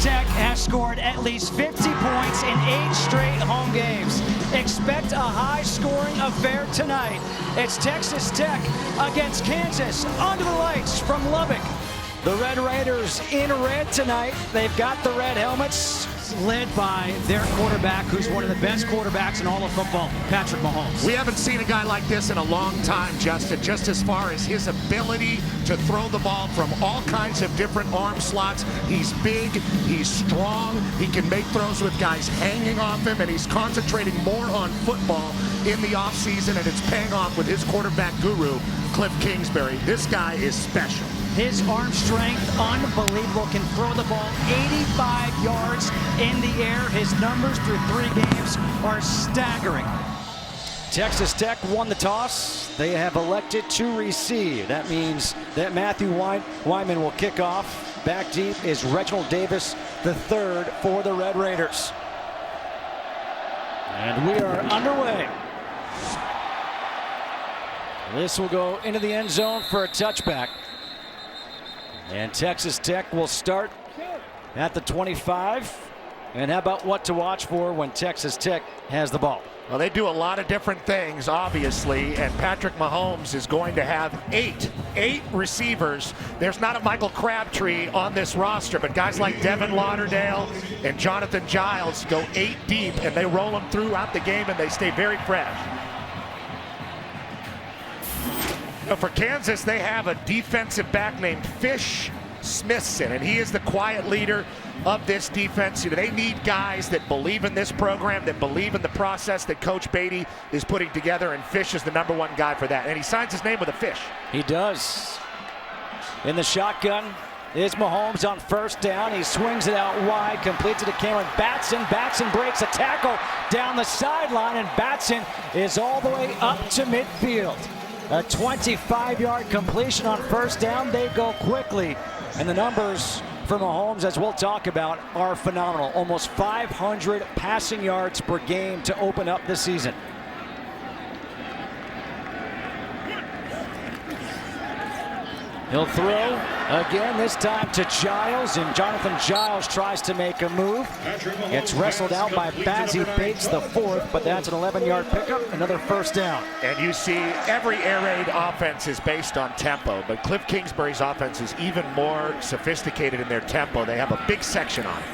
Tech has scored at least 50 points in 8 straight home games. Expect a high-scoring affair tonight. It's Texas Tech against Kansas under the lights from Lubbock. The Red Raiders in red tonight. They've got the red helmets, led by their quarterback, who's one of the best quarterbacks in all of football, Patrick Mahomes. We haven't seen a guy like this in a long time, Justin, just as far as his ability to throw the ball from all kinds of different arm slots. He's big, he's strong, he can make throws with guys hanging off him, and he's concentrating more on football in the offseason, and it's paying off with his quarterback guru, Cliff Kingsbury. This guy is special. His arm strength, unbelievable, can throw the ball 85 yards in the air. His numbers through 3 games are staggering. Texas Tech won the toss. They have elected to receive. That means that Matthew Wyman will kick off. Back deep is Reginald Davis III for the Red Raiders. And we are underway. This will go into the end zone for a touchback. And Texas Tech will start at the 25. And how about what to watch for when Texas Tech has the ball? Well, they do a lot of different things, obviously, and Patrick Mahomes is going to have eight receivers. There's not a Michael Crabtree on this roster, but guys like Devin Lauderdale and Jonathan Giles go 8 deep, and they roll them throughout the game, and they stay very fresh. For Kansas, they have a defensive back named Fish Smithson, and he is the quiet leader of this defense. They need guys that believe in this program, that believe in the process that Coach Beatty is putting together, and Fish is the #1 guy for that. And he signs his name with a fish. He does. In the shotgun is Mahomes on first down. He swings it out wide, completes it to Cameron Batson. Batson breaks a tackle down the sideline, and Batson is all the way up to midfield. A 25-yard completion on first down. They go quickly. And the numbers for Mahomes, as we'll talk about, are phenomenal. Almost 500 passing yards per game to open up this season. He'll throw again, this time to Giles, and Jonathan Giles tries to make a move. Gets wrestled out by Bazzie Bates IV, but that's an 11-yard pickup, another first down. And you see every air raid offense is based on tempo, but Cliff Kingsbury's offense is even more sophisticated in their tempo. They have a big section on it.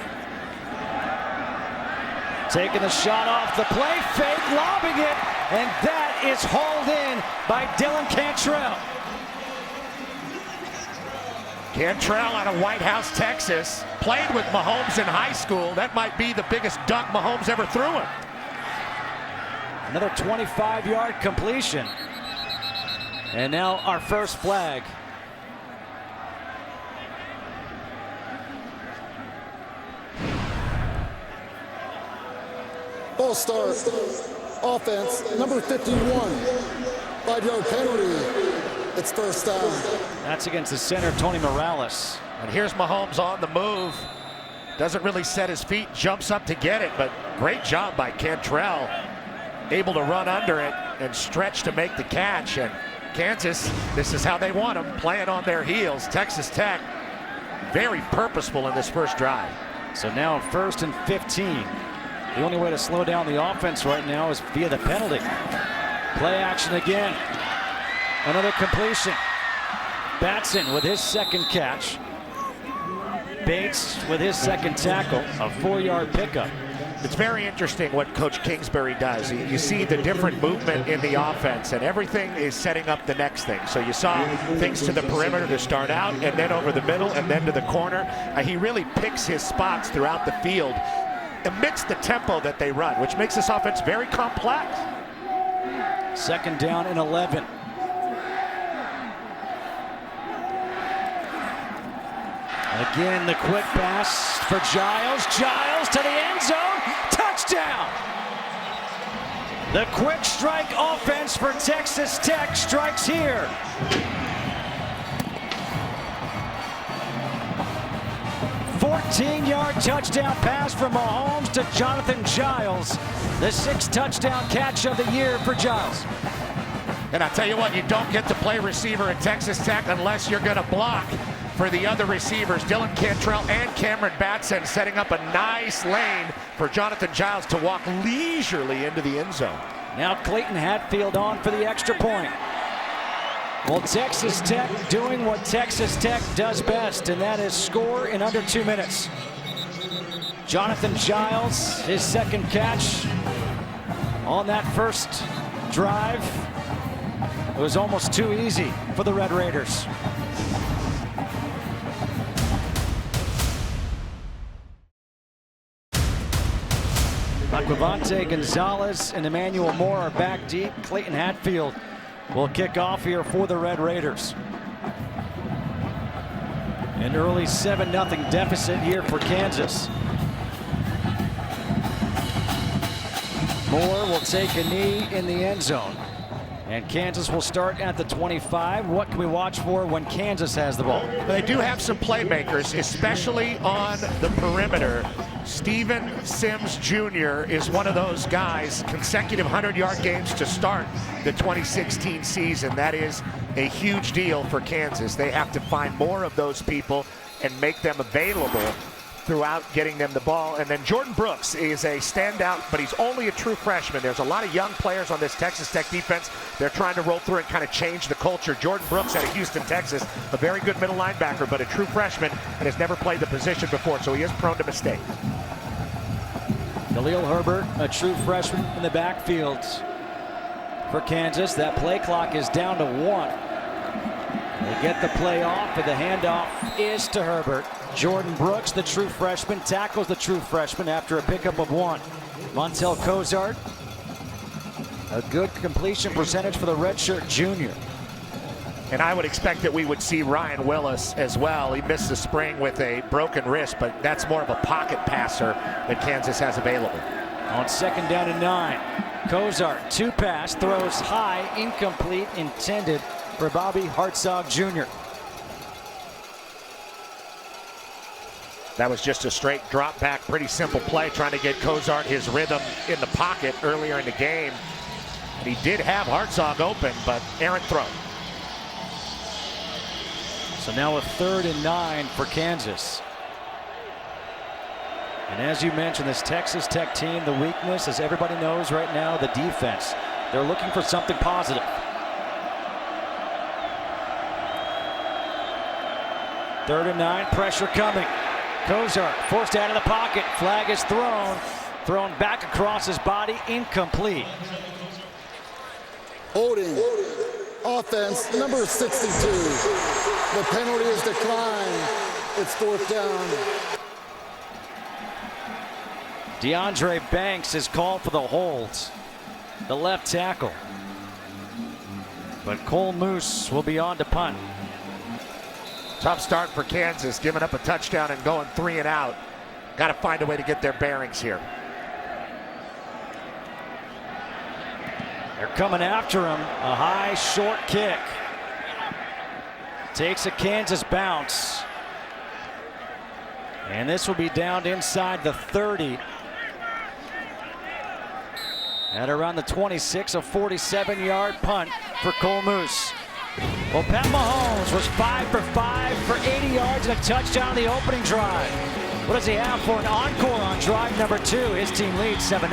Taking the shot off the play, fake, lobbing it, and that is hauled in by Dylan Cantrell. Cantrell out of White House, Texas, played with Mahomes in high school. That might be the biggest dunk Mahomes ever threw him. Another 25-yard completion. And now our first flag. False start. Offense, number 51. 5-yard penalty. It's first down. That's against the center, Tony Morales. And here's Mahomes on the move. Doesn't really set his feet, jumps up to get it, but great job by Cantrell. Able to run under it and stretch to make the catch. And Kansas, this is how they want them, playing on their heels. Texas Tech, very purposeful in this first drive. So now 1st and 15. The only way to slow down the offense right now is via the penalty. Play action again. Another completion. Batson with his second catch. Bates with his second tackle. A 4-yard pickup. It's very interesting what Coach Kingsbury does. You see the different movement in the offense, and everything is setting up the next thing. So you saw things to the perimeter to start out, and then over the middle, and then to the corner. He really picks his spots throughout the field amidst the tempo that they run, which makes this offense very complex. 2nd down and 11. Again, the quick pass for Giles. Giles to the end zone. Touchdown! The quick strike offense for Texas Tech strikes here. A 14-yard touchdown pass from Mahomes to Jonathan Giles. The 6th touchdown catch of the year for Giles. And I'll tell you what, you don't get to play receiver at Texas Tech unless you're going to block. for the other receivers. Dylan Cantrell and Cameron Batson setting up a nice lane for Jonathan Giles to walk leisurely into the end zone. Now Clayton Hatfield on for the extra point. Well, Texas Tech doing what Texas Tech does best, and that is score in under 2 minutes. Jonathan Giles, his second catch on that first drive. It was almost too easy for the Red Raiders. Aquavante Gonzalez and Emmanuel Moore are back deep. Clayton Hatfield will kick off here for the Red Raiders. An early 7-0 deficit here for Kansas. Moore will take a knee in the end zone. And Kansas will start at the 25. What can we watch for when Kansas has the ball? They do have some playmakers, especially on the perimeter. Steven Sims Jr. is one of those guys, consecutive 100-yard games to start the 2016 season. That is a huge deal for Kansas. They have to find more of those people and make them available throughout getting them the ball. And then Jordan Brooks is a standout, but he's only a true freshman. There's a lot of young players on this Texas Tech defense. They're trying to roll through and kind of change the culture. Jordan Brooks out of Houston, Texas, a very good middle linebacker, but a true freshman and has never played the position before, so he is prone to mistake. Khalil Herbert, a true freshman in the backfield for Kansas. That play clock is down to 1. They get the play off, and the handoff is to Herbert. Jordan Brooks, the true freshman, tackles the true freshman after a pickup of 1. Montel Cozart, a good completion percentage for the redshirt junior. And I would expect that we would see Ryan Willis as well. He missed the spring with a broken wrist, but that's more of a pocket passer that Kansas has available. On 2nd down and 9, Cozart, 2-pass, throws high, incomplete, intended for Bobby Hartzog Jr. That was just a straight drop back, pretty simple play, trying to get Cozart his rhythm in the pocket earlier in the game. And he did have Hartzog open, but errant throw. So now a 3rd and 9 for Kansas. And as you mentioned, this Texas Tech team, the weakness, as everybody knows right now, the defense. They're looking for something positive. Third and 9, pressure coming. Cozart forced out of the pocket. Flag is thrown back across his body, incomplete. Holding. Offense, number 62. The penalty is declined. It's 4th down. DeAndre Banks is called for the hold, the left tackle. But Cole Moose will be on to punt. Tough start for Kansas, giving up a touchdown and going 3 and out. Got to find a way to get their bearings here. They're coming after him. A high, short kick. Takes a Kansas bounce. And this will be downed inside the 30. At around the 26, a 47-yard punt for Cole Moose. Well, Pat Mahomes was 5 for 5 for 80 yards and a touchdown on the opening drive. What does he have for an encore on drive number 2? His team leads 7-0.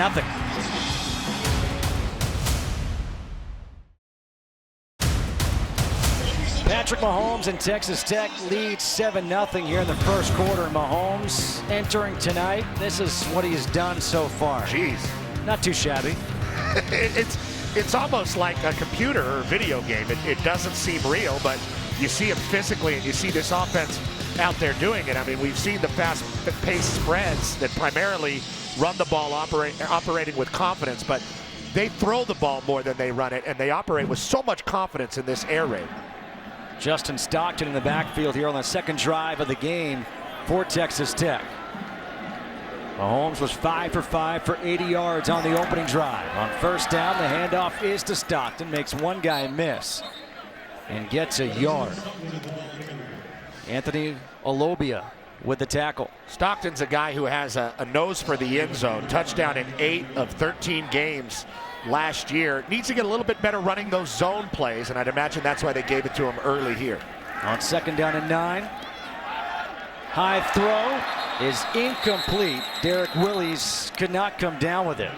Patrick Mahomes and Texas Tech lead 7-0 here in the first quarter. Mahomes entering tonight. This is what he has done so far. Jeez. Not too shabby. It's almost like a computer or video game. It doesn't seem real, but you see him physically and you see this offense out there doing it. I mean, we've seen the fast-paced spreads that primarily run the ball operating with confidence, but they throw the ball more than they run it, and they operate with so much confidence in this air raid. Justin Stockton in the backfield here on the second drive of the game for Texas Tech. Mahomes was 5 for 5 for 80 yards on the opening drive. On first down, the handoff is to Stockton, makes one guy miss and gets a yard. Anthony Olobia with the tackle. Stockton's a guy who has a nose for the end zone. Touchdown in 8 of 13 games last year. Needs to get a little bit better running those zone plays, and I'd imagine that's why they gave it to him early here. On 2nd down and 9, High throw is incomplete. Derek Willis could not come down with it.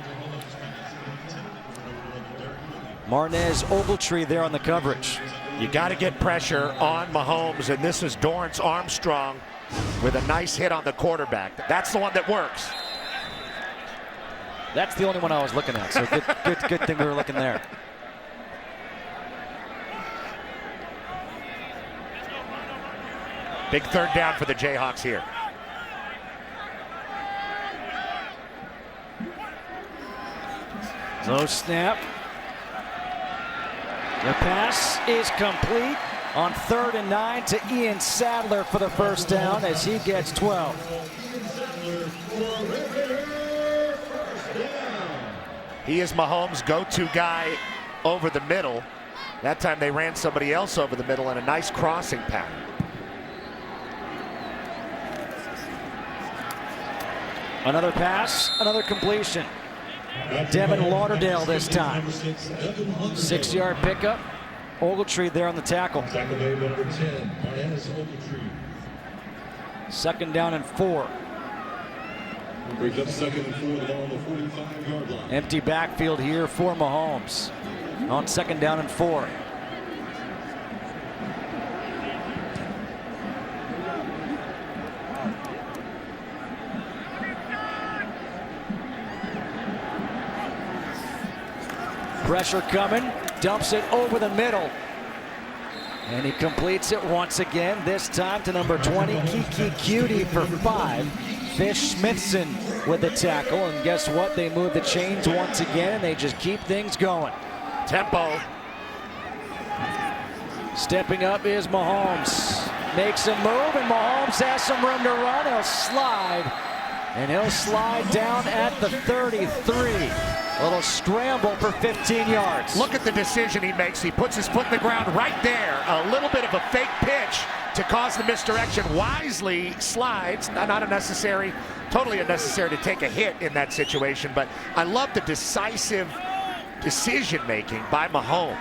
Marnez Ogletree there on the coverage. You got to get pressure on Mahomes, and this is Dorrance Armstrong with a nice hit on the quarterback. That's the one that works. That's the only one I was looking at, so good thing we were looking there. Big third down for the Jayhawks here. Low snap. The pass is complete on 3rd and 9 to Ian Sadler for the first down as he gets 12. He is Mahomes' go-to guy over the middle. That time they ran somebody else over the middle in a nice crossing pattern. Another pass, another completion. Devin Lauderdale this time. 6-yard pickup. Ogletree there on the tackle. 2nd down and 4. Empty backfield here for Mahomes on 2nd down and 4. Pressure coming, dumps it over the middle. And he completes it once again, this time to number 20, Kiki Cutie for 5. Fish Smithson with the tackle, and guess what? They move the chains once again, and they just keep things going. Tempo. Stepping up is Mahomes. Makes a move, and Mahomes has some room to run. He'll slide, and he'll slide down at the 33. A little scramble for 15 yards. Look at the decision he makes. He puts his foot in the ground right there. A little bit of a fake pitch to cause the misdirection. Wisely slides. Not unnecessary, totally unnecessary to take a hit in that situation. But I love the decisive decision making by Mahomes.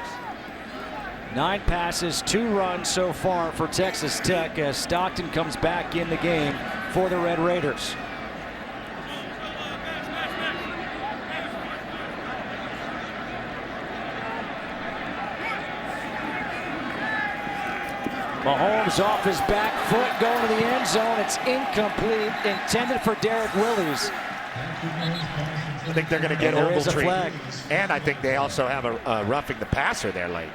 9 passes, 2 runs so far for Texas Tech as Stockton comes back in the game for the Red Raiders. Mahomes off his back foot, going to the end zone. It's incomplete, intended for Derek Willis. I think they're going to get Ogletree. And I think they also have a roughing the passer there late.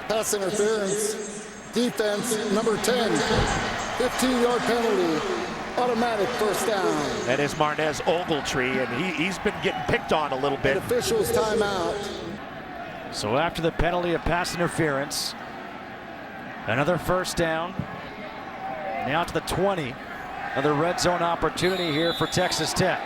Pass interference. Defense, number 10. 15-yard penalty. Automatic first down. That is Marnez Ogletree, and he's been getting picked on a little bit. The officials timeout. So after the penalty of pass interference, another first down. Now to the 20. Another red zone opportunity here for Texas Tech.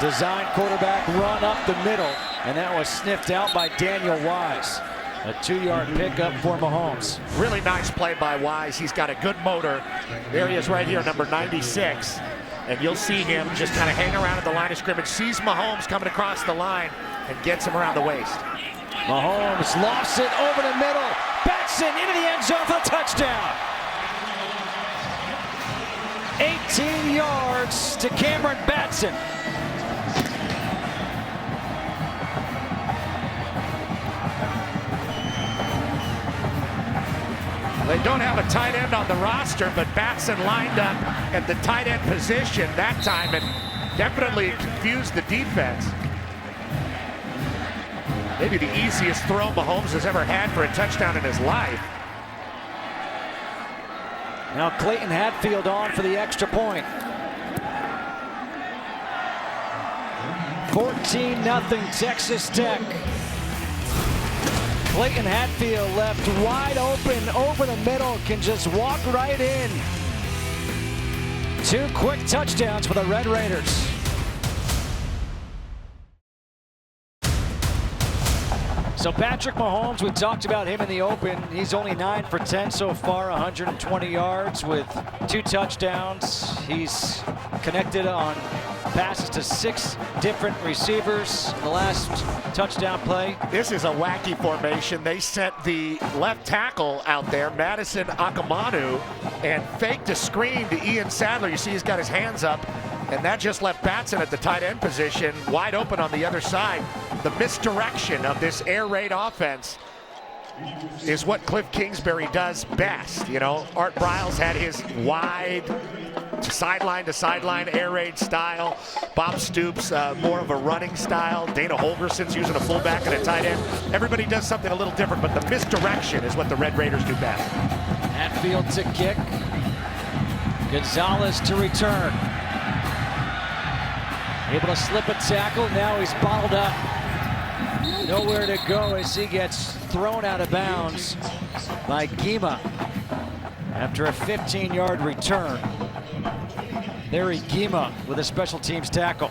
Design quarterback run up the middle, and that was sniffed out by Daniel Wise. A 2-yard pickup for Mahomes. Really nice play by Wise. He's got a good motor. There he is right here, number 96. And you'll see him just kind of hang around at the line of scrimmage, sees Mahomes coming across the line, and gets him around the waist. Mahomes lofts it over the middle. Batson into the end zone for the touchdown. 18 yards to Cameron Batson. They don't have a tight end on the roster, but Batson lined up at the tight end position that time and definitely confused the defense. Maybe the easiest throw Mahomes has ever had for a touchdown in his life. Now Clayton Hatfield on for the extra point. 14-0 Texas Tech. Clayton Hatfield left wide open over the middle, can just walk right in. 2 quick touchdowns for the Red Raiders. So Patrick Mahomes, we talked about him in the open. He's only 9 for 10 so far, 120 yards with 2 touchdowns. He's connected on passes to 6 different receivers in the last touchdown play. This is a wacky formation. They sent the left tackle out there, Madison Akamanu, and faked a screen to Ian Sadler. You see he's got his hands up, and that just left Batson at the tight end position wide open on the other side. The misdirection of this air raid offense is what Cliff Kingsbury does best. You know, Art Briles had his wide sideline to sideline air raid style. Bob Stoops, more of a running style. Dana Holgerson's using a fullback and a tight end. Everybody does something a little different, but the misdirection is what the Red Raiders do best. Hatfield to kick. Gonzalez to return. Able to slip a tackle. Now he's bottled up. Nowhere to go as he gets thrown out of bounds by Gima after a 15-yard return. Larry Gima with a special teams tackle.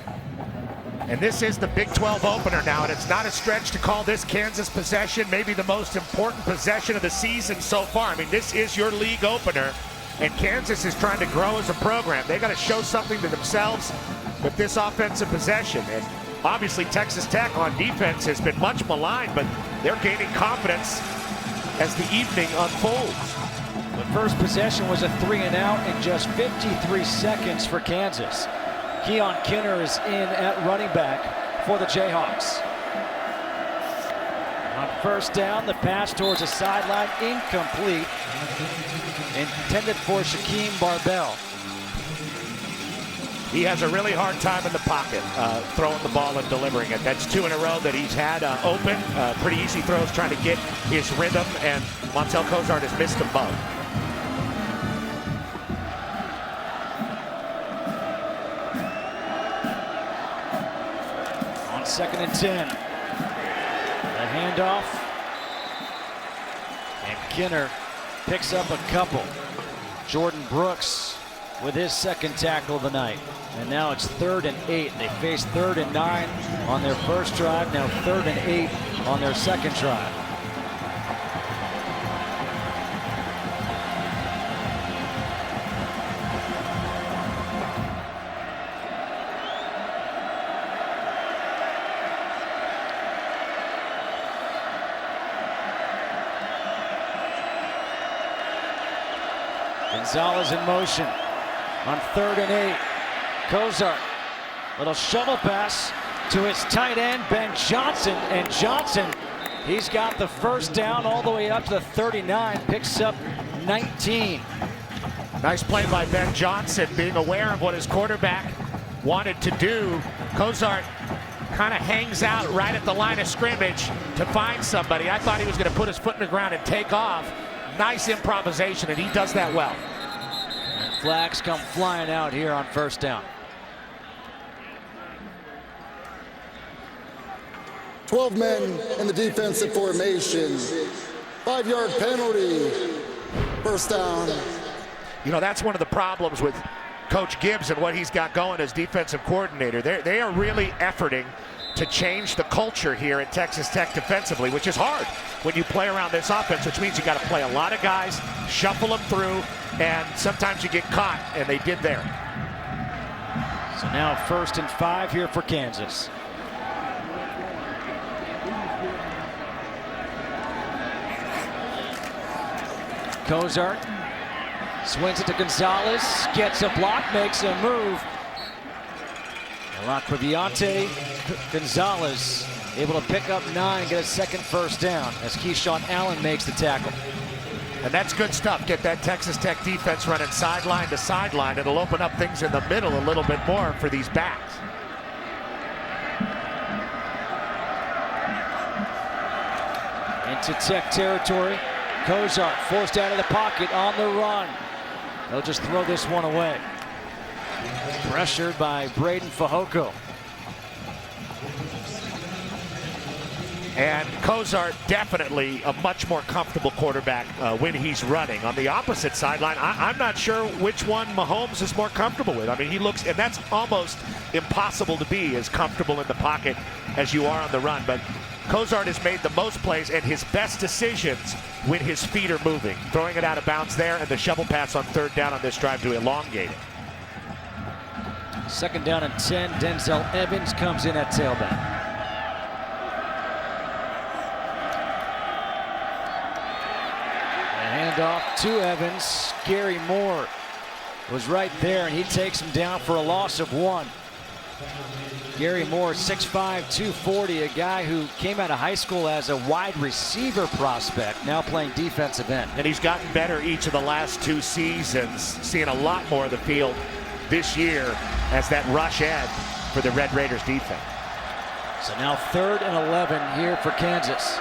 And this is the Big 12 opener now, and it's not a stretch to call this Kansas possession maybe the most important possession of the season so far. I mean, this is your league opener, and Kansas is trying to grow as a program. They got to show something to themselves with this offensive possession. And obviously Texas Tech on defense has been much maligned, but they're gaining confidence as the evening unfolds. The first possession was a 3-and-out in just 53 seconds for Kansas. Keon Kinner is in at running back for the Jayhawks. On first down, the pass towards the sideline, incomplete. Intended for Shaquem Barbell. He has a really hard time in the pocket throwing the ball and delivering it. That's 2 in a row that he's had open. Pretty easy throws trying to get his rhythm, and Montel Cozart has missed them both. On 2nd and 10. The handoff. And Kinner picks up a couple. Jordan Brooks with his 2nd tackle of the night. And now it's 3rd and 8. They faced 3rd and 9 on their first drive. Now 3rd and 8 on their second drive. Gonzalez in motion on 3rd and 8. Cozart, little shovel pass to his tight end, Ben Johnson. And Johnson, he's got the first down all the way up to the 39, picks up 19. Nice play by Ben Johnson, being aware of what his quarterback wanted to do. Cozart kind of hangs out right at the line of scrimmage to find somebody. I thought he was going to put his foot in the ground and take off. Nice improvisation, and he does that well. And flags come flying out here on first down. 12 men in the defensive formation. 5-yard penalty. First down. You know, that's one of the problems with Coach Gibbs and what he's got going as defensive coordinator. They are really efforting to change the culture here at Texas Tech defensively, which is hard when you play around this offense, which means you got to play a lot of guys, shuffle them through, and sometimes you get caught, and they did there. So now 1st and 5 here for Kansas. Cozart swings it to Gonzalez, gets a block, makes a move. Lacraviante Gonzalez able to pick up 9, get a 2nd first down as Keyshawn Allen makes the tackle. And that's good stuff. Get that Texas Tech defense running sideline to sideline. It'll open up things in the middle a little bit more for these backs. Into Tech territory. Cozart forced out of the pocket on the run. They'll just throw this one away. Pressured by Braden Fehoko. And Cozart definitely a much more comfortable quarterback when he's running. On the opposite sideline, I'm not sure which one Mahomes is more comfortable with. I mean, he looks, and that's almost impossible to be as comfortable in the pocket as you are on the run. But Cozart has made the most plays and his best decisions when his feet are moving. Throwing it out of bounds there, and the shovel pass on third down on this drive to elongate it. Second down and 10. Denzel Evans comes in at tailback. A handoff to Evans. Gary Moore was right there, and he takes him down for a loss of 1. Gary Moore, 6'5", 240, a guy who came out of high school as a wide receiver prospect, now playing defensive end. And he's gotten better each of the last 2 seasons, seeing a lot more of the field this year as that rush end for the Red Raiders defense. So now 3rd and 11 here for Kansas.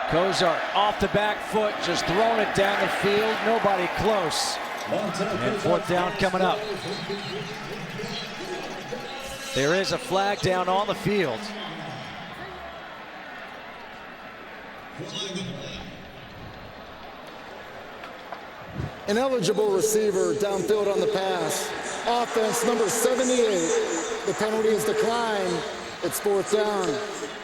Cozart off the back foot, just throwing it down the field. Nobody close. And 4th down coming up. There is a flag down on the field. Ineligible receiver downfield on the pass. Offense number 78. The penalty is declined. It's 4th down.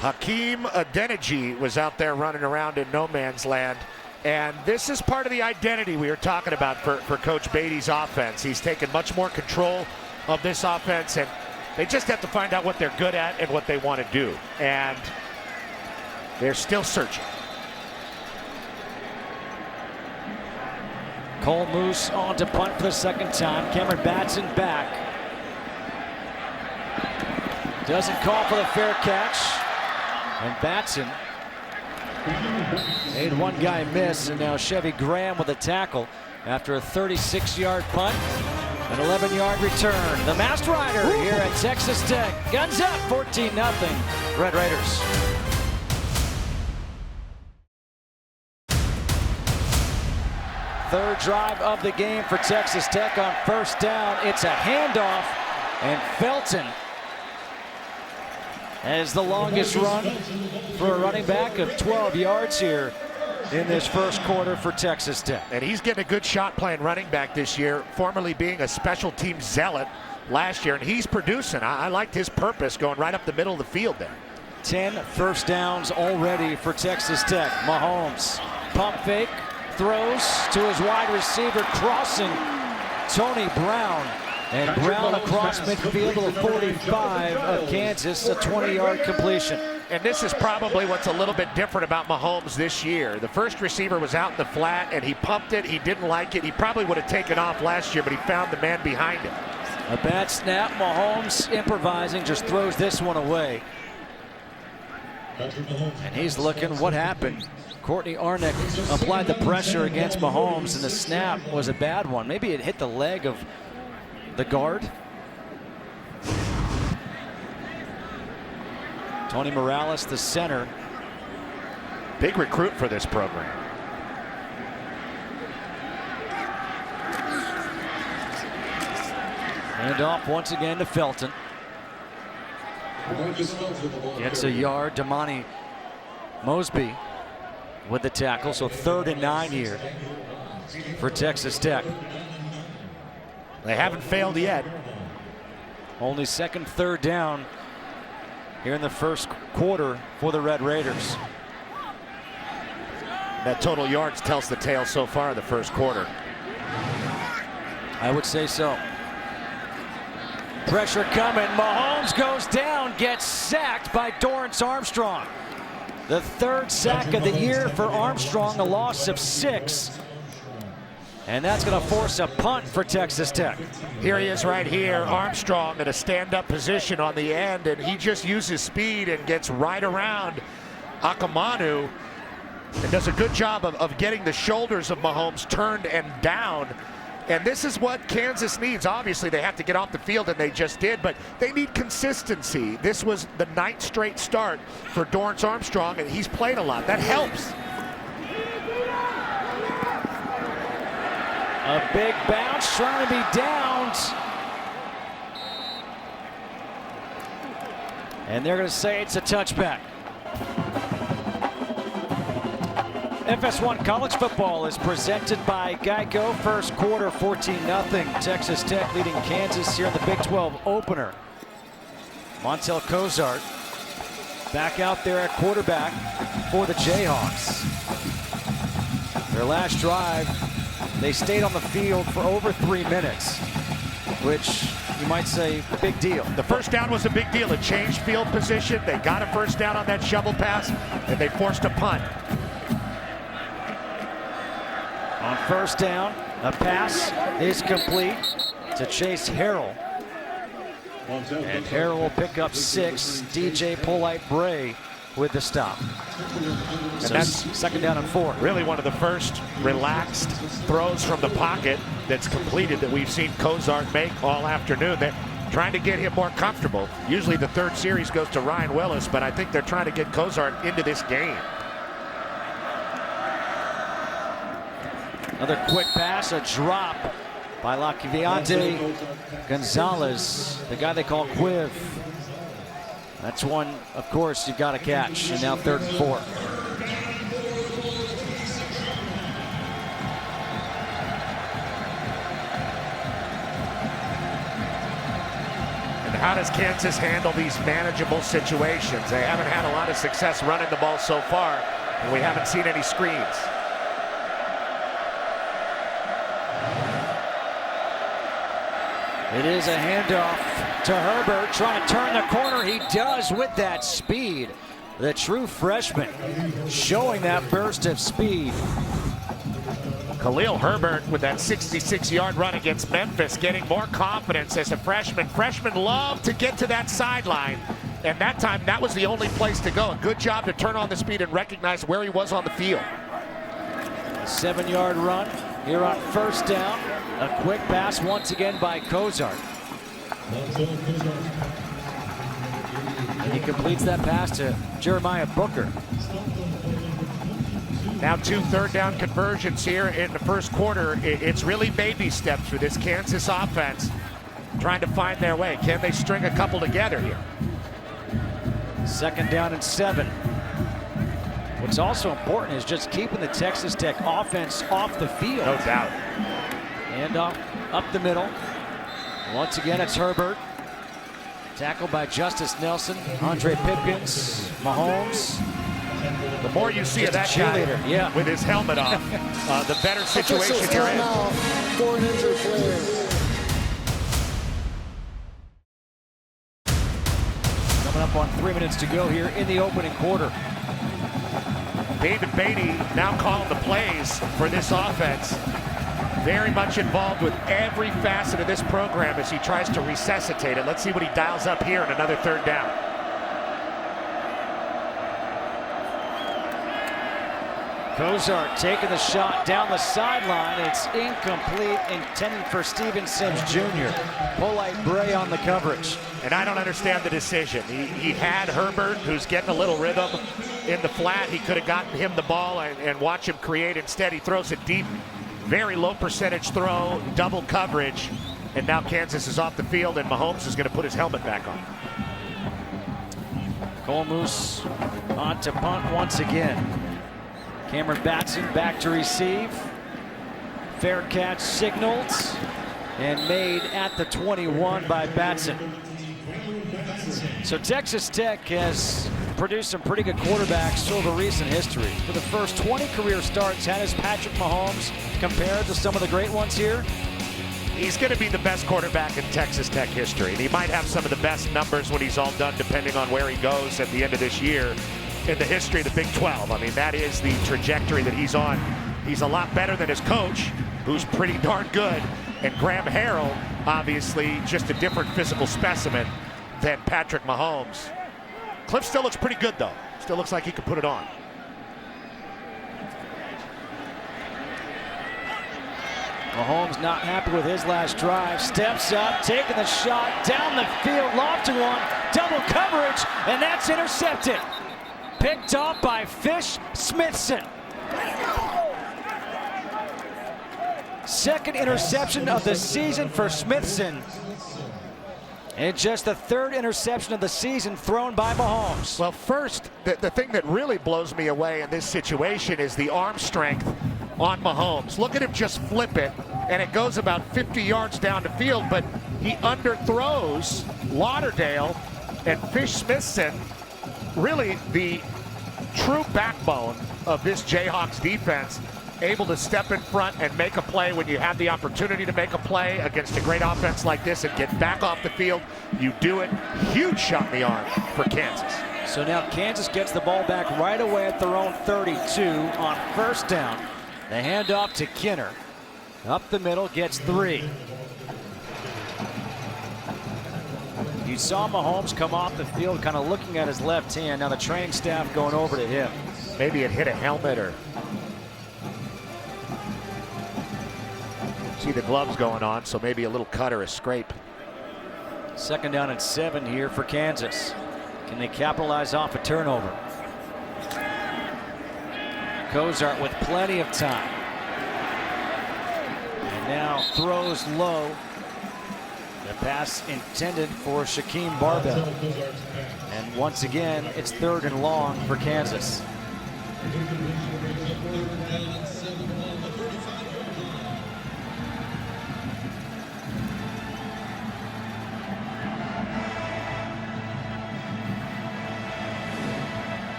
Hakeem Adeniji was out there running around in no man's land. And this is part of the identity we were talking about for Coach Beatty's offense. He's taken much more control of this offense, and they just have to find out what they're good at and what they want to do. And they're still searching. Cole Moose on to punt for the 2nd time. Cameron Batson back. Doesn't call for the fair catch. And Batson made one guy miss, and now Chevy Graham with a tackle after a 36-yard punt, an 11-yard return. The Masked Rider here at Texas Tech. Guns up, 14-0, Red Raiders. Third drive of the game for Texas Tech on 1st down. It's a handoff, and Felton has the longest run for a running back of 12 yards here in this first quarter for Texas Tech. And he's getting a good shot playing running back this year, formerly being a special team zealot last year, and he's producing. I liked his purpose going right up the middle of the field there. 10 first downs already for Texas Tech. Mahomes, pump fake, throws to his wide receiver, crossing Tony Brown. And Brown across midfield to the 45 of Kansas, a 20-yard completion. And this is probably what's a little bit different about Mahomes this year. The first receiver was out in the flat, and he pumped it. He didn't like it. He probably would have taken off last year, but he found the man behind him. A bad snap. Mahomes improvising, just throws this one away. And he's looking, what happened? Courtney Arnick applied the pressure against Mahomes, and the snap was a bad one. Maybe it hit the leg of the guard. Tony Morales, the center. Big recruit for this program. Hand off once again to Felton. Gets a yard. Damani Mosby with the tackle. So 3rd and 9 here for Texas Tech. They haven't failed yet. Only 2nd, 3rd down here in the first quarter for the Red Raiders. That total yards tells the tale so far in the first quarter. I would say so. Pressure coming. Mahomes goes down, gets sacked by Dorrance Armstrong. The 3rd sack of the year for Armstrong, a loss of 6. And that's going to force a punt for Texas Tech. Here he is right here, Armstrong in a stand-up position on the end, and he just uses speed and gets right around Akamanu and does a good job of getting the shoulders of Mahomes turned and down. And this is what Kansas needs. Obviously, they have to get off the field, and they just did, but they need consistency. This was the 9th straight start for Dorrance Armstrong, and he's played a lot. That helps. A big bounce, trying to be downed. And they're going to say it's a touchback. FS1 College Football is presented by Geico. First quarter, 14-0. Texas Tech leading Kansas here in the Big 12 opener. Montel Cozart back out there at quarterback for the Jayhawks. Their last drive, they stayed on the field for over 3 minutes, which you might say big deal. The first down was a big deal. It changed field position. They got a first down on that shovel pass, and they forced a punt. On first down, a pass is complete to Chase Harrell. And Harrell will pick up 6. DJ Polite-Bray with the stop. And So that's second down and 4. really one of the first relaxed throws from the pocket that's completed that we've seen Cozart make all afternoon. They're trying to get him more comfortable. Usually the third series goes to Ryan Willis, but I think they're trying to get Cozart into this game. Another quick pass, a drop by Laquiviante Gonzalez, the guy they call Quiv. That's one, of course, you've got to catch. And now 3rd and 4. And how does Kansas handle these manageable situations? They haven't had a lot of success running the ball so far, and we haven't seen any screens. It is a handoff to Herbert, trying to turn the corner. He does with that speed. The true freshman showing that burst of speed. Khalil Herbert with that 66-yard run against Memphis, getting more confidence as a freshman. Freshmen love to get to that sideline, and that time that was the only place to go. A good job to turn on the speed and recognize where he was on the field. A 7-yard run here on first down. A quick pass once again by Cozart. And he completes that pass to Jeremiah Booker. Now 2 third-down conversions here in the first quarter. It's really baby steps for this Kansas offense, trying to find their way. Can they string a couple together here? 2nd down and 7. What's also important is just keeping the Texas Tech offense off the field. No doubt. And up the middle. Once again, it's Herbert. Tackled by Justice Nelson, Andre Pipkins, Mahomes. The more you see of that guy with his helmet off, the better situation you're in. For an injured player. Coming up on 3 minutes to go here in the opening quarter. David Beatty now calling the plays for this offense. Very much involved with every facet of this program as he tries to resuscitate it. Let's see what he dials up here in another 3rd down. Cozart taking the shot down the sideline. It's incomplete, intended for Steven Sims Jr. Polite-Bray on the coverage. And I don't understand the decision. He had Herbert, who's getting a little rhythm in the flat. He could have gotten him the ball and watch him create. Instead, he throws it deep. Very low percentage throw, double coverage. And now Kansas is off the field, and Mahomes is going to put his helmet back on. Cole Moose on to punt once again. Cameron Batson back to receive. Fair catch signaled and made at the 21 by Batson. So Texas Tech has produced some pretty good quarterbacks over recent history. For the first 20 career starts, how does Patrick Mahomes compare to some of the great ones here? He's going to be the best quarterback in Texas Tech history. And he might have some of the best numbers when he's all done, depending on where he goes at the end of this year in the history of the Big 12. I mean, that is the trajectory that he's on. He's a lot better than his coach, who's pretty darn good. And Graham Harrell, obviously, just a different physical specimen than Patrick Mahomes. Cliff still looks pretty good, though. Still looks like he could put it on. Mahomes not happy with his last drive. Steps up, taking the shot down the field, lofting one, double coverage, and that's intercepted. Picked off by Fish Smithson. Second interception of the season for Smithson. And just the third interception of the season thrown by Mahomes. Well, first, the thing that really blows me away in this situation is the arm strength on Mahomes. Look at him just flip it, and it goes about 50 yards down the field, but he underthrows Lauderdale and Fish-Smithson, really the true backbone of this Jayhawks defense, able to step in front and make a play when you have the opportunity to make a play against a great offense like this and get back off the field. You do it. Huge shot in the arm for Kansas. So now Kansas gets the ball back right away at their own 32 on first down. The handoff to Kinner. Up the middle, gets 3. You saw Mahomes come off the field kind of looking at his left hand. Now the training staff going over to him. Maybe it hit a helmet or... See the gloves going on, so maybe a little cut or a scrape. 2nd down and 7 here for Kansas. Can they capitalize off a turnover? Cozart with plenty of time. And now throws low. The pass intended for Shaquem Barbell. And once again, it's 3rd and long for Kansas.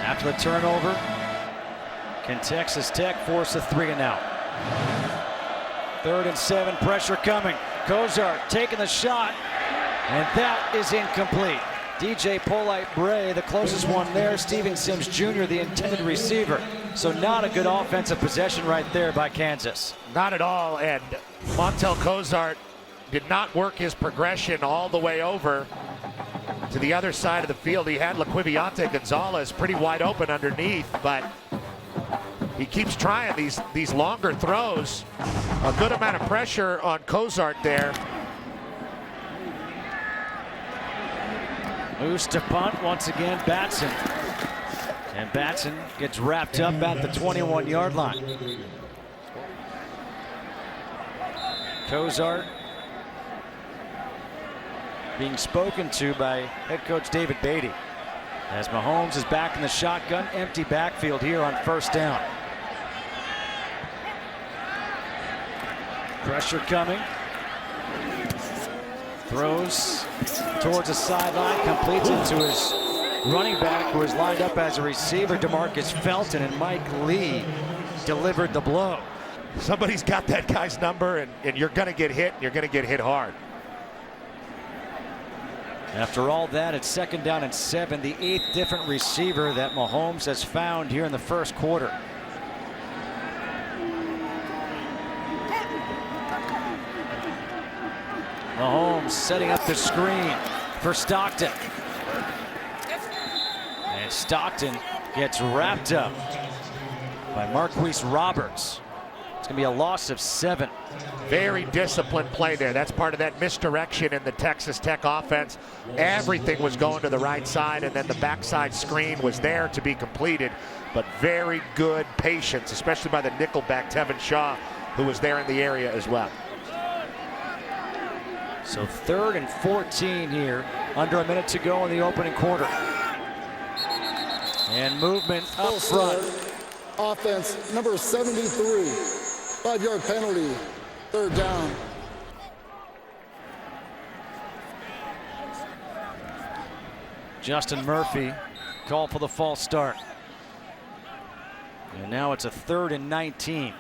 After the turnover, can Texas Tech force a 3-and-out? 3rd and 7, pressure coming. Cozart taking the shot, and that is incomplete. DJ Polite-Bray, the closest one there. Steven Sims Jr., the intended receiver. So not a good offensive possession right there by Kansas. Not at all, and Montel Cozart did not work his progression all the way over to the other side of the field. He had Laquiviante Gonzalez pretty wide open underneath, but he keeps trying these longer throws. A good amount of pressure on Cozart there. Moves to punt once again, Batson. And Batson gets wrapped up at the 21-yard line. Cozart being spoken to by head coach David Beatty. As Mahomes is back in the shotgun, empty backfield here on first down. Pressure coming. Throws towards the sideline, completes it to his running back, who is lined up as a receiver, DeMarcus Felton, and Mike Lee delivered the blow. Somebody's got that guy's number, and you're going to get hit, and you're going to get hit hard. After all that, it's 2nd down and 7, the 8th different receiver that Mahomes has found here in the first quarter. Mahomes setting up the screen for Stockton. And Stockton gets wrapped up by Marquise Roberts. It's going to be a loss of 7. Very disciplined play there. That's part of that misdirection in the Texas Tech offense. Everything was going to the right side, and then the backside screen was there to be completed. But very good patience, especially by the nickelback Tevin Shaw, who was there in the area as well. So 3rd and 14 here, under a minute to go in the opening quarter. And movement up front. Offense number 73, 5-yard penalty, 3rd down. Justin Murphy called for the false start. And now it's a 3rd and 19.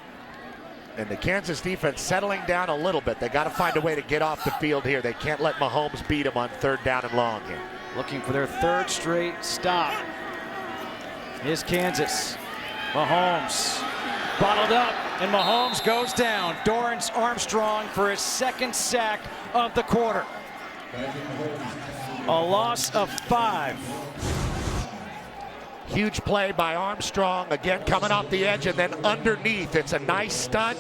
And the Kansas defense settling down a little bit. They got to find a way to get off the field here. They can't let Mahomes beat them on 3rd down and long here. Looking for their 3rd straight stop. Here's Kansas. Mahomes bottled up, and Mahomes goes down. Dorrance Armstrong for his 2nd sack of the quarter. A loss of 5. Huge play by Armstrong, again coming off the edge and then underneath. It's a nice stunt.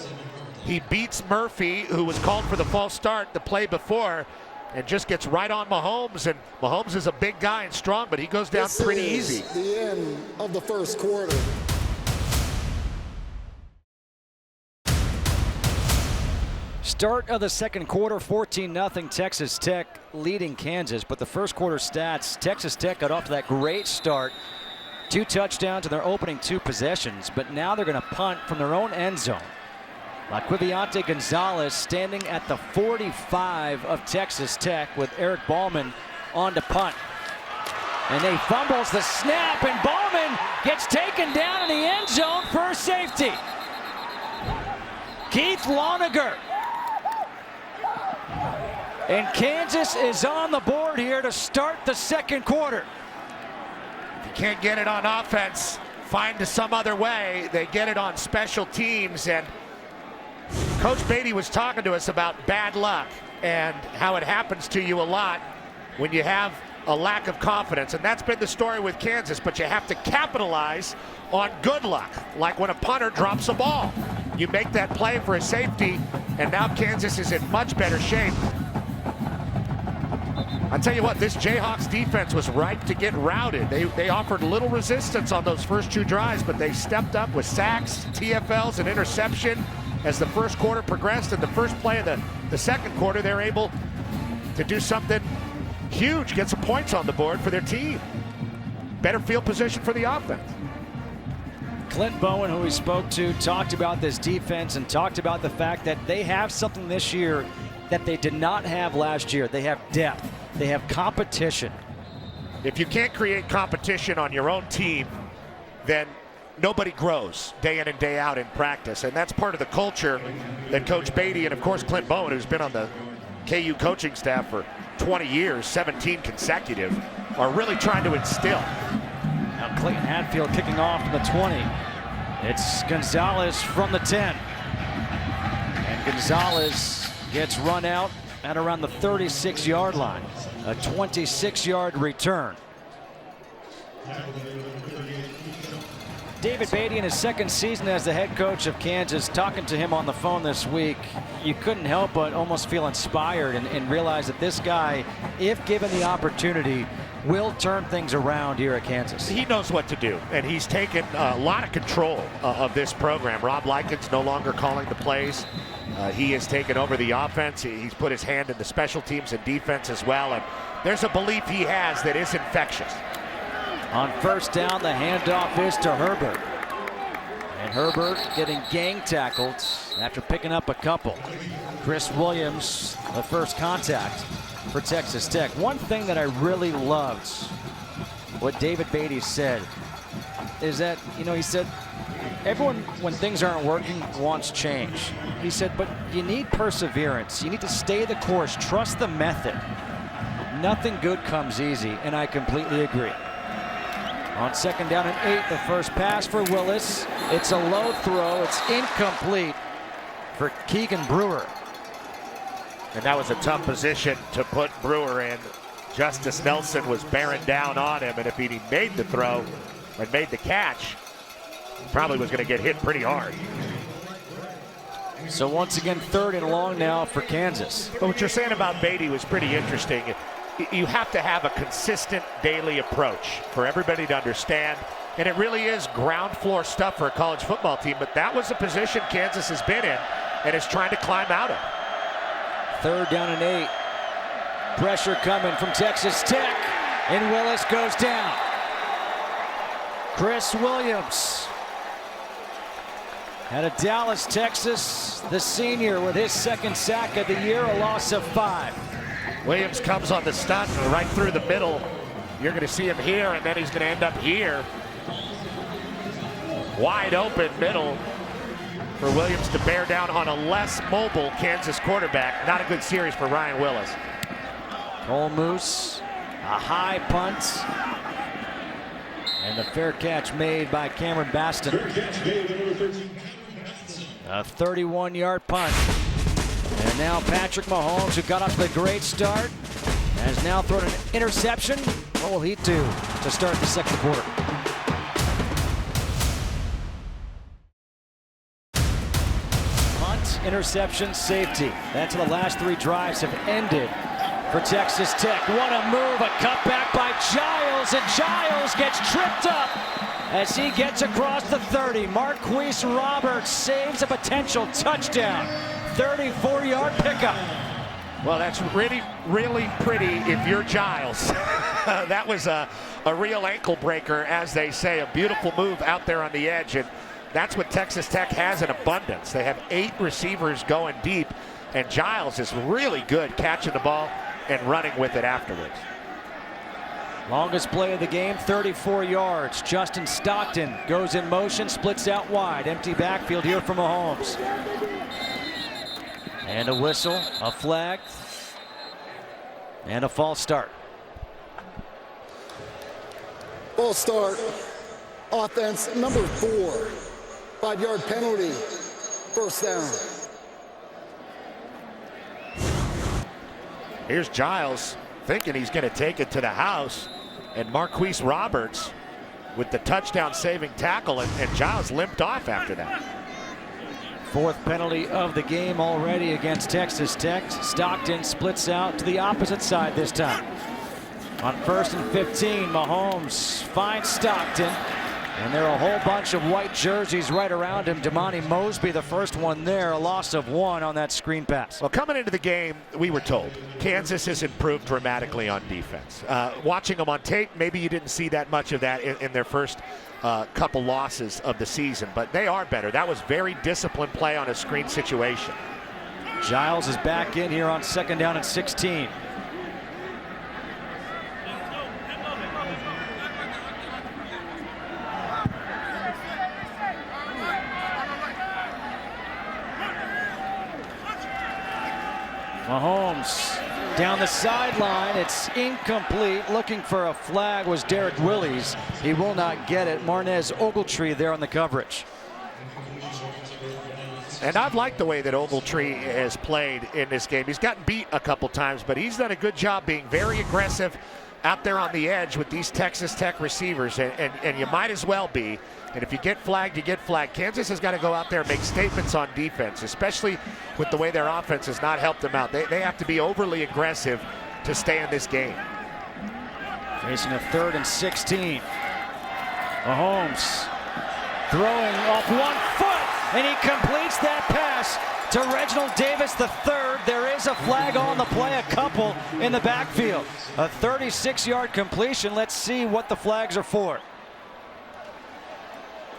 He beats Murphy, who was called for the false start the play before, and just gets right on Mahomes. And Mahomes is a big guy and strong, but he goes down pretty easy. The end of the first quarter. Start of the second quarter, 14-0 Texas Tech leading Kansas. But the first quarter stats, Texas Tech got off to that great start. 2 touchdowns in their opening 2 possessions, but now they're going to punt from their own end zone. Laquiviante Gonzalez standing at the 45 of Texas Tech with Eric Ballman on to punt. And they fumbles the snap, and Ballman gets taken down in the end zone for a safety. Keith Loniger. And Kansas is on the board here to start the second quarter. If you can't get it on offense, find some other way. They get it on special teams, and Coach Beatty was talking to us about bad luck and how it happens to you a lot when you have a lack of confidence, and that's been the story with Kansas. But you have to capitalize on good luck, like when a punter drops a ball. You make that play for a safety, and now Kansas is in much better shape. I'll tell you what, this Jayhawks defense was ripe to get routed. They offered little resistance on those first 2 drives, but they stepped up with sacks, TFLs, and interception. As the first quarter progressed, and the first play of the second quarter, they're able to do something huge, get some points on the board for their team. Better field position for the offense. Clint Bowen, who we spoke to, talked about this defense and talked about the fact that they have something this year that they did not have last year. They have depth. They have competition. If you can't create competition on your own team, then nobody grows day in and day out in practice. And that's part of the culture that Coach Beatty and, of course, Clint Bowen, who's been on the KU coaching staff for 20 years, 17 consecutive, are really trying to instill. Now Clayton Hatfield kicking off from the 20. It's Gonzalez from the 10. And Gonzalez gets run out at around the 36-yard line. A 26-yard return. David Beatty in his second season as the head coach of Kansas, talking to him on the phone this week, you couldn't help but almost feel inspired and realize that this guy, if given the opportunity, will turn things around here at Kansas. He knows what to do, and he's taken a lot of control of this program. Rob Likens no longer calling the plays. He has taken over the offense. He's put his hand in the special teams and defense as well, and there's a belief he has that is infectious. On first down, the handoff is to Herbert. And Herbert getting gang tackled after picking up a couple. Chris Williams, the first contact for Texas Tech. One thing that I really loved, what David Beatty said, is that, he said, everyone, when things aren't working, wants change. He said, but you need perseverance. You need to stay the course, trust the method. Nothing good comes easy, and I completely agree. On second down and 8, the first pass for Willis. It's a low throw. It's incomplete for Keegan Brewer. And that was a tough position to put Brewer in. Justice Nelson was bearing down on him, and if he made the throw and made the catch, probably was going to get hit pretty hard. So once again, 3rd and long now for Kansas. But what you're saying about Beatty was pretty interesting. You have to have a consistent daily approach for everybody to understand. And it really is ground floor stuff for a college football team. But that was a position Kansas has been in and is trying to climb out of. 3rd down and 8. Pressure coming from Texas Tech. And Willis goes down. Chris Williams out of Dallas, Texas. The senior with his 2nd sack of the year, a loss of 5. Williams comes on the stunt right through the middle. You're going to see him here, and then he's going to end up here. Wide open middle for Williams to bear down on a less mobile Kansas quarterback. Not a good series for Ryan Willis. Cole Moose, a high punt. And the fair catch made by Cameron Baston. A 31-yard punt. And now Patrick Mahomes, who got off to a great start, has now thrown an interception. What will he do to start the second quarter? Punt, interception, safety. That's how the last 3 drives have ended for Texas Tech. What a move, a cutback by Giles, and Giles gets tripped up as he gets across the 30. Marquise Roberts saves a potential touchdown. 34-yard pickup. Well, that's really, really pretty if you're Giles. That was a real ankle breaker, as they say. A beautiful move out there on the edge, and that's what Texas Tech has in abundance. They have 8 receivers going deep, and Giles is really good catching the ball and running with it afterwards. Longest play of the game, 34 yards. Justin Stockton goes in motion, splits out wide. Empty backfield here for Mahomes. And a whistle, a flag, and a false start. False start. Offense number 4. 5-yard penalty. First down. Here's Giles thinking he's going to take it to the house, and Marquise Roberts with the touchdown saving tackle, and Giles limped off after that. 4th penalty of the game already against Texas Tech. Stockton splits out to the opposite side this time. On 1st and 15, Mahomes finds Stockton, and there are a whole bunch of white jerseys right around him. Damani Mosby, the first one there, a loss of 1 on that screen pass. Well, coming into the game, we were told Kansas has improved dramatically on defense. Watching them on tape, maybe you didn't see that much of that in their first couple losses of the season, but they are better. That was very disciplined play on a screen situation. Giles is back in here on 2nd down and 16. Mahomes down the sideline. It's incomplete. Looking for a flag was Derek Willis. He will not get it. Marnez Ogletree there on the coverage. And I've liked the way that Ogletree has played in this game. He's gotten beat a couple times, but he's done a good job being very aggressive out there on the edge with these Texas Tech receivers, and you might as well be. And if you get flagged, you get flagged. Kansas has got to go out there and make statements on defense, especially with the way their offense has not helped them out. They have to be overly aggressive to stay in this game. Facing a 3rd and 16. Mahomes throwing off 1 foot, and he completes that pass to Reginald Davis III. There is a flag on the play, a couple in the backfield. A 36-yard completion. Let's see what the flags are for.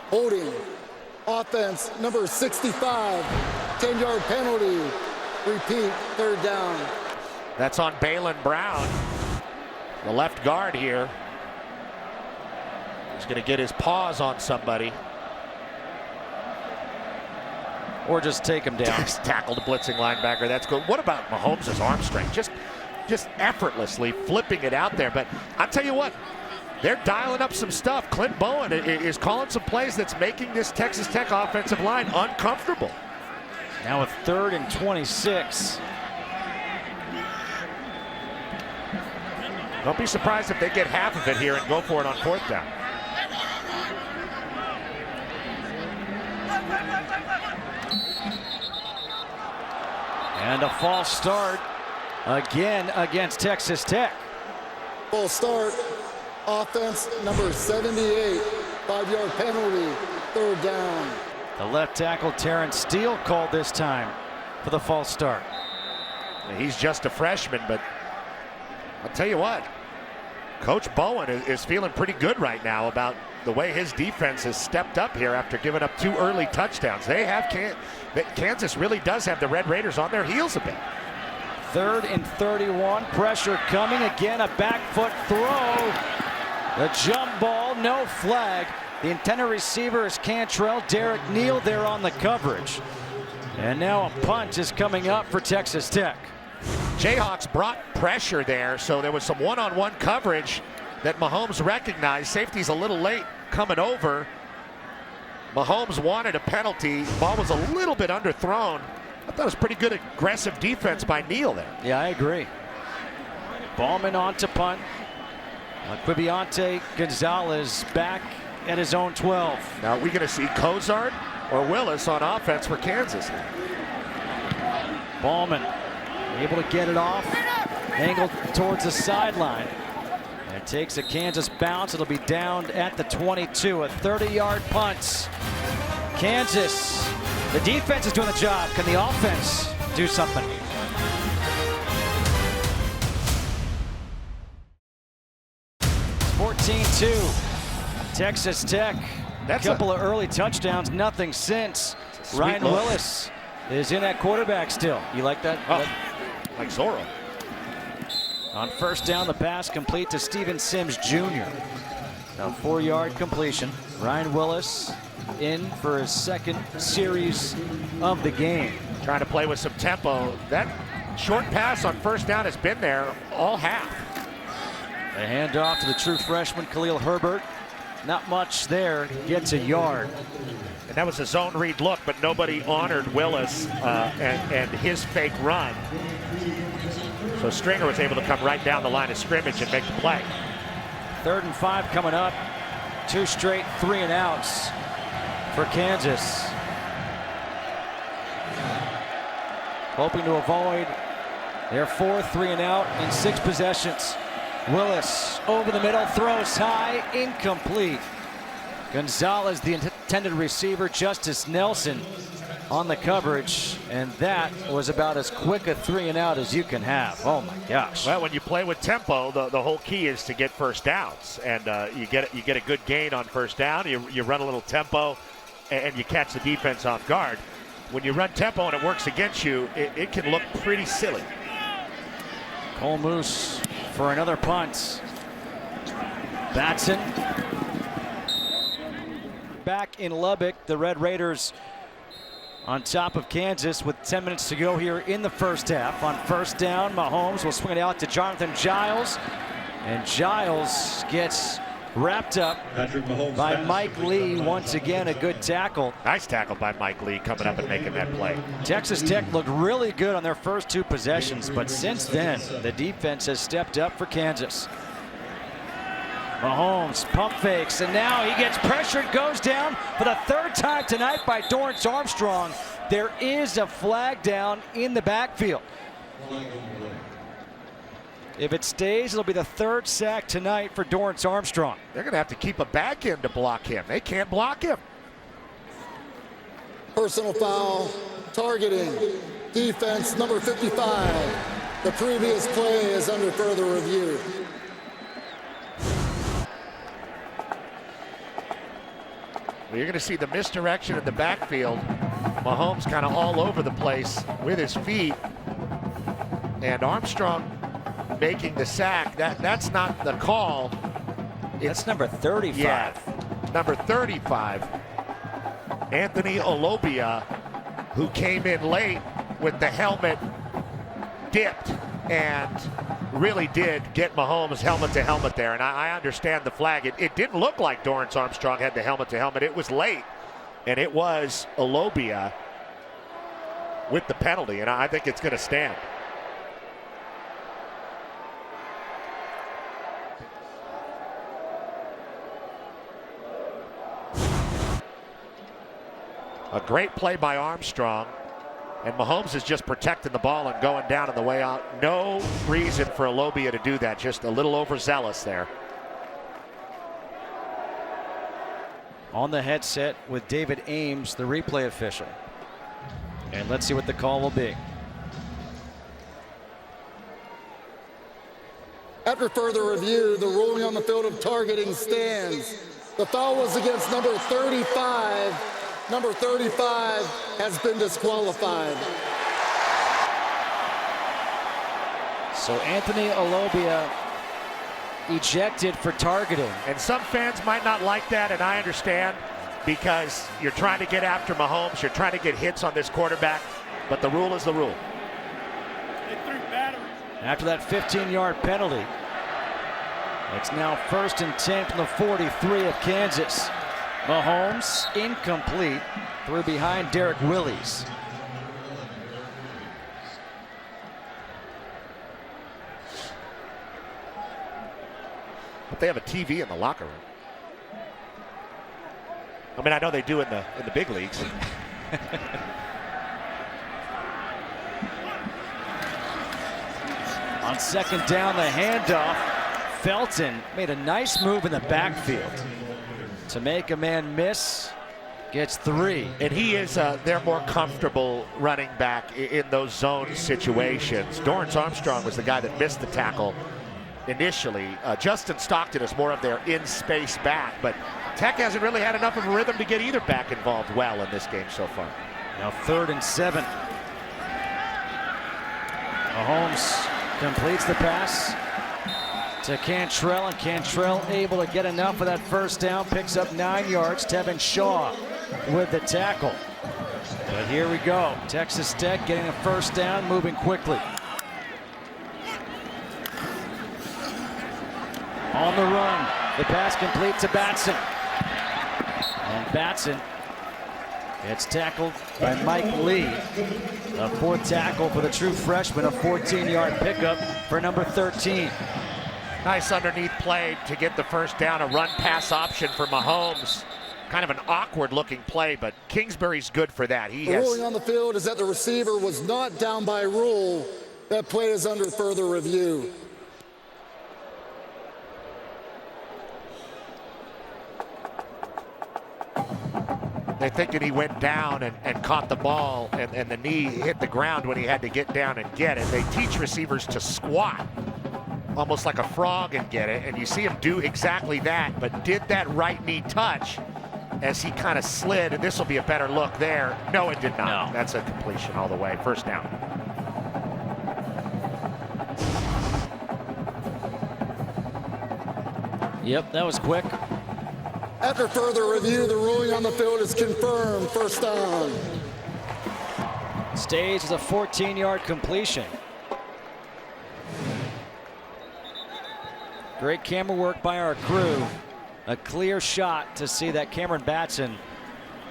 Holding. Offense number 65. 10-yard penalty. Repeat, 3rd down. That's on Balin Brown, the left guard here. He's going to get his paws on somebody. Or just take him down. Just tackle the blitzing linebacker. That's good. What about Mahomes' arm strength? Just effortlessly flipping it out there. But I'll tell you what, they're dialing up some stuff. Clint Bowen is calling some plays that's making this Texas Tech offensive line uncomfortable. Now a 3rd and 26. Don't be surprised if they get half of it here and go for it on 4th down. And a false start again against Texas Tech. False start. Offense number 78. 5-yard penalty. 3rd down. The left tackle Terrence Steele called this time for the false start. He's just a freshman, but I'll tell you what, Coach Bowen is feeling pretty good right now about the way his defense has stepped up here after giving up 2 early touchdowns. Kansas really does have the Red Raiders on their heels a bit. 3rd and 31. Pressure coming again. A back foot throw. The jump ball, no flag. The intended receiver is Cantrell. Derek Neal there on the coverage. And now a punt is coming up for Texas Tech. Jayhawks brought pressure there, so there was some one-on-one coverage that Mahomes recognized. Safety's a little late coming over. Mahomes wanted a penalty. Ball was a little bit underthrown. I thought it was pretty good aggressive defense by Neal there. Yeah, I agree. Ballman on to punt. Quibiante Gonzalez back at his own 12. Now, are we going to see Cozart or Willis on offense for Kansas? Ballman able to get it off. Angled towards the sideline. It takes a Kansas bounce. It'll be down at the 22. A 30-yard punt. Kansas, the defense is doing the job. Can the offense do something? It's 14-2. Texas Tech. That's a couple of early touchdowns. Nothing since. Ryan look. Willis is in at quarterback still. You like that? Oh, like Zorro. On first down, the pass complete to Steven Sims Jr. A 4-yard completion. Ryan Willis in for his second series of the game. Trying to play with some tempo. That short pass on first down has been there all half. A handoff to the true freshman Khalil Herbert. Not much there. Gets a yard. And that was a zone read look, but nobody honored Willis and his fake run. So Stringer was able to come right down the line of scrimmage and make the play. 3rd and 5 coming up. 2 straight 3-and-outs for Kansas. Hoping to avoid their 4th 3-and-out in 6 possessions. Willis over the middle, throws high, incomplete. Gonzalez, the intended receiver, Justice Nelson on the coverage, and that was about as quick a 3-and-out as you can have. Oh my gosh. Well, when you play with tempo, the whole key is to get first downs, and you get a good gain on first down. You run a little tempo, and you catch the defense off guard. When you run tempo and it works against you, it can look pretty silly. Cole Moose for another punt. Batson. Back in Lubbock, the Red Raiders on top of Kansas with 10 minutes to go here in the first half. On first down, Mahomes will swing it out to Jonathan Giles. And Giles gets wrapped up Patrick Mahomes by Mike Lee. Once again, a good tackle. Nice tackle by Mike Lee coming up and making that play. Texas Tech looked really good on their first 2 possessions, but since then, the defense has stepped up for Kansas. Mahomes pump fakes, and now he gets pressured, goes down for the 3rd time tonight by Dorrance Armstrong. There is a flag down in the backfield. If it stays, it'll be the 3rd sack tonight for Dorrance Armstrong. They're going to have to keep a back end to block him. They can't block him. Personal foul, targeting, defense number 55. The previous play is under further review. Well, you're going to see the misdirection in the backfield. Mahomes kind of all over the place with his feet. And Armstrong making the sack. That's not the call. It's number 35. Yeah, number 35. Anthony Olobia, who came in late with the helmet dipped and really did get Mahomes helmet to helmet there. And I understand the flag. It didn't look like Dorrance Armstrong had the helmet to helmet. It was late, and it was Olobia with the penalty, and I think it's going to stand. A great play by Armstrong, and Mahomes is just protecting the ball and going down on the way out. No reason for Olobia to do that, just a little overzealous there. On the headset with David Ames, the replay official. And let's see what the call will be. After further review, the ruling on the field of targeting stands. The foul was against number 35. Number 35 has been disqualified. So Anthony Olobia ejected for targeting. And some fans might not like that, and I understand, because you're trying to get after Mahomes, you're trying to get hits on this quarterback, but the rule is the rule. After that 15-yard penalty, it's now 1st and 10 from the 43 of Kansas. Mahomes incomplete, threw behind Derek Willis. But they have a TV in the locker room. I mean, I know they do in the big leagues. On second down, the handoff Felton made a nice move in the backfield to make a man miss. Gets 3. And he is their more comfortable running back in those zone situations. Dorrance Armstrong was the guy that missed the tackle initially. Justin Stockton is more of their in-space back, but Tech hasn't really had enough of a rhythm to get either back involved well in this game so far. Now 3rd and 7. Mahomes completes the pass to Cantrell, and Cantrell able to get enough of that first down, picks up 9 yards. Tevin Shaw with the tackle. But here we go. Texas Tech getting a first down, moving quickly. On the run, the pass complete to Batson. And Batson gets tackled by Mike Lee. A 4th tackle for the true freshman, a 14-yard pickup for number 13. Nice underneath play to get the first down, a run-pass option for Mahomes. Kind of an awkward-looking play, but Kingsbury's good for that. The ruling on the field is that the receiver was not down by rule. That play is under further review. They're thinking he went down and caught the ball, and the knee hit the ground when he had to get down and get it. They teach receivers to squat, almost like a frog, and get it, and you see him do exactly that, but did that right knee touch as he kind of slid, and this will be a better look there. No, it did not. No. That's a completion all the way. First down. Yep, that was quick. After further review, the ruling on the field is confirmed. First down. Stays with a 14-yard completion. Great camera work by our crew. A clear shot to see that Cameron Batson,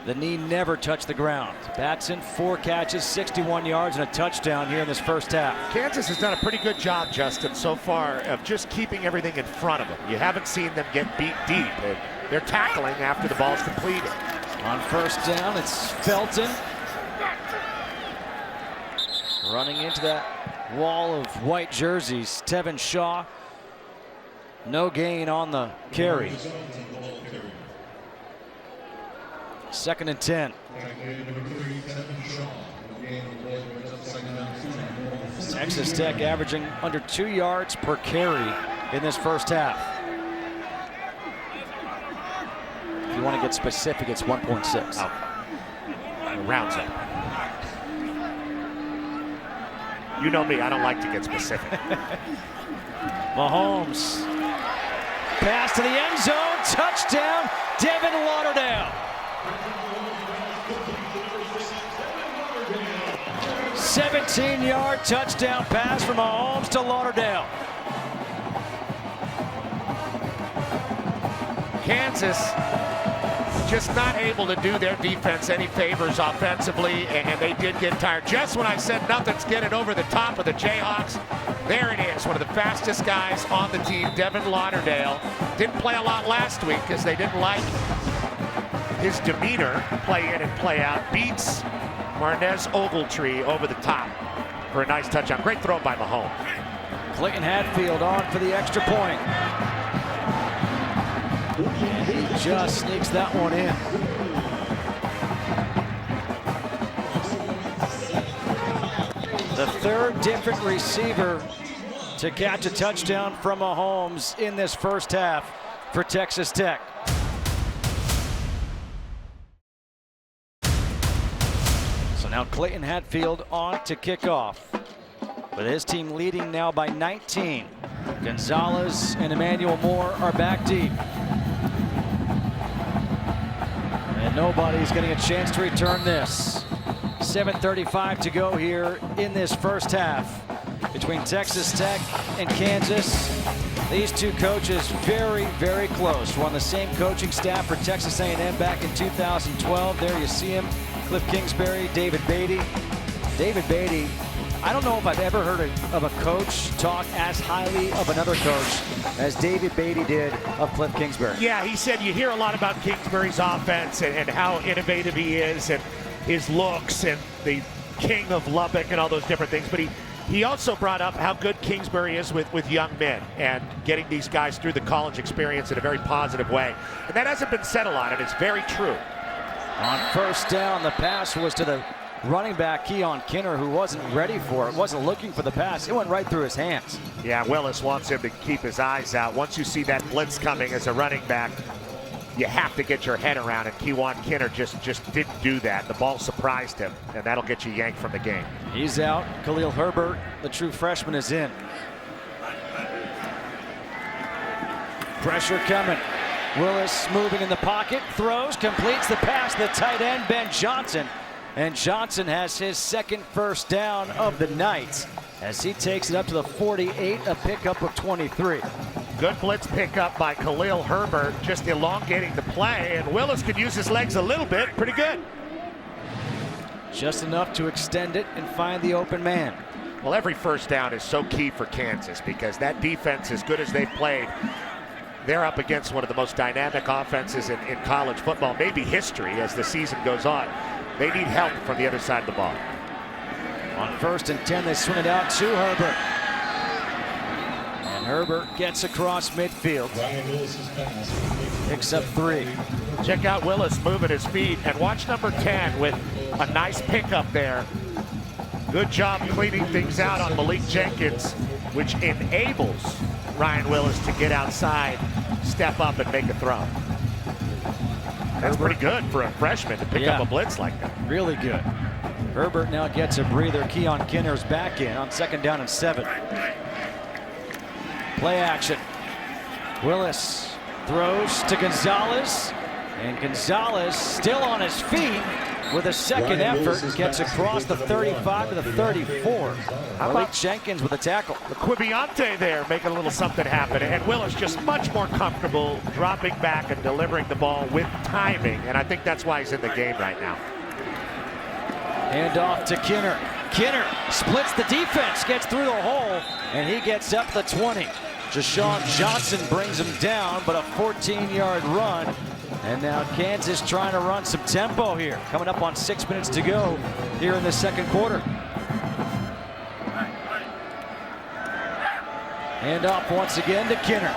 the knee never touched the ground. Batson, 4 catches, 61 yards, and a touchdown here in this first half. Kansas has done a pretty good job, Justin, so far of just keeping everything in front of them. You haven't seen them get beat deep. They're tackling after the ball's completed. On first down, it's Felton. Running into that wall of white jerseys, Tevin Shaw. No gain on the carry. 2nd and 10. Texas Tech averaging under 2 yards per carry in this first half. If you want to get specific, it's 1.6. Oh. Rounds up. You know me, I don't like to get specific. Mahomes. Pass to the end zone. Touchdown, Devin Lauderdale. 17-yard touchdown pass from Mahomes to Lauderdale. Kansas just not able to do their defense any favors offensively, and they did get tired. Just when I said nothing's getting over the top of the Jayhawks, there it is, one of the fastest guys on the team, Devin Lauderdale. Didn't play a lot last week because they didn't like his demeanor, play in and play out. Beats Marnez Ogletree over the top for a nice touchdown. Great throw by Mahomes. Clayton Hatfield on for the extra point. He just sneaks that one in. The 3rd different receiver to catch a touchdown from Mahomes in this first half for Texas Tech. So now Clayton Hatfield on to kick off, with his team leading now by 19. Gonzalez and Emmanuel Moore are back deep. And nobody's getting a chance to return this. 7:35 to go here in this first half between Texas Tech and Kansas. These two coaches very, very close. We're on the same coaching staff for Texas A&M back in 2012. There you see him, Cliff Kingsbury, David Beatty. David Beatty, I don't know if I've ever heard of a coach talk as highly of another coach as David Beatty did of Cliff Kingsbury. Yeah, he said you hear a lot about Kingsbury's offense and how innovative he is and his looks and the king of Lubbock and all those different things, but He also brought up how good Kingsbury is with young men and getting these guys through the college experience in a very positive way. And that hasn't been said a lot, and it's very true. On first down, the pass was to the running back, Keon Kinner, who wasn't ready for it, wasn't looking for the pass. It went right through his hands. Yeah, Willis wants him to keep his eyes out. Once you see that blitz coming as a running back, you have to get your head around it. Keon Kinner just didn't do that. The ball surprised him, and that'll get you yanked from the game. He's out. Khalil Herbert, the true freshman, is in. Pressure coming. Willis moving in the pocket, throws, completes the pass to the tight end, Ben Johnson. And Johnson has his second first down of the night as he takes it up to the 48, a pickup of 23. Good blitz pickup by Khalil Herbert, just elongating the play, and Willis could use his legs a little bit. Pretty good. Just enough to extend it and find the open man. Well, every first down is so key for Kansas because that defense, as good as they've played, they're up against one of the most dynamic offenses in college football, maybe history, as the season goes on. They need help from the other side of the ball. On 1st and 10, they swing it out to Herbert. And Herbert gets across midfield. Picks up 3. Check out Willis moving his feet, and watch number 10 with a nice pickup there. Good job cleaning things out on Malik Jenkins, which enables Ryan Willis to get outside, step up, and make a throw. That's pretty good for a freshman to pick up a blitz like that. Really good. Herbert now gets a breather. Keon Kinner's back in on 2nd down and 7. Play action. Willis throws to Gonzalez, and Gonzalez still on his feet with a second effort, gets across the 35 to the 34. Malik Jenkins with a tackle. Quibiante there making a little something happen, and Willis just much more comfortable dropping back and delivering the ball with timing, and I think that's why he's in the game right now. Hand off to Kinner. Kinner splits the defense, gets through the hole, and he gets up the 20. Jashawn Johnson brings him down, but a 14-yard run. And now Kansas trying to run some tempo here. Coming up on 6 minutes to go here in the second quarter. Hand off once again to Kinner.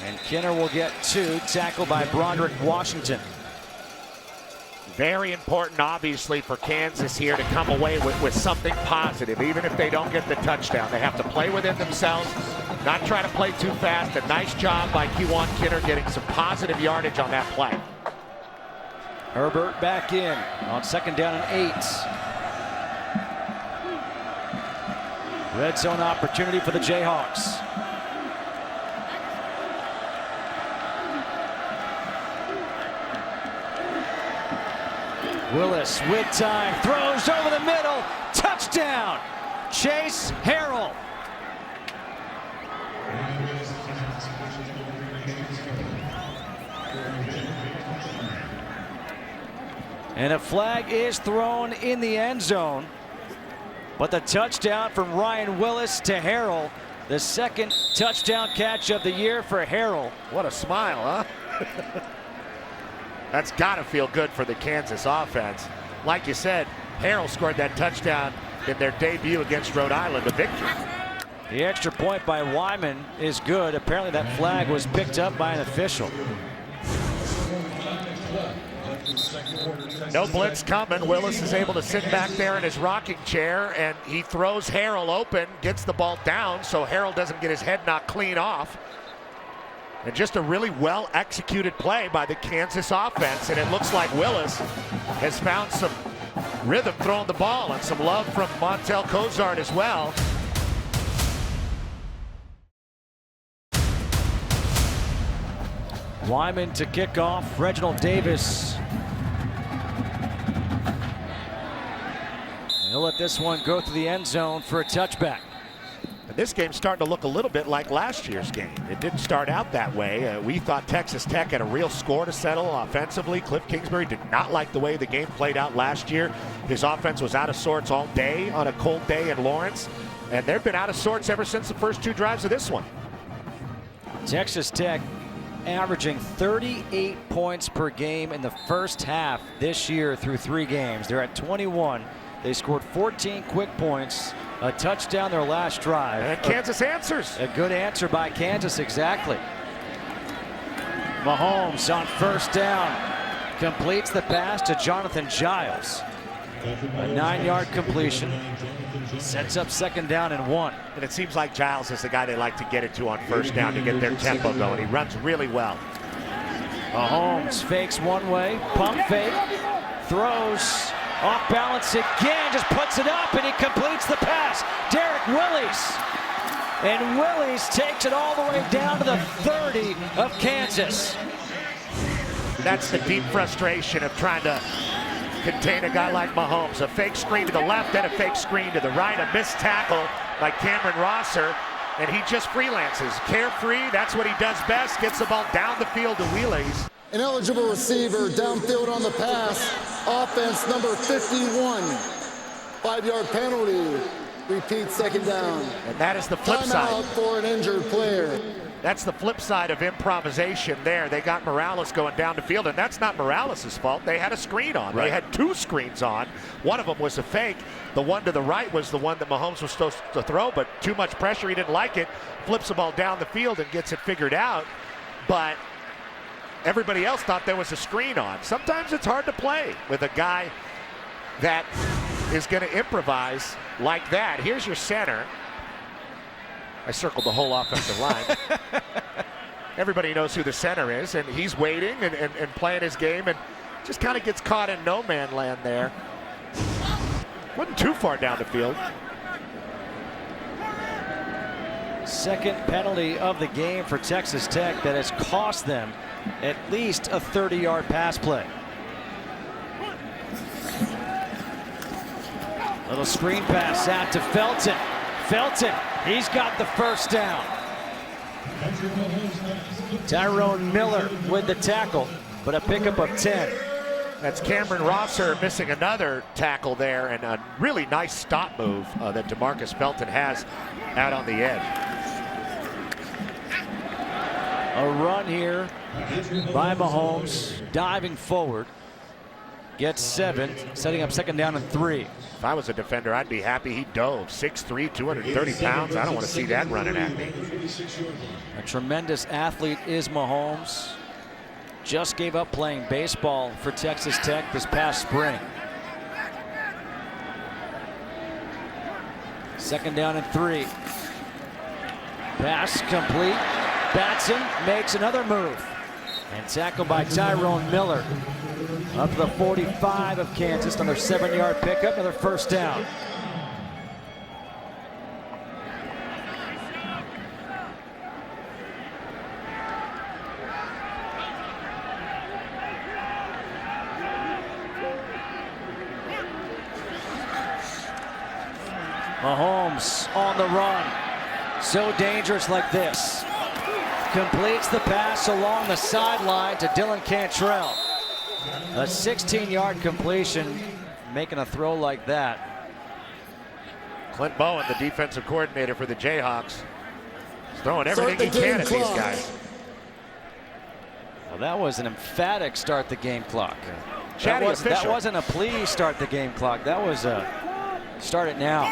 And Kinner will get 2, tackled by Broderick Washington. Very important, obviously, for Kansas here to come away with something positive. Even if they don't get the touchdown, they have to play within themselves, not try to play too fast. A nice job by Keon Kinner getting some positive yardage on that play. Herbert back in on 2nd down and 8. Red zone opportunity for the Jayhawks. Willis with time, throws over the middle, touchdown, Chase Harrell. And a flag is thrown in the end zone, but the touchdown from Ryan Willis to Harrell, the second touchdown catch of the year for Harrell. What a smile, huh? That's got to feel good for the Kansas offense. Like you said, Harrell scored that touchdown in their debut against Rhode Island, a victory. The extra point by Wyman is good. Apparently that flag was picked up by an official. No blitz coming. Willis is able to sit back there in his rocking chair, and he throws Harrell open, gets the ball down so Harrell doesn't get his head knocked clean off. And just a really well-executed play by the Kansas offense, and it looks like Willis has found some rhythm throwing the ball and some love from Montel Cozart as well. Wyman to kick off. Reginald Davis. He'll let this one go through the end zone for a touchback. And this game's starting to look a little bit like last year's game. It didn't start out that way. We thought Texas Tech had a real score to settle offensively. Cliff Kingsbury did not like the way the game played out last year. His offense was out of sorts all day on a cold day in Lawrence. And they've been out of sorts ever since the first 2 drives of this one. Texas Tech averaging 38 points per game in the first half this year through 3 games. They're at 21 They scored 14 quick points, a touchdown their last drive. And Kansas answers. A good answer by Kansas, exactly. Mahomes on first down completes the pass to Jonathan Giles. A 9-yard completion. Sets up second down and 1. And it seems like Giles is the guy they like to get it to on first down to get their tempo going. He runs really well. Mahomes fakes one way, pump fake, throws, off balance again, just puts it up, and he completes the pass. Derek Willis. And Willis takes it all the way down to the 30 of Kansas. That's the deep frustration of trying to contain a guy like Mahomes. A fake screen to the left, then a fake screen to the right. A missed tackle by Cameron Rosser, and he just freelances. Carefree, that's what he does best. Gets the ball down the field to Willis. An eligible receiver downfield on the pass. Offense number 51. 5-yard penalty. Repeat second down. And that is the flip side. Timeout for an injured player. That's the flip side of improvisation there. They got Morales going down the field, and that's not Morales' fault. They had a screen on. Right. They had 2 screens on. One of them was a fake. The one to the right was the one that Mahomes was supposed to throw, but too much pressure. He didn't like it. Flips the ball down the field and gets it figured out. But everybody else thought there was a screen on. Sometimes it's hard to play with a guy that is going to improvise like that. Here's your center. I circled the whole offensive line. Everybody knows who the center is, and he's waiting and playing his game, and just kind of gets caught in no man land there. Wasn't too far down the field. Second penalty of the game for Texas Tech that has cost them at least a 30-yard pass play. Little screen pass out to Felton. Felton, he's got the first down. Tyrone Miller with the tackle, but a pickup of 10. That's Cameron Rosser missing another tackle there, and a really nice stop move that DeMarcus Felton has out on the edge. A run here by Mahomes, diving forward. Gets 7, setting up second down and 3. If I was a defender, I'd be happy he dove. 6'3", 230 pounds. I don't want to see that running at me. A tremendous athlete is Mahomes. Just gave up playing baseball for Texas Tech this past spring. Second down and 3. Pass complete. Batson makes another move. And tackled by Tyrone Miller. Up to the 45 of Kansas on their 7-yard pickup, another first down. Mahomes on the run. So dangerous like this. Completes the pass along the sideline to Dylan Cantrell. A 16-yard completion, making a throw like that. Clint Bowen, the defensive coordinator for the Jayhawks, is throwing everything he can at these guys. Well, that was an emphatic start the game clock. That wasn't a please start the game clock. That was a start it now.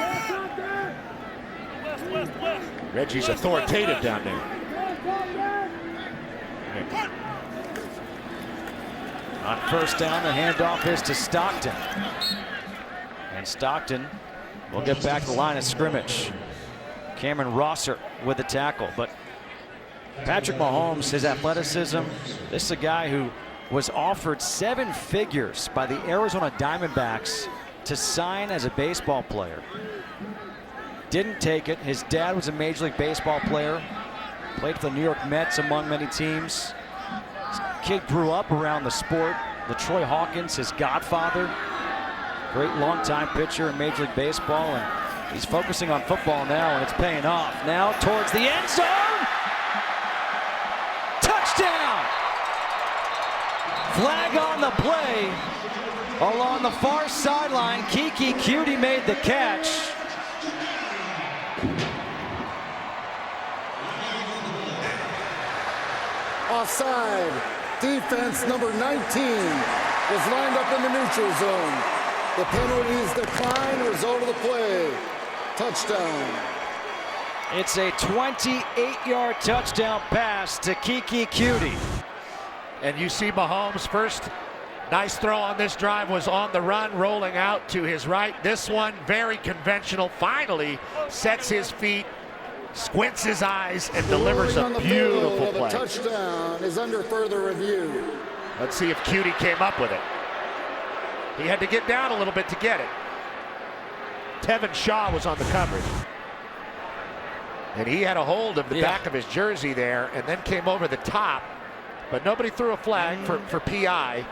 Reggie's authoritative down there. On first down, the handoff is to Stockton. And Stockton will get back to the line of scrimmage. Cameron Rosser with the tackle. But Patrick Mahomes, his athleticism, this is a guy who was offered 7 figures by the Arizona Diamondbacks to sign as a baseball player. Didn't take it. His dad was a Major League Baseball player. Played for the New York Mets among many teams. Kid grew up around the sport. LaTroy Hawkins, his godfather, great longtime pitcher in Major League Baseball, and he's focusing on football now, and it's paying off. Now towards the end zone. Touchdown! Flag on the play. Along the far sideline, Kiki Cutie made the catch. Offside. Defense number 19 is lined up in the neutral zone. The penalties decline. Result of the play, touchdown. It's a 28-yard touchdown pass to Kiki Cutie. And you see Mahomes' first nice throw on this drive was on the run, rolling out to his right. This one, very conventional, finally sets his feet, squints his eyes, and delivers a beautiful play. The touchdown is under further review. Let's see if Cutie came up with it. He had to get down a little bit to get it. Tevin Shaw was on the coverage. And he had a hold of the back of his jersey there and then came over the top. But nobody threw a flag for PI.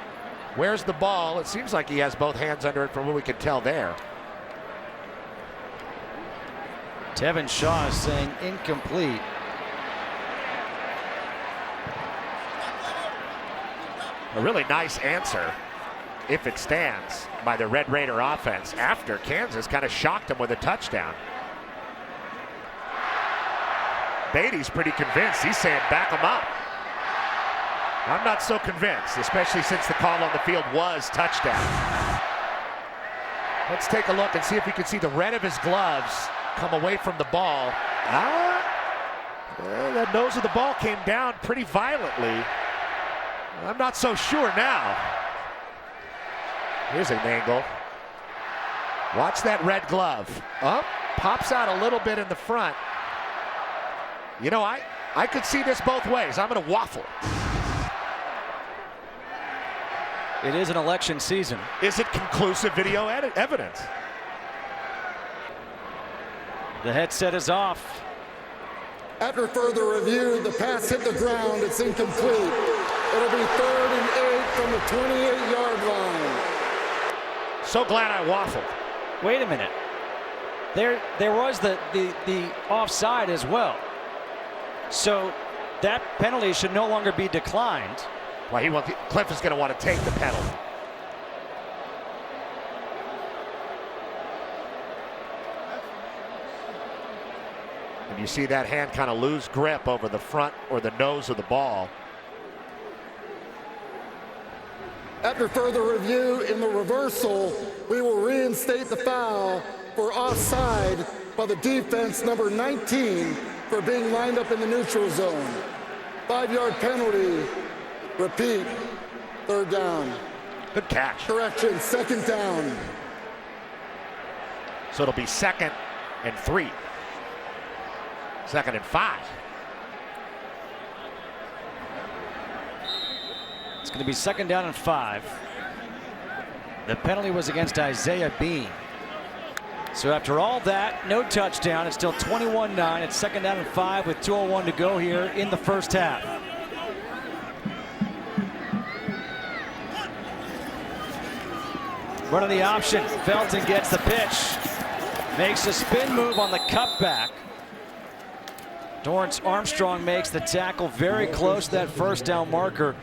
Where's the ball? It seems like he has both hands under it from what we can tell there. Tevin Shaw is saying incomplete. A really nice answer, if it stands, by the Red Raider offense after Kansas kind of shocked him with a touchdown. Beatty's pretty convinced. He's saying back him up. I'm not so convinced, especially since the call on the field was touchdown. Let's take a look and see if we can see the red of his gloves come away from the ball. That nose of the ball came down pretty violently. I'm not so sure now. Here's an angle. Watch that red glove. Up, pops out a little bit in the front. You know, I could see this both ways. I'm going to waffle. It is an election season. Is it conclusive video evidence? The headset is off. After further review, the pass hit the ground. It's incomplete. It'll be 3rd and 8 from the 28-yard line. So glad I waffled. Wait a minute. There was the offside as well. So that penalty should no longer be declined. Well, Cliff is going to want to take the penalty. And you see that hand kind of lose grip over the front or the nose of the ball. After further review in the reversal, we will reinstate the foul for offside by the defense, number 19, for being lined up in the neutral zone. 5-yard penalty. Repeat, 3rd down. Good catch. Correction, 2nd down. So it'll be 2nd and 3. 2nd and 5. It's going to be 2nd down and 5. The penalty was against Isaiah Bean. So after all that, no touchdown. It's still 21-9. It's 2nd down and 5 with 2:01 to go here in the first half. Running the option. Felton gets the pitch. Makes a spin move on the cutback. Dorrance Armstrong makes the tackle very close to that first down marker.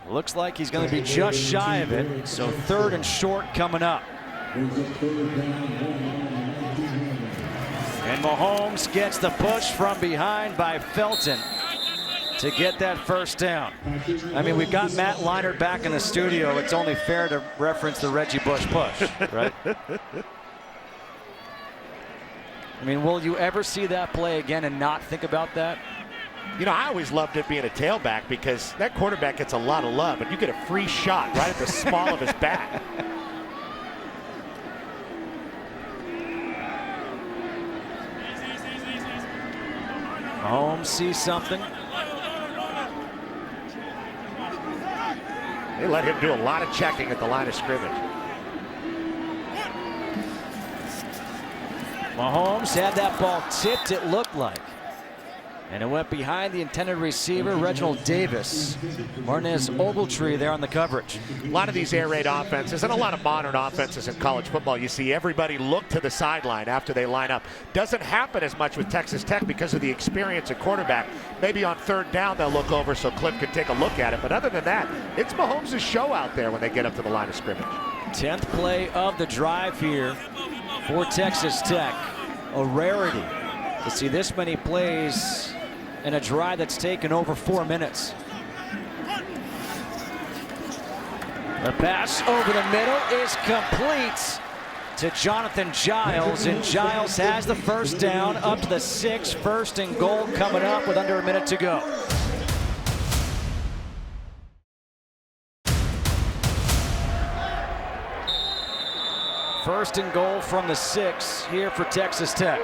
Looks like he's going to be just shy of it. So 3rd and short coming up. And Mahomes gets the push from behind by Felton to get that first down. I mean, we've got Matt Leinart back in the studio. It's only fair to reference the Reggie Bush push, right? I mean, will you ever see that play again and not think about that? You know, I always loved it being a tailback because that quarterback gets a lot of love, and you get a free shot right at the small of his back. Mahomes sees something. They let him do a lot of checking at the line of scrimmage. Mahomes had that ball tipped, it looked like. And it went behind the intended receiver, Reginald Davis. Martinez Ogletree there on the coverage. A lot of these air raid offenses and a lot of modern offenses in college football, you see everybody look to the sideline after they line up. Doesn't happen as much with Texas Tech because of the experience at quarterback. Maybe on 3rd down they'll look over so Cliff can take a look at it. But other than that, it's Mahomes' show out there when they get up to the line of scrimmage. 10th play of the drive here for Texas Tech. A rarity to see this many plays in a drive that's taken over 4 minutes. The pass over the middle is complete to Jonathan Giles, and Giles has the first down up to the 6. First and goal coming up with under a minute to go. First and goal from the 6 here for Texas Tech.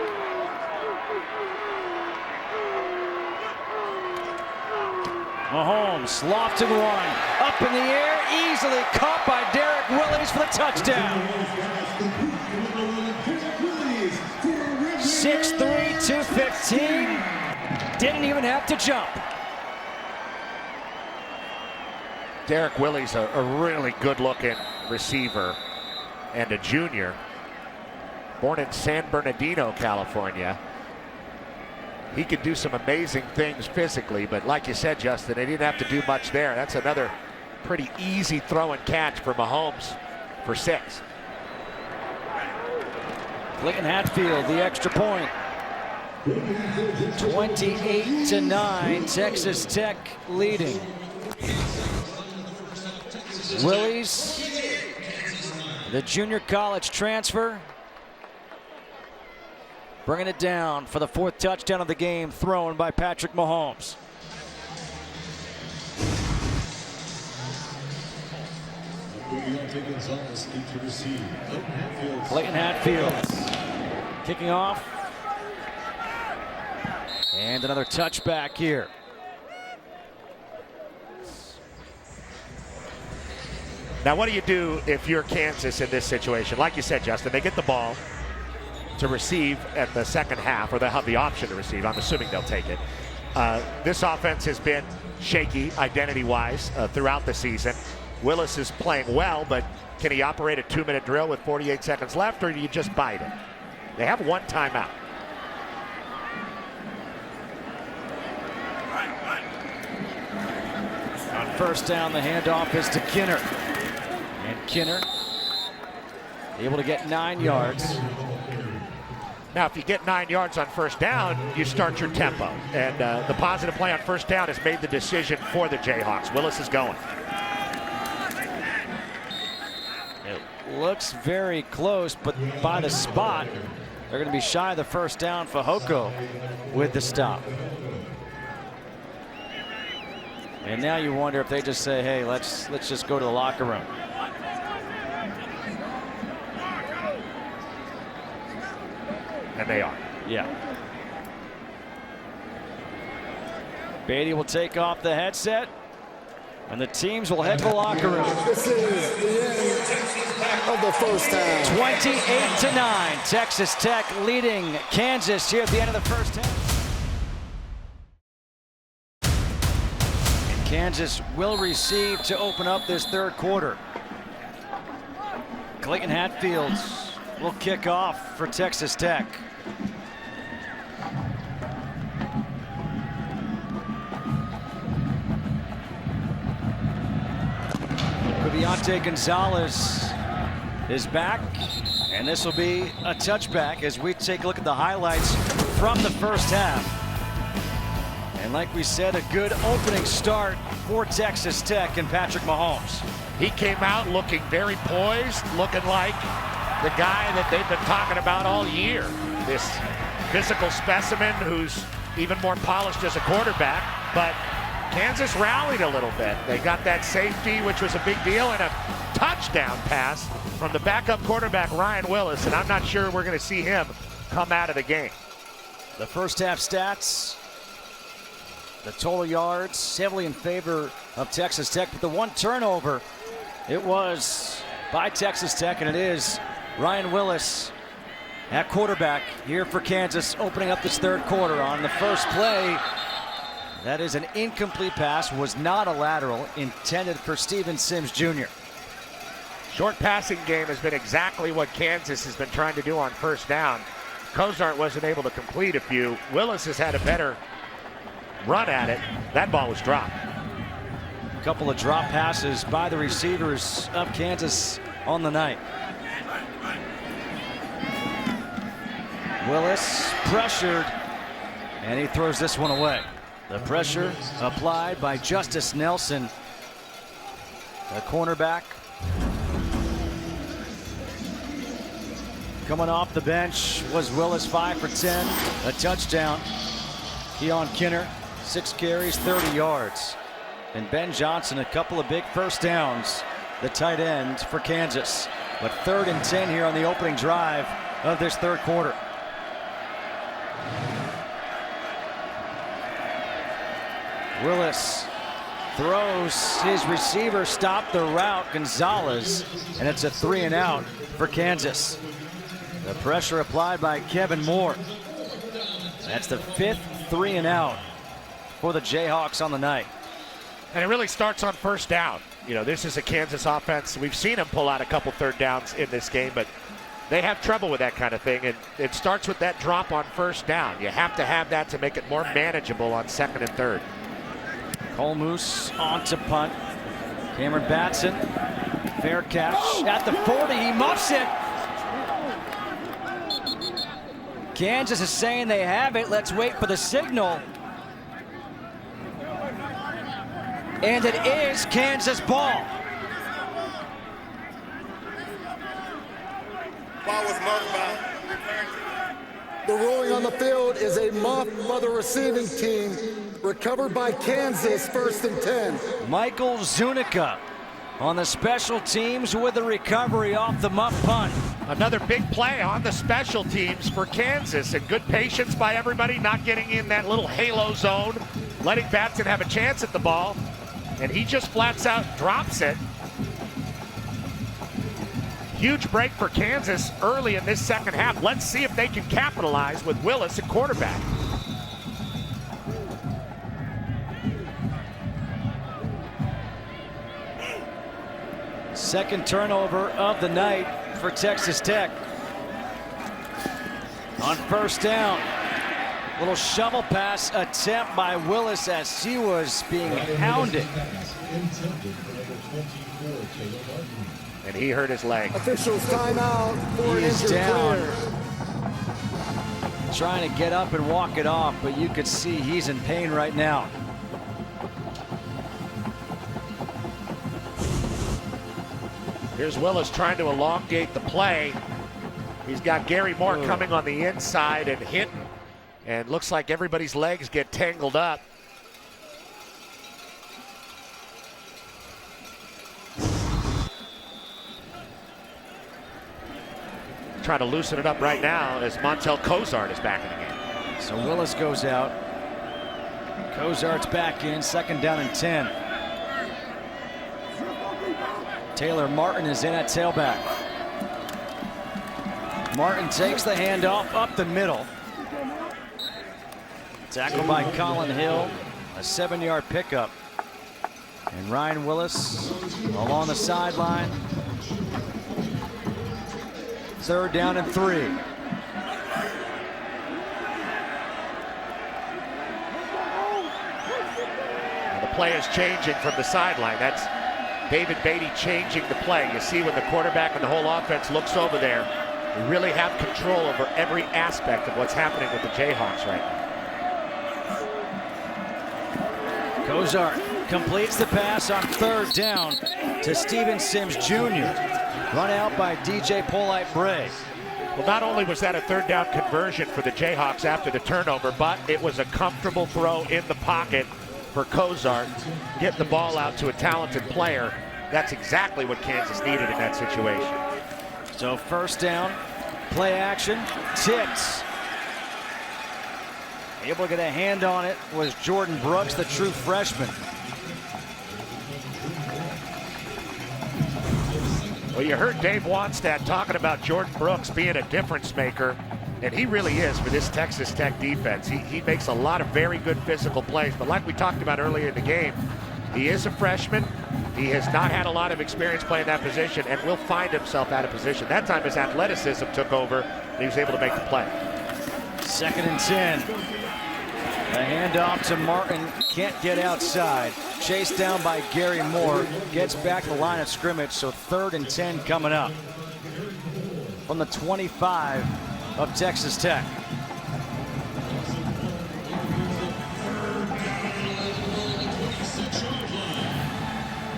Mahomes lofted one, up in the air, easily caught by Derek Willis for the touchdown. 6'3", 215, didn't even have to jump. Derek Willis, a really good-looking receiver and a junior, born in San Bernardino, California. He can do some amazing things physically, but like you said, Justin, they didn't have to do much there. That's another pretty easy throw and catch for Mahomes for 6. Clayton Hatfield, the extra point. 28-9, Texas Tech leading. Willis, the junior college transfer, bringing it down for the 4th touchdown of the game, thrown by Patrick Mahomes. Clayton Hatfield kicking off. And another touchback here. Now, what do you do if you're Kansas in this situation? Like you said, Justin, they get the ball to receive at the second half, or they'll have the option to receive. I'm assuming they'll take it. This offense has been shaky identity-wise throughout the season. Willis is playing well, but can he operate a 2-minute drill with 48 seconds left, or do you just bite it? They have one timeout. On first down, the handoff is to Kinner. And Kinner able to get 9 yards. Now, if you get 9 yards on first down, you start your tempo. And the positive play on first down has made the decision for the Jayhawks. Willis is going. It looks very close, but by the spot, they're going to be shy of the first down for Hoko with the stop. And now you wonder if they just say, hey, let's just go to the locker room. And they are. Yeah. Beatty will take off the headset, and the teams will head to the locker room. This is the end of the first half. 28-9, Texas Tech leading Kansas here at the end of the first half. And Kansas will receive to open up this third quarter. Clayton Hatfield will kick off for Texas Tech. Deontay Gonzalez is back, and this will be a touchback as we take a look at the highlights from the first half. And like we said, a good opening start for Texas Tech and Patrick Mahomes. He came out looking very poised, looking like the guy that they've been talking about all year. This physical specimen who's even more polished as a quarterback, but Kansas rallied a little bit. They got that safety, which was a big deal, and a touchdown pass from the backup quarterback, Ryan Willis, and I'm not sure we're going to see him come out of the game. The first half stats, the total yards, heavily in favor of Texas Tech, but the one turnover, it was by Texas Tech, and it is Ryan Willis at quarterback here for Kansas, opening up this third quarter. On the first play, that is an incomplete pass, was not a lateral, intended for Steven Sims Jr. Short passing game has been exactly what Kansas has been trying to do on first down. Cozart wasn't able to complete a few. Willis has had a better run at it. That ball was dropped. A couple of drop passes by the receivers of Kansas on the night. Willis pressured, and he throws this one away. The pressure applied by Justice Nelson, the cornerback Coming off the bench was Willis, 5 for 10, a touchdown. Keon Kinner, 6 carries, 30 yards. And Ben Johnson, a couple of big first downs, the tight end for Kansas. But 3rd and 10 here on the opening drive of this third quarter. Willis throws, his receiver stopped the route, Gonzalez, and it's a 3 and out for Kansas. The pressure applied by Kevin Moore. That's the 5th 3 and out for the Jayhawks on the night. And it really starts on first down. You know, this is a Kansas offense. We've seen them pull out a couple third downs in this game, but they have trouble with that kind of thing. And it starts with that drop on first down. You have to have that to make it more manageable on 2nd and 3rd. Cole Moose on to punt. Cameron Batson, fair catch at the 40. He muffs it. Kansas is saying they have it. Let's wait for the signal. And it is Kansas ball. Ball was muffed by. The ruling on the field is a muff by the receiving team. Recovered by Kansas, 1st and 10. Michael Zuniga on the special teams with the recovery off the muff punt. Another big play on the special teams for Kansas, and good patience by everybody, not getting in that little halo zone, letting Batson have a chance at the ball, and he just flats out drops it. Huge break for Kansas early in this second half. Let's see if they can capitalize with Willis at quarterback. Second turnover of the night for Texas Tech. On first down, little shovel pass attempt by Willis as he was being hounded. And he hurt his leg. Officials timeout for an injured down. player. Trying to get up and walk it off, but you could see he's in pain right now. Here's Willis trying to elongate the play. He's got Gary Moore coming on the inside and hitting. And looks like everybody's legs get tangled up. Trying to loosen it up right now as Montel Cozart is back in the game. So Willis goes out. Cozart's back in, 2nd down and 10. Taylor Martin is in at tailback. Martin takes the handoff up the middle. Tackled by Colin Hill, a 7-yard pickup. And Ryan Willis along the sideline. 3rd down and 3. And the play is changing from the sideline. That's David Beatty changing the play. You see when the quarterback and the whole offense looks over there, we really have control over every aspect of what's happening with the Jayhawks right now. Cozart completes the pass on 3rd down to Steven Sims Jr. Run out by DJ Polite Bray. Well, not only was that a 3rd down conversion for the Jayhawks after the turnover, but it was a comfortable throw in the pocket for Cozart. Get the ball out to a talented player. That's exactly what Kansas needed in that situation. So 1st down, play action, tipped. Able to get a hand on it was Jordan Brooks, the true freshman. Well, you heard Dave Wanstadt talking about Jordan Brooks being a difference maker, and he really is for this Texas Tech defense. He makes a lot of very good physical plays, but like we talked about earlier in the game, he is a freshman. He has not had a lot of experience playing that position and will find himself out of position. That time his athleticism took over, and he was able to make the play. 2nd and 10. A handoff to Martin, can't get outside. Chased down by Gary Moore, gets back to the line of scrimmage, so 3rd and 10 coming up from the 25 of Texas Tech.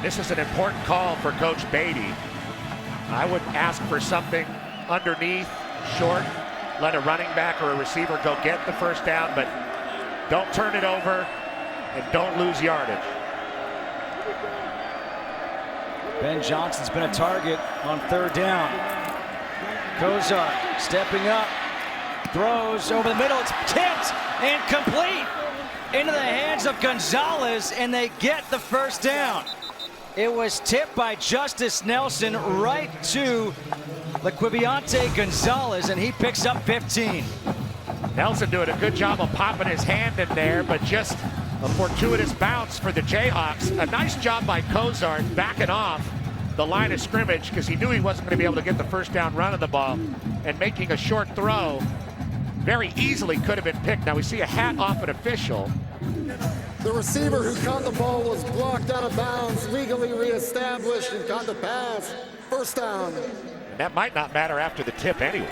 This is an important call for Coach Beatty. I would ask for something underneath short, let a running back or a receiver go get the first down, but don't turn it over and don't lose yardage. Ben Johnson's been a target on third down. Kozar stepping up, throws over the middle, it's tipped and complete into the hands of Gonzalez, and they get the first down. It was tipped by Justice Nelson right to Laquiviante Gonzalez, and he picks up 15. Nelson doing a good job of popping his hand in there, but just a fortuitous bounce for the Jayhawks. A nice job by Kozar backing off the line of scrimmage because he knew he wasn't going to be able to get the first down run of the ball, and making a short throw very easily could have been picked. Now we see a hat off an official. The receiver who caught the ball was blocked out of bounds, legally reestablished, and caught the pass. First down. And that might not matter after the tip anyway.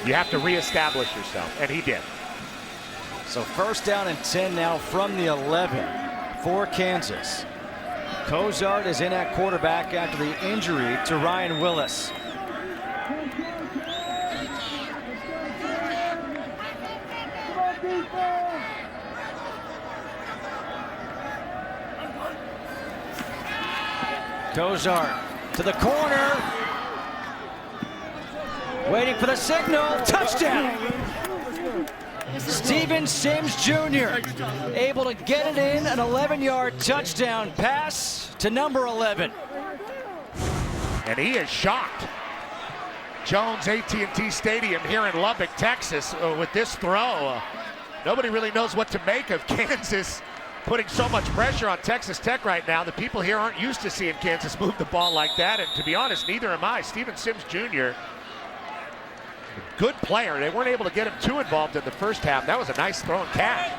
You have to reestablish yourself, and he did. So first down and 10 now from the 11 for Kansas. Kozart is in at quarterback after the injury to Ryan Willis. Kozart to the corner, waiting for the signal, touchdown! Steven Sims Jr. able to get it in, an 11-yard touchdown pass to number 11. And he is shocked. Jones AT&T Stadium here in Lubbock, Texas, with this throw. Nobody really knows what to make of Kansas putting so much pressure on Texas Tech right now. The people here aren't used to seeing Kansas move the ball like that, and to be honest, neither am I. Steven Sims Jr., good player. They weren't able to get him too involved in the first half. That was a nice throw and catch.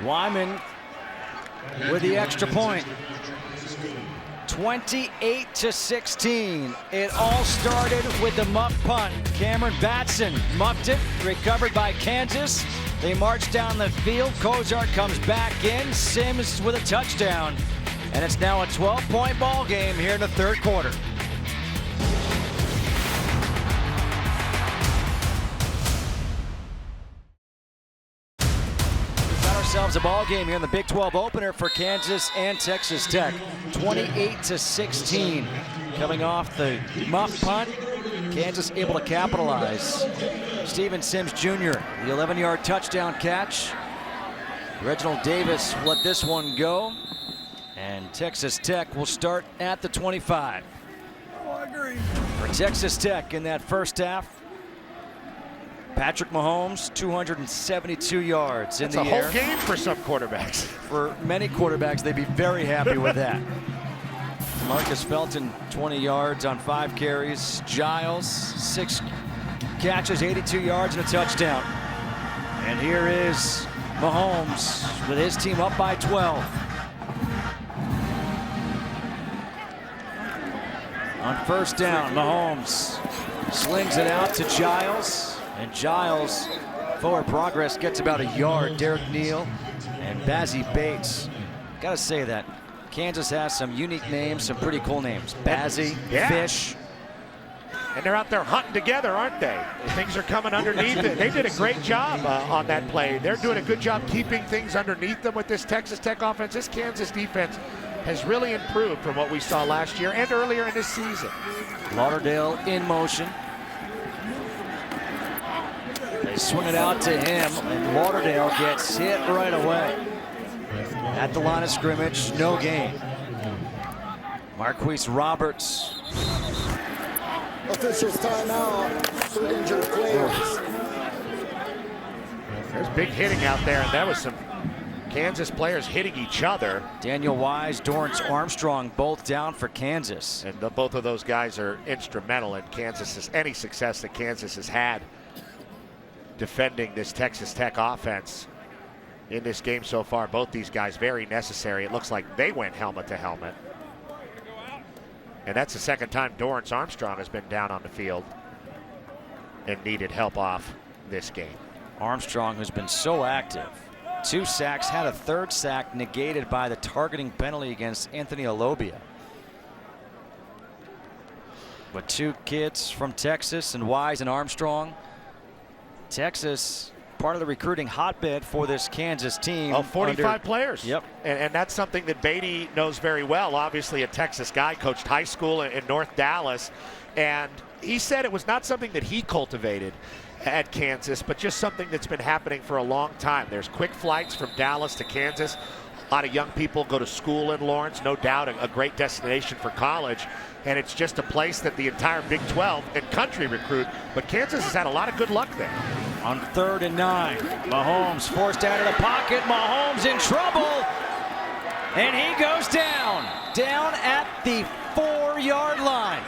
Wyman with the extra point. 28-16. It all started with the muff punt. Cameron Batson muffed it, recovered by Kansas. They march down the field. Kozart comes back in. Sims with a touchdown. And it's now a 12-point ball game here in the third quarter. Ourselves a ball game here in the Big 12 opener for Kansas and Texas Tech. 28-16. Coming off the muff punt, Kansas able to capitalize. Steven Sims Jr., the 11-yard touchdown catch. Reginald Davis let this one go, and Texas Tech will start at the 25. For Texas Tech in that first half, Patrick Mahomes, 272 yards in the air. That's a whole game for some quarterbacks. For many quarterbacks, they'd be very happy with that. Marcus Felton, 20 yards on 5 carries. Giles, 6 catches, 82 yards and a touchdown. And here is Mahomes with his team up by 12. On first down, Mahomes slings it out to Giles. And Giles, forward progress, gets about a yard. Derek Neal and Bazzie Bates. Gotta say that Kansas has some unique names, some pretty cool names. Bazzie, yeah. Fish. And they're out there hunting together, aren't they? Things are coming underneath it. They did a great job on that play. They're doing a good job keeping things underneath them with this Texas Tech offense. This Kansas defense has really improved from what we saw last year and earlier in this season. Lauderdale in motion. They swing it out to him, and Lauderdale gets hit right away. At the line of scrimmage, no gain. Marquise Roberts. Officials timeout for injured players. There's big hitting out there, and that was some Kansas players hitting each other. Daniel Wise, Dorrance Armstrong, both down for Kansas. And both of those guys are instrumental in any success that Kansas has had defending this Texas Tech offense in this game so far. Both these guys very necessary. It looks like they went helmet to helmet. And that's the second time Dorrance Armstrong has been down on the field and needed help off this game. Armstrong, who's been so active. 2 sacks, had a 3rd sack negated by the targeting penalty against Anthony Alobia. with 2 kids from Texas and Wise and Armstrong. Texas, part of the recruiting hotbed for this Kansas team. 45 players. Yep. And that's something that Beatty knows very well. Obviously a Texas guy, coached high school in North Dallas. And he said it was not something that he cultivated at Kansas, but just something that's been happening for a long time. There's quick flights from Dallas to Kansas. A lot of young people go to school in Lawrence, no doubt a great destination for college. And it's just a place that the entire Big 12 and country recruit. But Kansas has had a lot of good luck there. On 3rd and 9, Mahomes forced out of the pocket. Mahomes in trouble. And he goes down at the 4-yard line.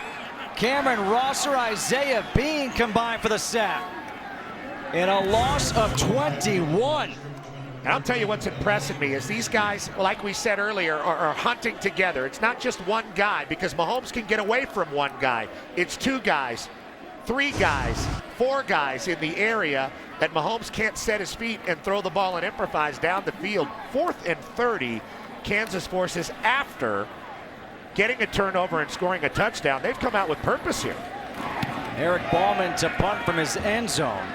Cameron Rosser, Isaiah Bean combined for the sack. And a loss of 21. And I'll tell you what's impressing me is these guys, like we said earlier, are hunting together. It's not just one guy, because Mahomes can get away from one guy. It's 2 guys, 3 guys, 4 guys in the area that Mahomes can't set his feet and throw the ball and improvise down the field. 4th and 30, Kansas forces after getting a turnover and scoring a touchdown. They've come out with purpose here. Eric Ballman to punt from his end zone.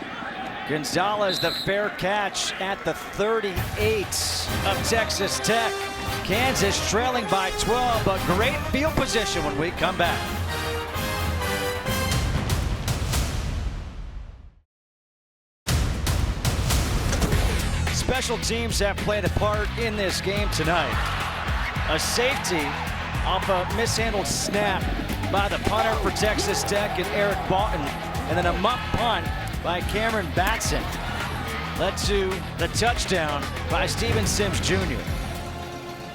Gonzalez the fair catch at the 38 of Texas Tech. Kansas trailing by 12, but great field position when we come back. Special teams have played a part in this game tonight. A safety off a mishandled snap by the punter for Texas Tech and Eric Boughton, and then a muff punt by Cameron Batson led to the touchdown by Steven Sims Jr.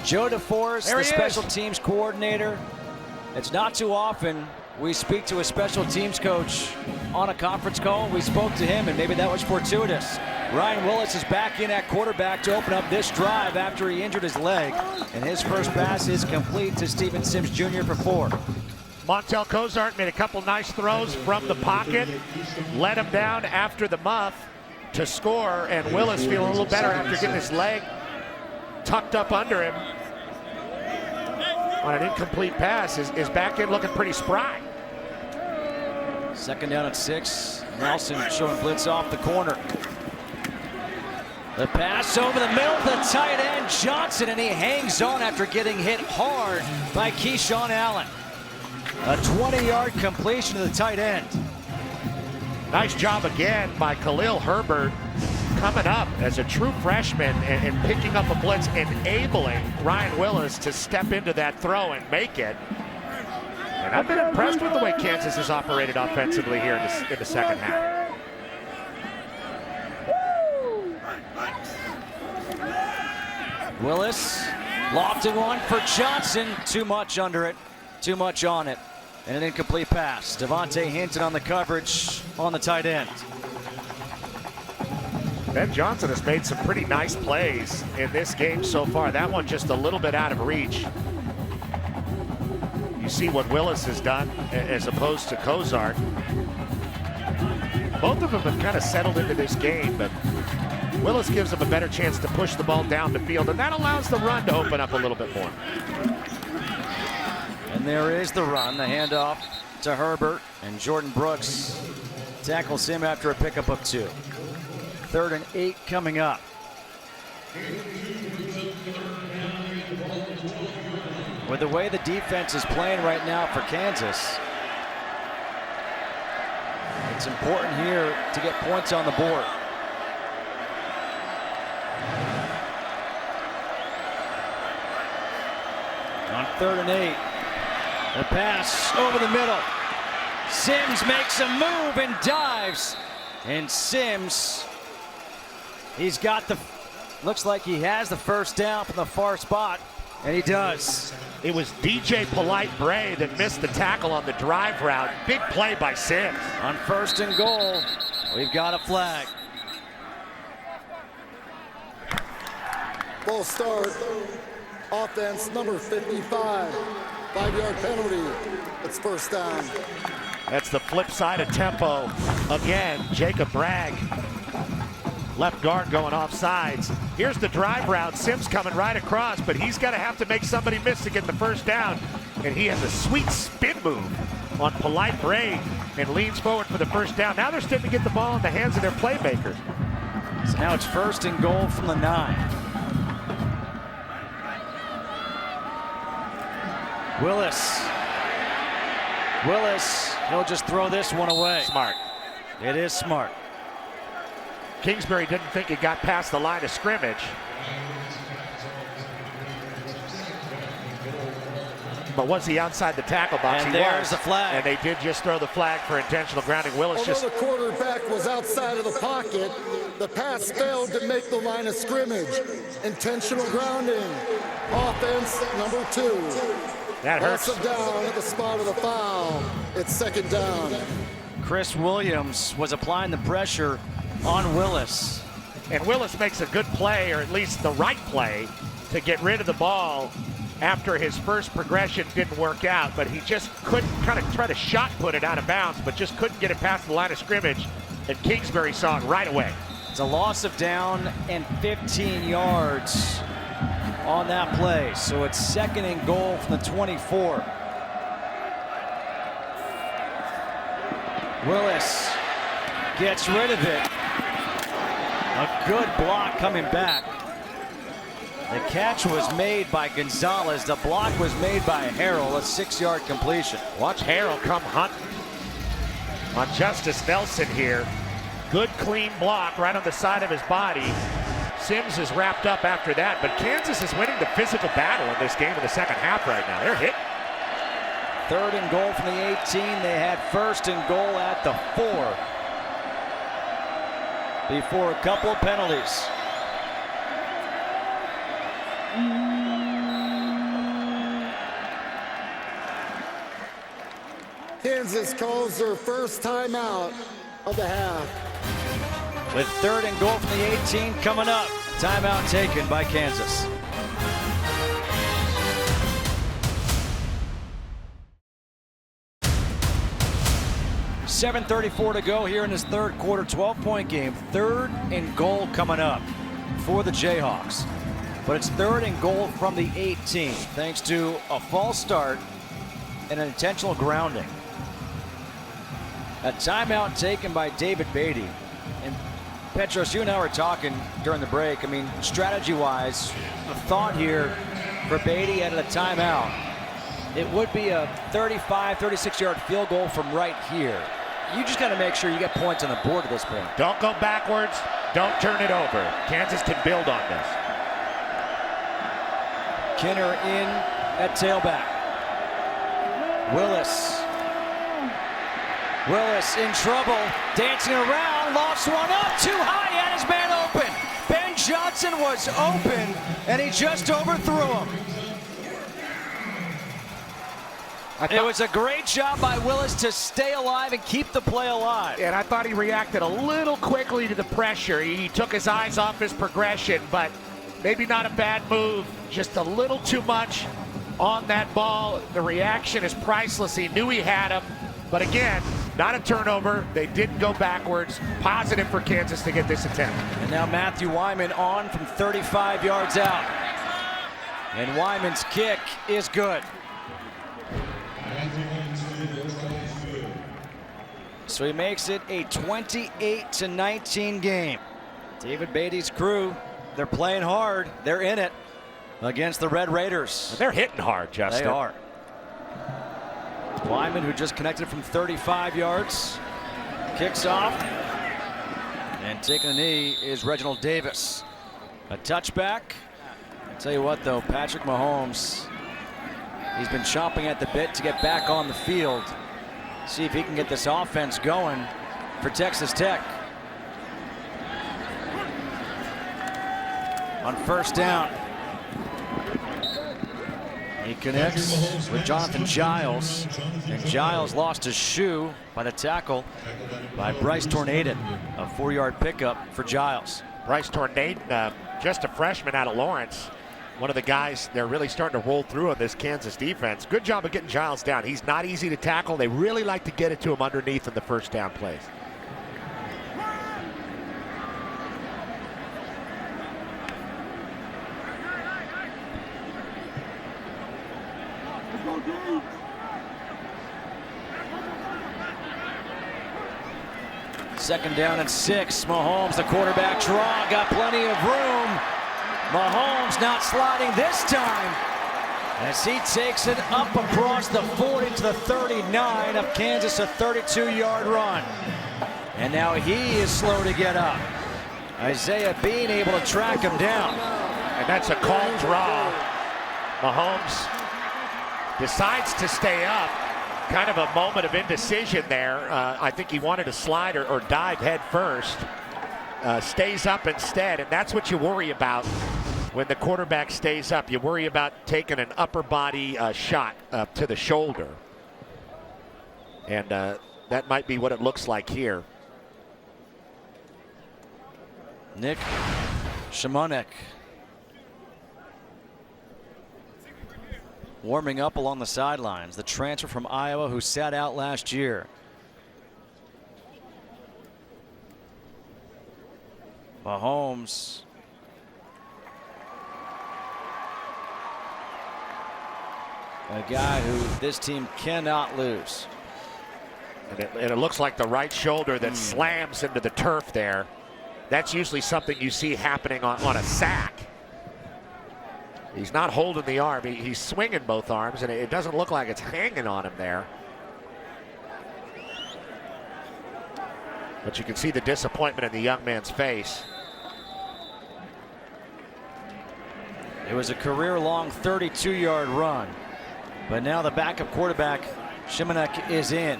Joe DeForest, the special teams coordinator. It's not too often we speak to a special teams coach on a conference call. We spoke to him, and maybe that was fortuitous. Ryan Willis is back in at quarterback to open up this drive after he injured his leg, and his first pass is complete to Steven Sims Jr. for 4. Montel Cozart made a couple nice throws from the pocket, let him down after the muff to score, and Willis feeling a little better after getting his leg tucked up under him on an incomplete pass. Is back in looking pretty spry. 2nd down at 6. Nelson showing blitz off the corner. The pass over the middle to the tight end Johnson, and he hangs on after getting hit hard by Keyshawn Allen. A 20-yard completion to the tight end. Nice job again by Khalil Herbert coming up as a true freshman and picking up a blitz, enabling Ryan Willis to step into that throw and make it. And I've been impressed with the way Kansas has operated offensively here in the second half. Willis lofting one for Johnson. Too much under it, too much on it. And an incomplete pass. Devontae Hinton on the coverage on the tight end. Ben Johnson has made some pretty nice plays in this game so far. That one just a little bit out of reach. You see what Willis has done as opposed to Cozart. Both of them have kind of settled into this game, but Willis gives them a better chance to push the ball down the field, and that allows the run to open up a little bit more. And there is the run, the handoff to Herbert, and Jordan Brooks tackles him after a pickup of 2. 3rd and 8 coming up. With the way the defense is playing right now for Kansas, it's important here to get points on the board. On 3rd and 8, the pass over the middle. Sims makes a move and dives. And Sims, he's got looks like he has the first down from the far spot, and he does. It was DJ Polite-Bray that missed the tackle on the drive route. Big play by Sims. On 1st and goal, we've got a flag. Ball start. Offense number 55. 5-yard penalty. It's 1st down. That's the flip side of tempo. Again, Jacob Bragg. Left guard going off sides. Here's the drive route. Sims coming right across, but he's going to have to make somebody miss to get the first down. And he has a sweet spin move on polite Bray and leans forward for the first down. Now they're starting to get the ball in the hands of their playmakers. So now it's 1st and goal from the 9. Willis, he'll just throw this one away. Smart. It is smart. Kingsbury didn't think he got past the line of scrimmage. But was he outside the tackle box? And he there's was. the flag. And they did just throw the flag for intentional grounding. Willis Although the quarterback was outside of the pocket, the pass failed to make the line of scrimmage. Intentional grounding. Offense number 2. That hurts. Loss of down at the spot of the foul. It's 2nd down. Chris Williams was applying the pressure on Willis. And Willis makes a good play, or at least the right play, to get rid of the ball after his first progression didn't work out. But he just couldn't kind of try to shot put it out of bounds, but just couldn't get it past the line of scrimmage. And Kingsbury saw it right away. It's a loss of down and 15 yards on that play. So it's 2nd and goal from the 24. Willis gets rid of it. A good block coming back. The catch was made by Gonzalez. The block was made by Harrell. A 6-yard completion. Watch Harrell come hunting on Justice Nelson here. Good clean block right on the side of his body. Sims is wrapped up after that, but Kansas is winning the physical battle in this game in the second half right now. They're hitting. 3rd and goal from the 18. They had 1st and goal at the 4 before a couple of penalties. Kansas calls their first timeout of the half. With 3rd and goal from the 18 coming up. Timeout taken by Kansas. .34 to go here in this 3rd quarter. 12-point game. 3rd and goal coming up for the Jayhawks. But it's 3rd and goal from the 18 thanks to a false start and an intentional grounding. A timeout taken by David Beatty. And Petros, you and I were talking during the break. I mean, strategy-wise, the thought here for Beatty out of the timeout, it would be a 35, 36-yard field goal from right here. You just got to make sure you get points on the board at this point. Don't go backwards. Don't turn it over. Kansas can build on this. Kinner in at tailback. Willis in trouble, dancing around, lost one up, too high, had his man open. Ben Johnson was open, and he just overthrew him. It was a great job by Willis to stay alive and keep the play alive. And I thought he reacted a little quickly to the pressure. He took his eyes off his progression, but maybe not a bad move, just a little too much on that ball. The reaction is priceless. He knew he had him, but again, not a turnover. They didn't go backwards. Positive for Kansas to get this attempt. And now Matthew Wyman on from 35 yards out. And Wyman's kick is good. So he makes it a 28-19 game. David Beatty's crew, they're playing hard. They're in it against the Red Raiders. They're hitting hard, Justin. They are. Wyman, who just connected from 35 yards, kicks off. And taking a knee is Reginald Davis. A touchback. I'll tell you what, though, Patrick Mahomes, he's been chomping at the bit to get back on the field. See if he can get this offense going for Texas Tech. On 1st down, he connects with Jonathan Giles, and Giles lost his shoe by the tackle by Bryce Tornaden. A 4-yard pickup for Giles. Bryce Tornaden, just a freshman out of Lawrence. One of the guys they're really starting to roll through on this Kansas defense. Good job of getting Giles down. He's not easy to tackle. They really like to get it to him underneath in the 1st down plays. Second down and 6. Mahomes, the quarterback draw, got plenty of room. Mahomes not sliding this time as he takes it up across the 40 to the 39 of Kansas, a 32-yard run. And now he is slow to get up. Isaiah Bean able to track him down. And that's a called draw. Mahomes decides to stay up. Kind of a moment of indecision there. I think he wanted to slide or dive head first. Stays up instead, and that's what you worry about when the quarterback stays up. You worry about taking an upper body shot to the shoulder. And that might be what it looks like here. Nic Shimonek warming up along the sidelines. The transfer from Iowa who sat out last year. Mahomes. A guy who this team cannot lose. And it looks like the right shoulder that slams into the turf there. That's usually something you see happening on a sack. He's not holding the arm. He's swinging both arms, and it doesn't look like it's hanging on him there. But you can see the disappointment in the young man's face. It was a career-long 32-yard run. But now the backup quarterback, Shimonek, is in.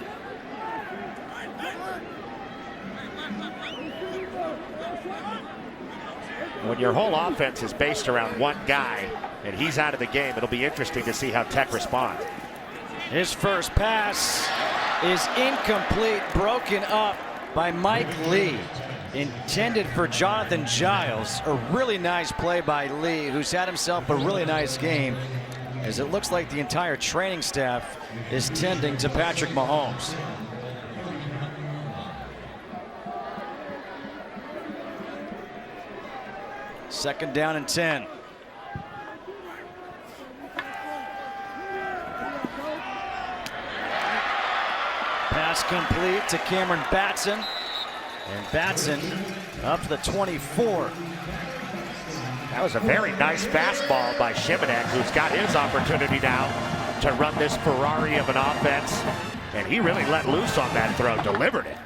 When your whole offense is based around one guy and he's out of the game, it'll be interesting to see how Tech responds. His first pass is incomplete, broken up by Mike Lee. Intended for Jonathan Giles. A really nice play by Lee, who's had himself a really nice game, as it looks like the entire training staff is tending to Patrick Mahomes. Second down and 10. Pass complete to Cameron Batson. And Batson up to the 24. That was a very nice fastball by Shimonek, who's got his opportunity now to run this Ferrari of an offense. And he really let loose on that throw, delivered it.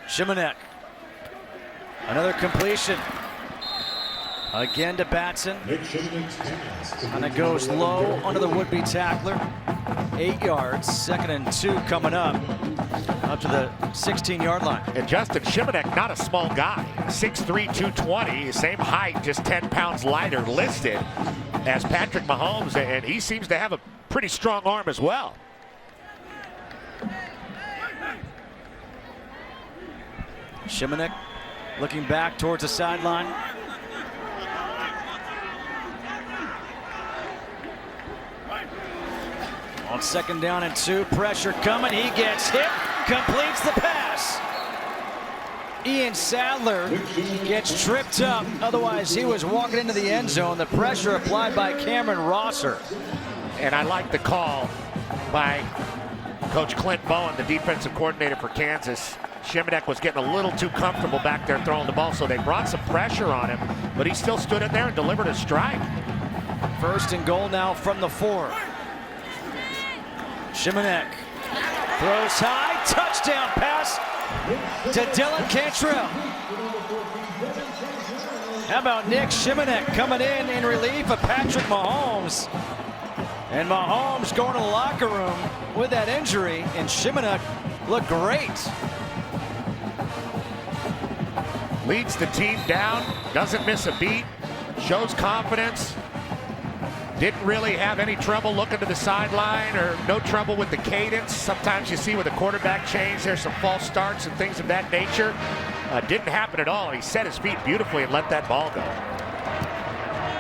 Shimonek. Another completion. Again to Batson. And it goes low under the would-be tackler. 8 yards. Second and 2 coming up to the 16-yard line. And Justin Shimonek, not a small guy. 6'3", 220, same height, just 10 pounds lighter listed as Patrick Mahomes, and he seems to have a pretty strong arm as well. Shimonek looking back towards the sideline. On second down and 2, pressure coming. He gets hit, completes the pass. Ian Sadler gets tripped up. Otherwise, he was walking into the end zone. The pressure applied by Cameron Rosser. And I like the call by Coach Clint Bowen, the defensive coordinator for Kansas. Shimonek was getting a little too comfortable back there throwing the ball, so they brought some pressure on him, but he still stood in there and delivered a strike. First and goal now from the 4. Shimonek throws high, touchdown pass to Dylan Cantrell. How about Nic Shimonek coming in relief of Patrick Mahomes? And Mahomes going to the locker room with that injury, and Shimonek looked great. Leads the team down, doesn't miss a beat, shows confidence. Didn't really have any trouble looking to the sideline, or no trouble with the cadence. Sometimes you see with a quarterback change, there's some false starts and things of that nature. Didn't happen at all. He set his feet beautifully and let that ball go.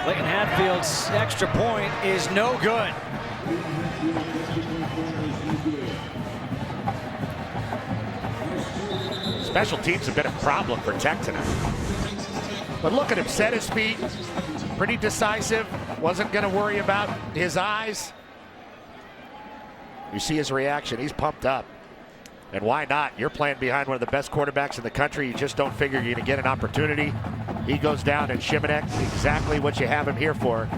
Clayton Hatfield's extra point is no good. Special teams have been a problem for Tech tonight. But look at him, set his feet, pretty decisive. Wasn't going to worry about his eyes. You see his reaction. He's pumped up. And why not? You're playing behind one of the best quarterbacks in the country. You just don't figure you're going to get an opportunity. He goes down, and Shimonek, exactly what you have him here for.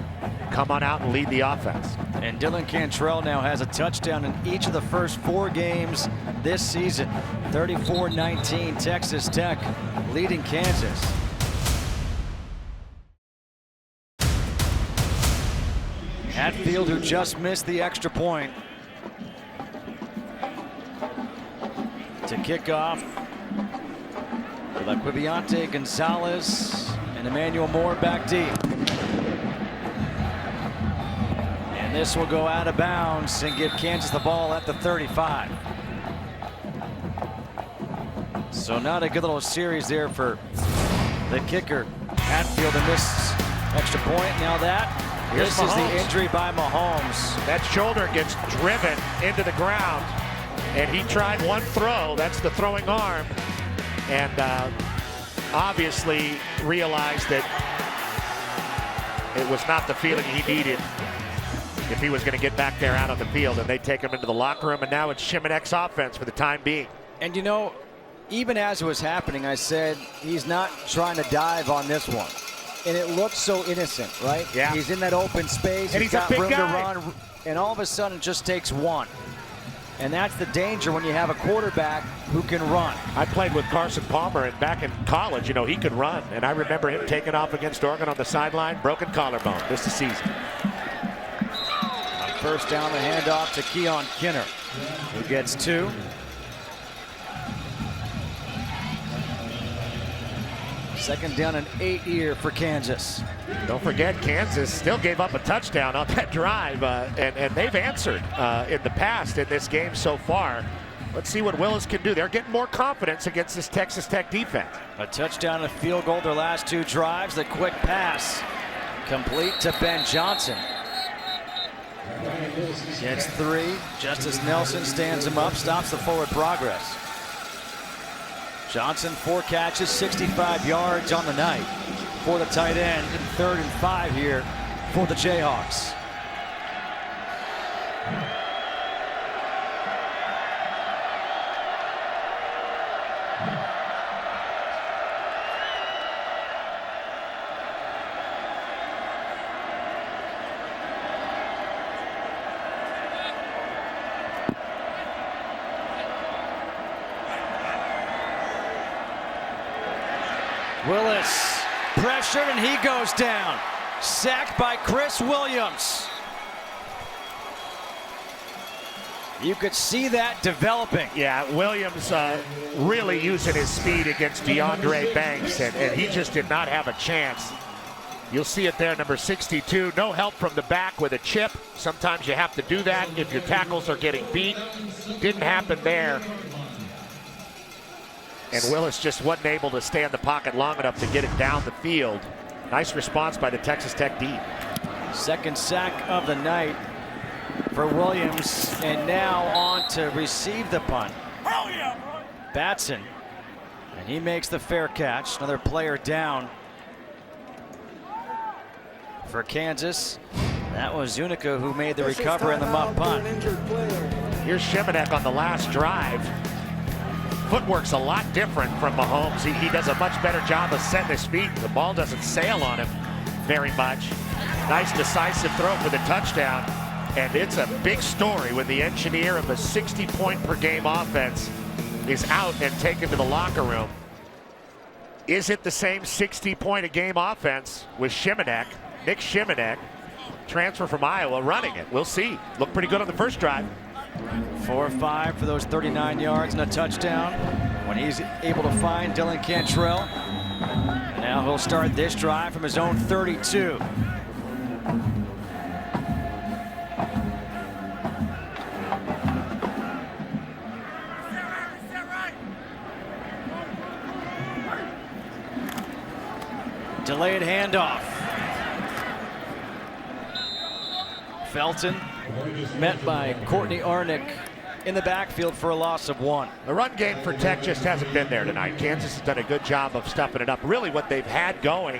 Come on out and lead the offense. And Dylan Cantrell now has a touchdown in each of the first 4 games this season. 34-19, Texas Tech leading Kansas. Hatfield, who just missed the extra point. To kick off with Aquiviante Gonzalez and Emmanuel Moore back deep. And this will go out of bounds and give Kansas the ball at the 35. So not a good little series there for the kicker. Hatfield to miss extra point. Now this is the injury by Mahomes. That shoulder gets driven into the ground. And he tried one throw, that's the throwing arm, and obviously realized that it was not the feeling he needed if he was going to get back there out on the field. And they take him into the locker room, and now it's Shimonek's offense for the time being. And you know, even as it was happening, I said he's not trying to dive on this one. And it looks so innocent, right? Yeah. He's in that open space, and he's got room guy. to run, and all of a sudden it just takes one. And that's the danger when you have a quarterback who can run. I played with Carson Palmer, and back in college, you know, he could run. And I remember him taking off against Oregon on the sideline, broken collarbone, missed the season. On first down, the handoff to Keon Kinner, who gets 2. Second down and 8 here for Kansas. Don't forget, Kansas still gave up a touchdown on that drive, and they've answered in the past in this game so far. Let's see what Willis can do. They're getting more confidence against this Texas Tech defense. A touchdown and a field goal their last 2 drives. The quick pass complete to Ben Johnson. Gets 3. Justice Nelson stands him up, stops the forward progress. Johnson 4 catches, 65 yards on the night for the tight end, and 3rd and 5 here for the Jayhawks. Willis pressured, and he goes down. Sacked by Chris Williams. You could see that developing. Yeah, Williams really using his speed against DeAndre Banks, and he just did not have a chance. You'll see it there, number 62. No help from the back with a chip. Sometimes you have to do that if your tackles are getting beat. Didn't happen there. And Willis just wasn't able to stay in the pocket long enough to get it down the field. Nice response by the Texas Tech D. Second sack of the night for Williams, and now on to receive the punt. Batson, and he makes the fair catch. Another player down for Kansas. That was Zunica who made the recovery on the muff punt. Here's Shimonek on the last drive. Footwork's a lot different from Mahomes. He does a much better job of setting his feet. The ball doesn't sail on him very much. Nice decisive throw for the touchdown. And it's a big story when the engineer of a 60-point-per-game offense is out and taken to the locker room. Is it the same 60-point-a-game offense with Shimonek, Nic Shimonek, transfer from Iowa, running it? We'll see. Looked pretty good on the first drive. 4-5 for those 39 yards and a touchdown when he's able to find Dylan Cantrell. Now he'll start this drive from his own 32. Delayed handoff. Felton met by Courtney Arnick in the backfield for a loss of 1. The run game for Tech just hasn't been there tonight. Kansas has done a good job of stuffing it up. Really what they've had going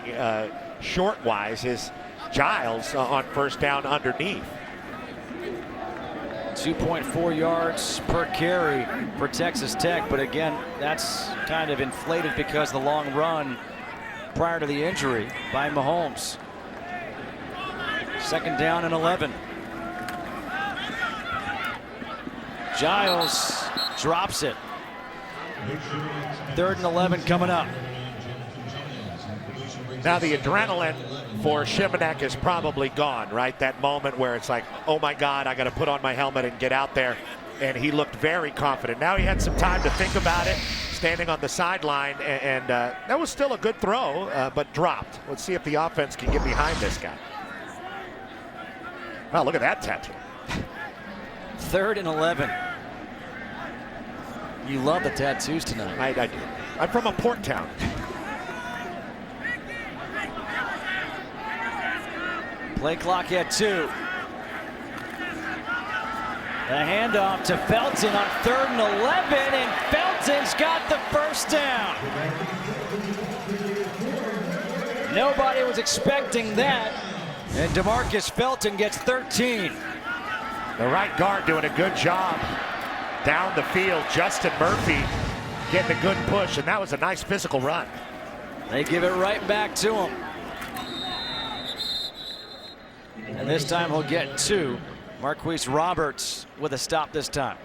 short-wise is Giles on first down underneath. 2.4 yards per carry for Texas Tech, but again, that's kind of inflated because of the long run prior to the injury by Mahomes. 2nd down and 11. Giles drops it. 3rd and 11 coming up. Now the adrenaline for Shimonek is probably gone, right? That moment where it's like, oh my God, I got to put on my helmet and get out there. And he looked very confident. Now he had some time to think about it, standing on the sideline, and that was still a good throw, but dropped. Let's see if the offense can get behind this guy. Wow, look at that tattoo. 3rd and 11. You love the tattoos tonight. I do. I'm from a port town. Play clock at 2. The handoff to Felton on 3rd and 11, and Felton's got the first down. Nobody was expecting that, and DeMarcus Felton gets 13. The right guard doing a good job down the field. Justin Murphy getting a good push, and that was a nice physical run. They give it right back to him. And this time he'll get 2. Marquise Roberts with a stop this time.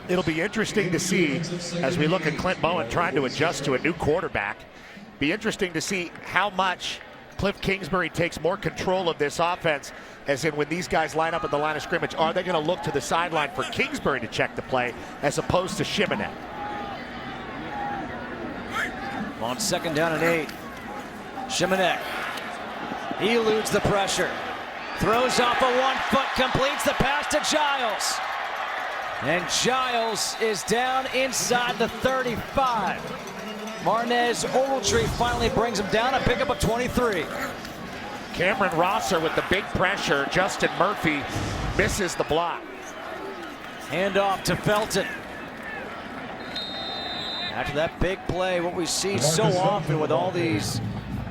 It'll be interesting to see as we look at Clint Bowen trying to adjust to a new quarterback. Be interesting to see how much Cliff Kingsbury takes more control of this offense, as in when these guys line up at the line of scrimmage, are they going to look to the sideline for Kingsbury to check the play as opposed to Shimonek? On 2nd down and 8. Shimonek. He eludes the pressure. Throws off a 1 foot, completes the pass to Giles. And Giles is down inside the 35. Marnez Ogletree finally brings him down, a pickup of 23. Cameron Rosser with the big pressure. Justin Murphy misses the block. Handoff to Felton. After that big play, what we see so often with all these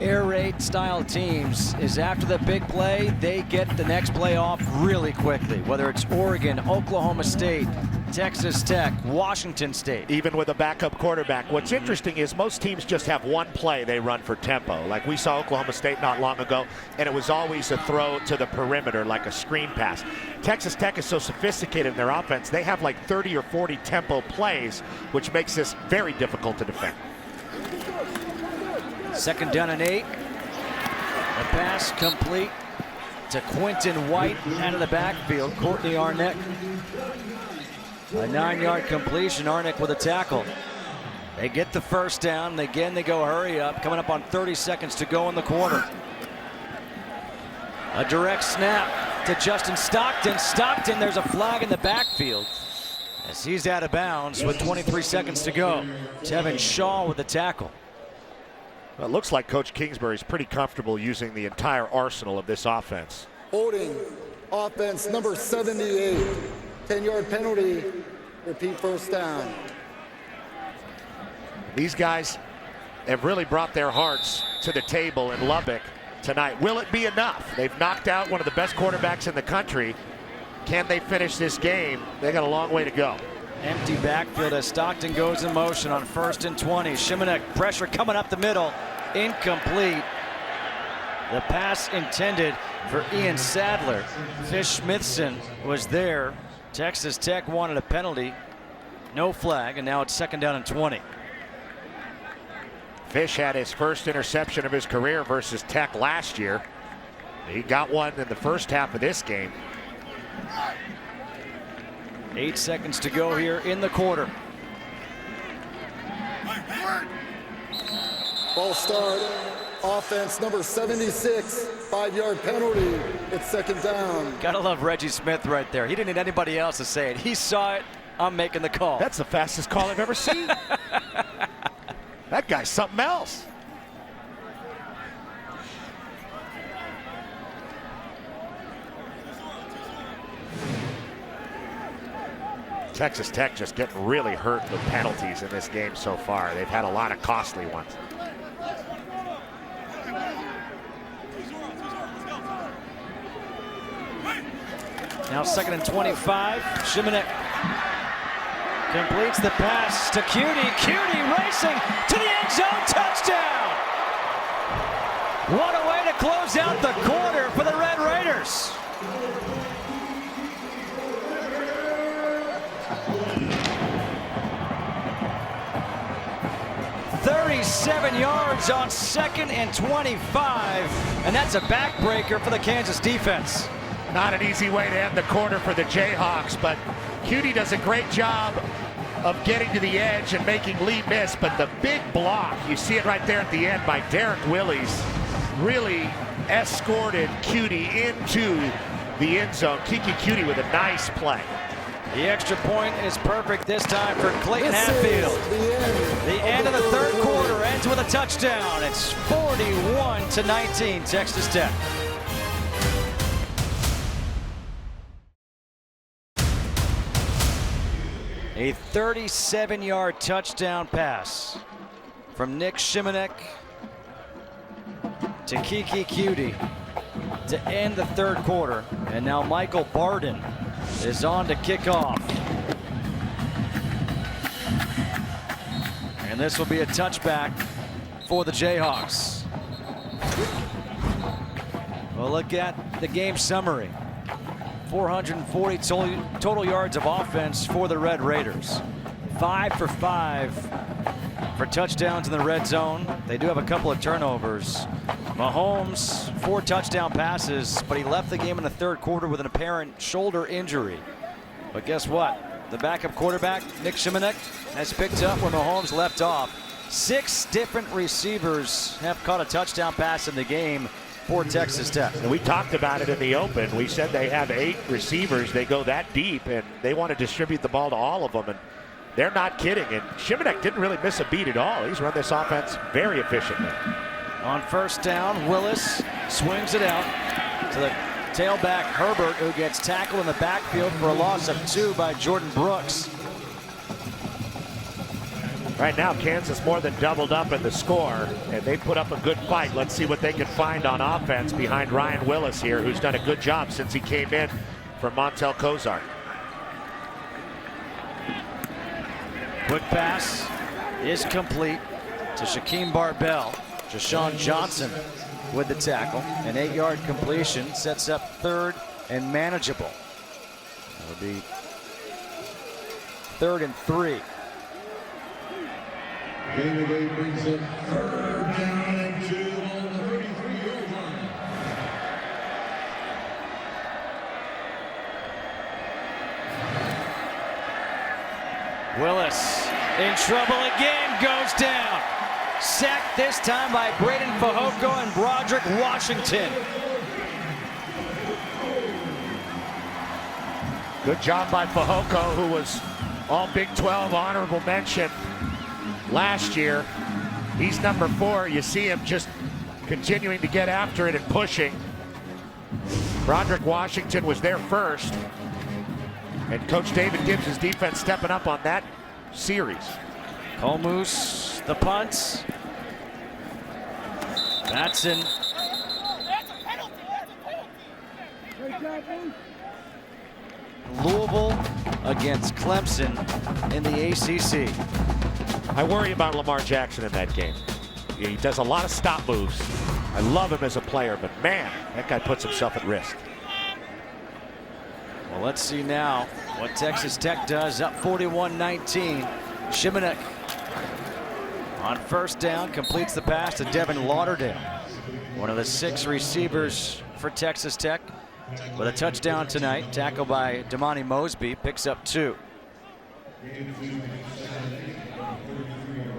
air raid style teams is after the big play, they get the next play off really quickly, whether it's Oregon, Oklahoma State, Texas Tech, Washington State. Even with a backup quarterback. What's interesting is most teams just have one play they run for tempo. Like we saw Oklahoma State not long ago, and it was always a throw to the perimeter, like a screen pass. Texas Tech is so sophisticated in their offense, they have like 30 or 40 tempo plays, which makes this very difficult to defend. 2nd down and 8. The pass complete to Quentin White out of the backfield. Courtney Arnett. A 9-yard completion. Arnett with a tackle. They get the first down. Again, they go hurry up. Coming up on 30 seconds to go in the quarter. A direct snap to Justin Stockton. Stockton, there's a flag in the backfield as he's out of bounds with 23 seconds to go. Tevin Shaw with the tackle. Well, it looks like Coach Kingsbury's pretty comfortable using the entire arsenal of this offense. Holding offense number 78. 10-yard penalty. Repeat first down. These guys have really brought their hearts to the table in Lubbock tonight. Will it be enough? They've knocked out one of the best quarterbacks in the country. Can they finish this game? They got a long way to go. Empty backfield as Stockton goes in motion on 1st and 20. Shimonek pressure coming up the middle. Incomplete. The pass intended for Ian Sadler. Fish Smithson was there. Texas Tech wanted a penalty. No flag, and now it's 2nd down and 20. Fish had his first interception of his career versus Tech last year. He got one in the first half of this game. 8 seconds to go here in the quarter. Ball start. Offense number 76. 5-yard penalty. It's 2nd down. Gotta love Reggie Smith right there. He didn't need anybody else to say it. He saw it. I'm making the call. That's the fastest call I've ever seen. That guy's something else. Texas Tech just getting really hurt with penalties in this game so far. They've had a lot of costly ones. Now 2nd and 25. Shimonek completes the pass to Cutie. Cutie racing to the end zone. Touchdown! What a way to close out the quarter for the Red Raiders. "37 yards on 2nd and 25, and that's a backbreaker for the Kansas defense. Not an easy way to end the quarter for the Jayhawks, but Cutie does a great job of getting to the edge and making Lee miss, but the big block, you see it right there at the end by Derek Willis, really escorted Cutie into the end zone. Kiki Cutie with a nice play. The extra point is perfect this time for Clayton Hatfield. The end of the 3rd quarter ends with a touchdown. It's 41-19, Texas Tech. A 37-yard touchdown pass from Nic Shimonek to Kiki Cutie to end the 3rd quarter. And now Michael Barden is on to kick off. And this will be a touchback for the Jayhawks. Well, look at the game summary. 440 total yards of offense for the Red Raiders. 5 for 5 for touchdowns in the red zone. They do have a couple of turnovers. Mahomes, 4 touchdown passes, but he left the game in the 3rd quarter with an apparent shoulder injury. But guess what? The backup quarterback, Nic Shimonek, has picked up where Mahomes left off. 6 different receivers have caught a touchdown pass in the game for Texas Tech. And we talked about it in the open. We said they have 8 receivers. They go that deep, and they want to distribute the ball to all of them. And they're not kidding. And Shimonek didn't really miss a beat at all. He's run this offense very efficiently. On 1st down, Willis swings it out to the tailback Herbert, who gets tackled in the backfield for a loss of 2 by Jordan Brooks. Right now, Kansas more than doubled up in the score, and they put up a good fight. Let's see what they can find on offense behind Ryan Willis here, who's done a good job since he came in from Montel Kozart. Quick pass is complete to Shaquem Barbell. Jashawn Johnson with the tackle. An 8-yard completion sets up 3rd and manageable. That'll be 3rd and 3. Anyway, brings it 3rd down and 2 on the 33-yard line. Willis in trouble again, goes down. Sacked this time by Braden Fehoko and Broderick Washington. Good job by Fehoko, who was all Big 12 honorable mention last year. He's number 4. You see him just continuing to get after it and pushing. Broderick Washington was there first. And Coach David Gibbs' defense stepping up on that series. Colmoose, the punt. Batson. Louisville against Clemson in the ACC. I worry about Lamar Jackson in that game. He does a lot of stop moves. I love him as a player, but man, that guy puts himself at risk. Well, let's see now what Texas Tech does, up 41-19. Shimonek on 1st down completes the pass to Devin Lauderdale, one of the 6 receivers for Texas Tech, with a touchdown tonight. Tackled by Damani Mosby, picks up 2.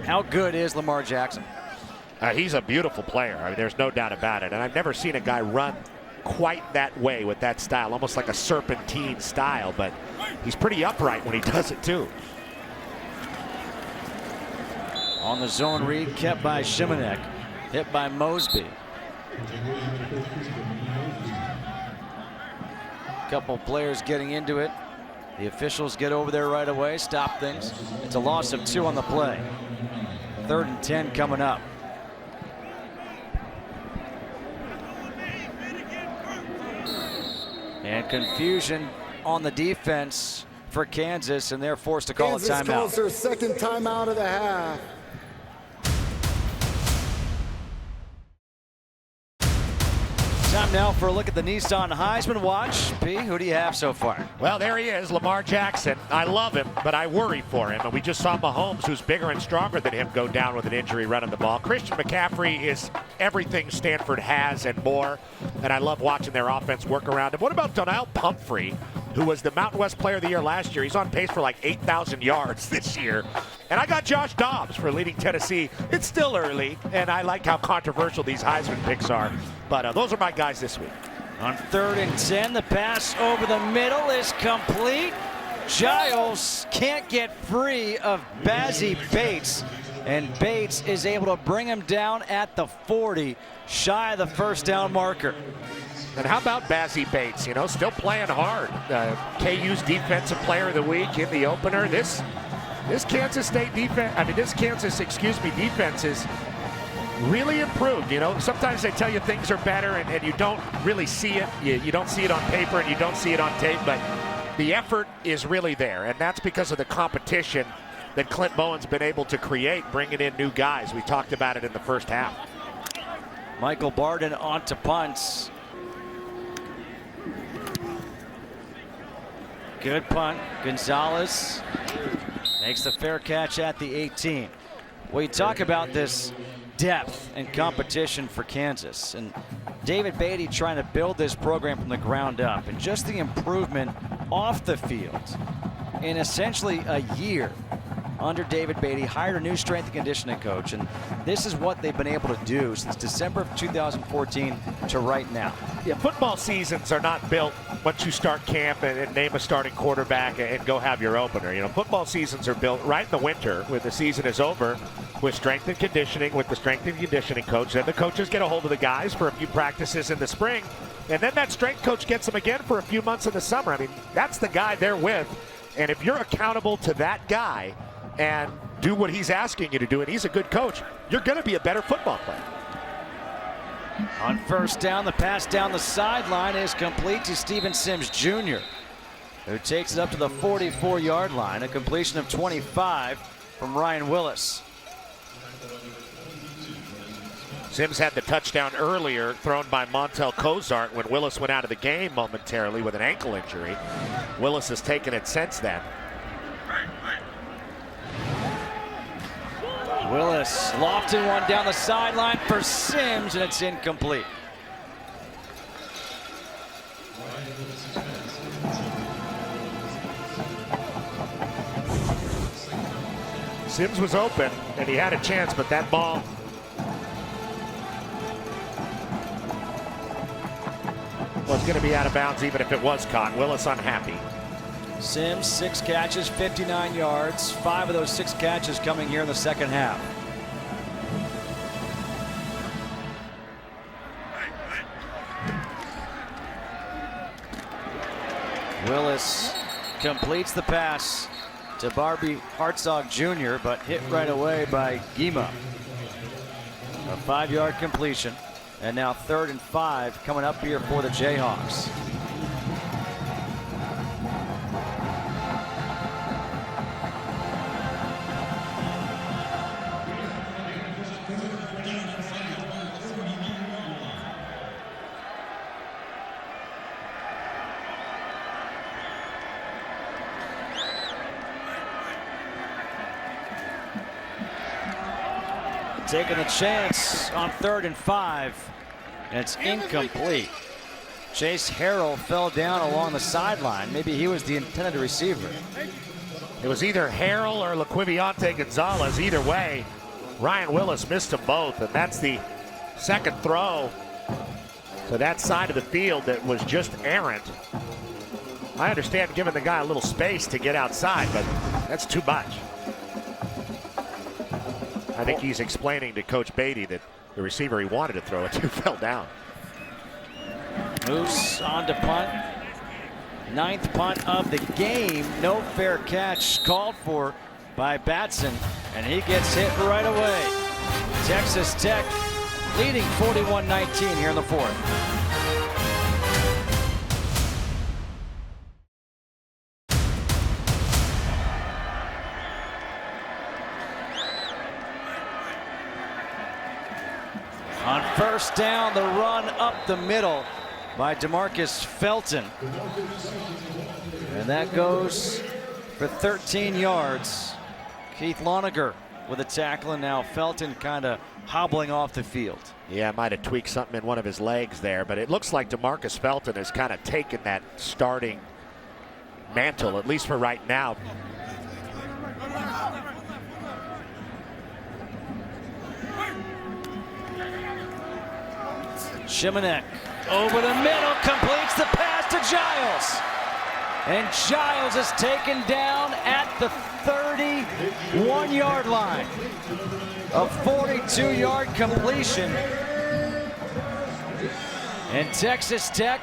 How good is Lamar Jackson? He's a beautiful player. I mean, there's no doubt about it. And I've never seen a guy run quite that way with that style, almost like a serpentine style, but he's pretty upright when he does it too. On the zone read, kept by Shimonek, hit by Mosby. Couple players getting into it. The officials get over there right away, stop things. It's a loss of 2 on the play. 3rd and 10 coming up. And confusion on the defense for Kansas, and they're forced to call a Kansas timeout. calls their second timeout of the half. Time now for a look at the Nissan Heisman Watch. P, who do you have so far? Well, there he is, Lamar Jackson. I love him, but I worry for him. And we just saw Mahomes, who's bigger and stronger than him, go down with an injury running the ball. Christian McCaffrey is everything Stanford has and more, and I love watching their offense work around him. What about Donnell Pumphrey, who was the Mountain West Player of the Year last year? He's on pace for like 8,000 yards this year. And I got Josh Dobbs for leading Tennessee. It's still early, and I like how controversial these Heisman picks are. But those are my guys this week. On 3rd and 10, the pass over the middle is complete. Giles can't get free of Bazzie Bates, and Bates is able to bring him down at the 40, shy of the first down marker. And how about Bazzie Bates? You know, still playing hard. KU's Defensive Player of the Week in the opener. This Kansas State defense, defense is really improved. You know, sometimes they tell you things are better and you don't really see it. You don't see it on paper and you don't see it on tape, but the effort is really there. And that's because of the competition that Clint Bowen's been able to create, bringing in new guys. We talked about it in the first half. Michael Barden on to punts. Good punt. Gonzalez makes the fair catch at the 18. We talk about this depth and competition for Kansas, and David Beatty trying to build this program from the ground up, and just the improvement off the field in essentially a year under David Beatty. Hired a new strength and conditioning coach, and this is what they've been able to do since December of 2014 to right now. Yeah, football seasons are not built once you start camp and name a starting quarterback and go have your opener. You know, football seasons are built right in the winter when the season is over, with strength and conditioning, with the strength and conditioning coach. Then the coaches get a hold of the guys for a few practices in the spring, and then that strength coach gets them again for a few months in the summer. I mean, that's the guy they're with, and if you're accountable to that guy and do what he's asking you to do, and he's a good coach, you're going to be a better football player. On 1st down, the pass down the sideline is complete to Steven Sims Jr., who takes it up to the 44-yard line. A completion of 25 from Ryan Willis. Sims had the touchdown earlier, thrown by Montel Cozart when Willis went out of the game momentarily with an ankle injury. Willis has taken it since then. Willis lofting one down the sideline for Sims, and it's incomplete. Sims was open, and he had a chance, but that ball was going to be out of bounds even if it was caught. Willis unhappy. Sims, 6 catches, 59 yards. 5 of those 6 catches coming here in the second half. Willis completes the pass to Barbie Hartzog Jr., but hit right away by Gima. A 5-yard completion, and now 3rd and 5 coming up here for the Jayhawks. Taking the chance on 3rd and 5, and it's incomplete. Chase Harrell fell down along the sideline. Maybe he was the intended receiver. It was either Harrell or Laquiviante Gonzalez. Either way, Ryan Willis missed them both, and that's the second throw to that side of the field that was just errant. I understand giving the guy a little space to get outside, but that's too much. I think he's explaining to Coach Beatty that the receiver he wanted to throw it to fell down. Moose on to punt. 9th punt of the game. No fair catch called for by Batson, and he gets hit right away. Texas Tech leading 41-19 here in the 4th. First down, the run up the middle by DeMarcus Felton. And that goes for 13 yards. Keith Loniger with a tackle, and now Felton kind of hobbling off the field. Yeah, might have tweaked something in one of his legs there, but it looks like DeMarcus Felton has kind of taken that starting mantle, at least for right now. Shimonek over the middle, completes the pass to Giles. And Giles is taken down at the 31-yard line. A 42-yard completion. And Texas Tech,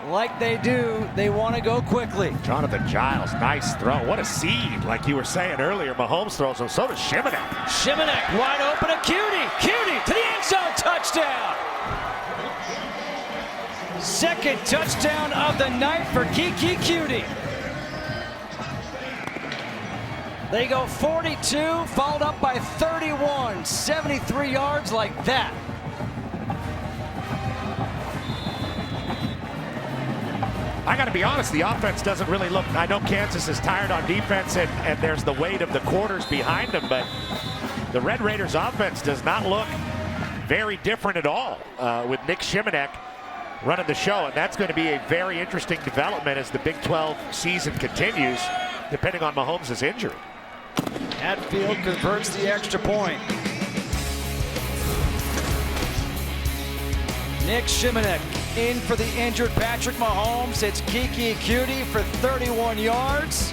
like they do, they want to go quickly. Jonathan Giles, nice throw. What a seed, like you were saying earlier. Mahomes throws him, so does Shimonek. Shimonek wide open, a cutie. Cutie to the end zone, touchdown. Second touchdown of the night for Kiki Cutie. They go 42, followed up by 31, 73 yards like that. I got to be honest, the offense doesn't really look, I know Kansas is tired on defense and there's the weight of the quarters behind them, but the Red Raiders offense does not look very different at all with Nic Shimonek running the show, and that's going to be a very interesting development as the Big 12 season continues, depending on Mahomes' injury. Hatfield converts the extra point. Nic Shimonek in for the injured Patrick Mahomes. It's Kiki Cutie for 31 yards.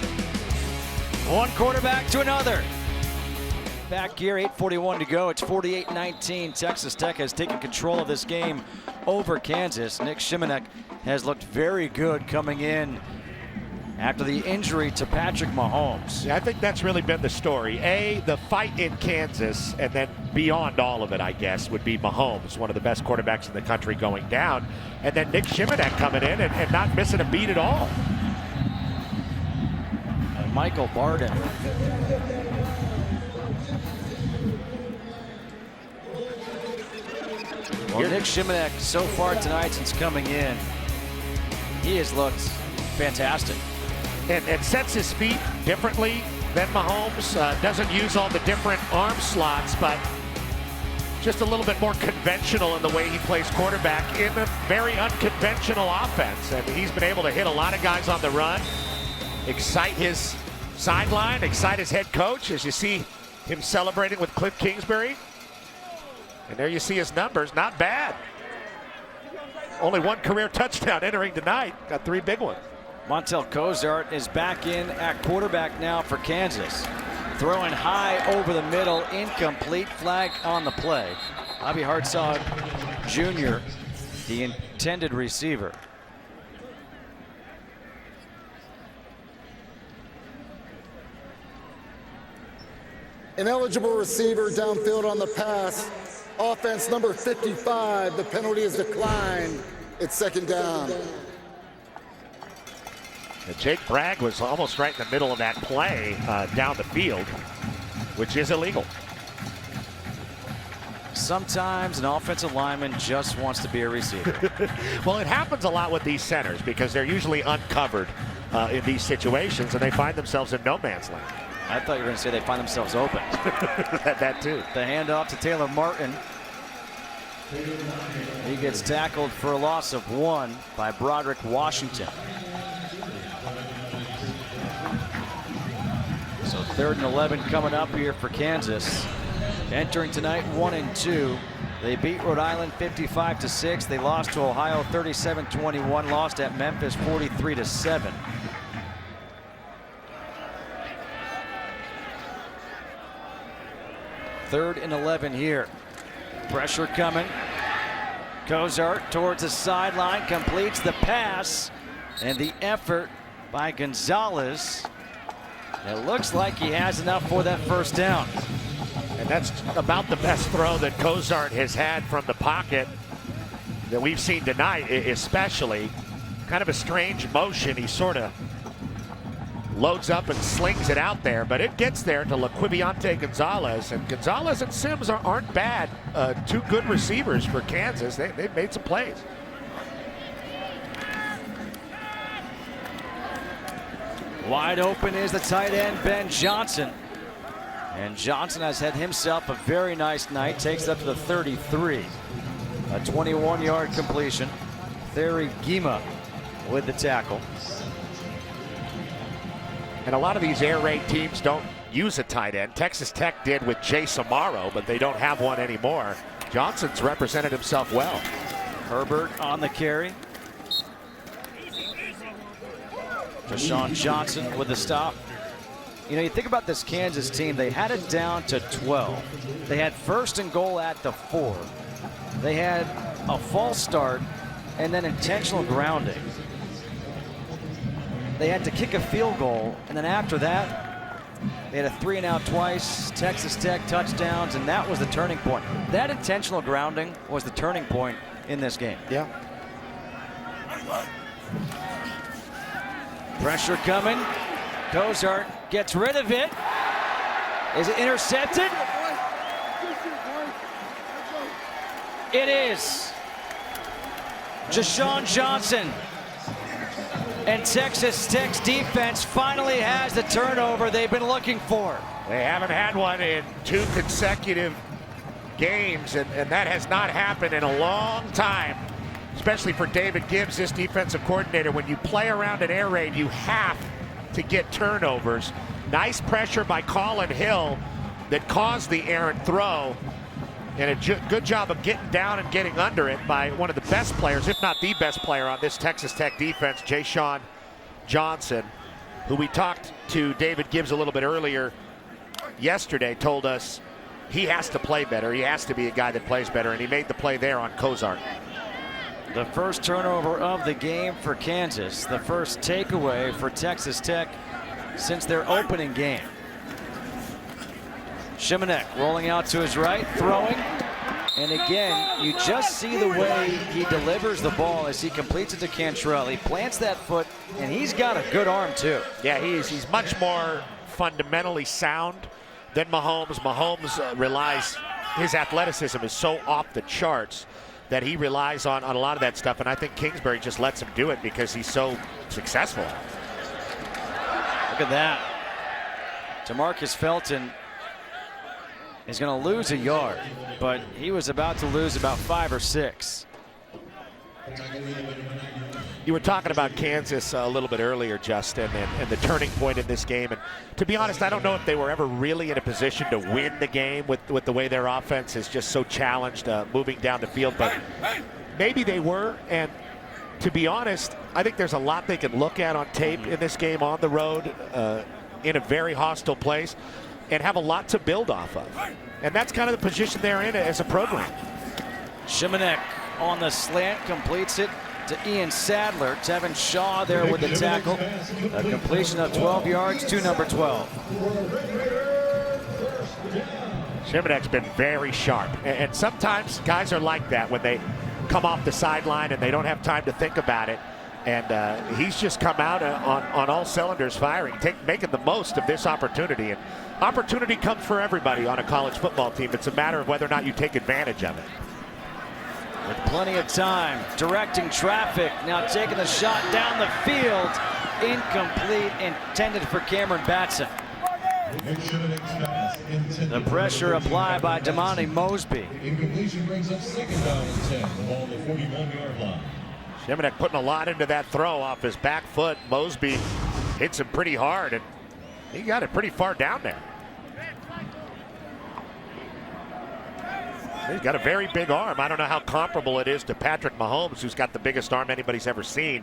One quarterback to another. Back here, 8:41 to go. It's 48-19. Texas Tech has taken control of this game over Kansas. Nic Shimonek has looked very good coming in after the injury to Patrick Mahomes. Yeah, I think that's really been the story. The fight in Kansas, and then beyond all of it, I guess, would be Mahomes, one of the best quarterbacks in the country, going down. And then Nic Shimonek coming in and not missing a beat at all. And Michael Barden. Well, Nic Shimonek, so far tonight since coming in, he has looked fantastic. And sets his feet differently than Mahomes. Doesn't use all the different arm slots, but just a little bit more conventional in the way he plays quarterback in a very unconventional offense. And he's been able to hit a lot of guys on the run, excite his sideline, excite his head coach, as you see him celebrating with Cliff Kingsbury. And there you see his numbers, not bad. Only one career touchdown entering tonight. Got 3 big ones. Montel Cozart is back in at quarterback now for Kansas. Throwing high over the middle, incomplete, flag on the play. Bobby Hartzog Jr., the intended receiver. Ineligible receiver downfield on the pass. Offense number 55. The penalty is declined. It's second down. Jake Bragg was almost right in the middle of that play down the field, which is illegal. Sometimes an offensive lineman just wants to be a receiver. Well, it happens a lot with these centers because they're usually uncovered in these situations, and they find themselves in no man's land. I thought you were going to say they find themselves open. That too. The handoff to Taylor Martin. He gets tackled for a loss of 1 by Broderick Washington. So 3rd and 11 coming up here for Kansas. Entering tonight 1-2. They beat Rhode Island 55-6. They lost to Ohio 37-21. Lost at Memphis 43-7. Third and 11 here. Pressure coming. Cozart towards the sideline, completes the pass, and the effort by Gonzalez. It looks like he has enough for that first down. And that's about the best throw that Cozart has had from the pocket that we've seen tonight, especially. Kind of a strange motion. He sort of loads up and slings it out there, but it gets there to Laquiviante Gonzalez, and Gonzalez and Sims aren't bad. Two good receivers for Kansas. They've made some plays. Wide open is the tight end, Ben Johnson. And Johnson has had himself a very nice night. Takes it up to the 33. A 21-yard completion. Thierry Guima with the tackle. And a lot of these air raid teams don't use a tight end. Texas Tech did with Jay Samaro, but they don't have one anymore. Johnson's represented himself well. Herbert on the carry. Deshaun Johnson with the stop. You know, you think about this Kansas team, they had it down to 12. They had first and goal at the 4. They had a false start and then intentional grounding. They had to kick a field goal, and then after that, they had a 3-and-out twice, Texas Tech touchdowns, and that was the turning point. That intentional grounding was the turning point in this game. Yeah. Pressure coming. Cozart gets rid of it. Is it intercepted? It is. Deshaun Johnson. And Texas Tech's defense finally has the turnover they've been looking for. They haven't had one in 2 consecutive games, and that has not happened in a long time, especially for David Gibbs, this defensive coordinator. When you play around an air raid, you have to get turnovers. Nice pressure by Colin Hill that caused the errant throw, and a good job of getting down and getting under it by one of the best players, if not the best player on this Texas Tech defense, Jayhawks Johnson, who we talked to David Gibbs a little bit earlier yesterday, told us he has to play better. He has to be a guy that plays better, and he made the play there on Cozart. The first turnover of the game for Kansas, the first takeaway for Texas Tech since their opening game. Shimonek rolling out to his right, throwing. And again, you just see the way he delivers the ball as he completes it to Cantrell. He plants that foot, and he's got a good arm too. Yeah, he's much more fundamentally sound than Mahomes. Mahomes relies, his athleticism is so off the charts that he relies on a lot of that stuff, and I think Kingsbury just lets him do it because he's so successful. Look at that. Demarcus Felton is going to lose a yard, but he was about to lose about 5 or 6. You were talking about Kansas a little bit earlier, Justin, and the turning point in this game. And to be honest, I don't know if they were ever really in a position to win the game with the way their offense is just so challenged moving down the field. But maybe they were. And to be honest, I think there's a lot they can look at on tape in this game on the road in a very hostile place and have a lot to build off of. And that's kind of the position they're in as a program. Shimonek on the slant, completes it to Ian Sadler. Tevin Shaw there with the tackle. A completion of 12 yards to number 12. Shimonek's been very sharp. And sometimes guys are like that when they come off the sideline and they don't have time to think about it. And he's just come out on all cylinders firing, making the most of this opportunity. And opportunity comes for everybody on a college football team. It's a matter of whether or not you take advantage of it. With plenty of time, directing traffic, now taking the shot down the field. Incomplete, intended for Cameron Batson. The pressure applied by Damani Mosby. Incompletion brings up 2nd down and 10 along the 41-yard line. Shimonek putting a lot into that throw off his back foot. Mosby hits him pretty hard, and he got it pretty far down there. He's got a very big arm. I don't know how comparable it is to Patrick Mahomes, who's got the biggest arm anybody's ever seen.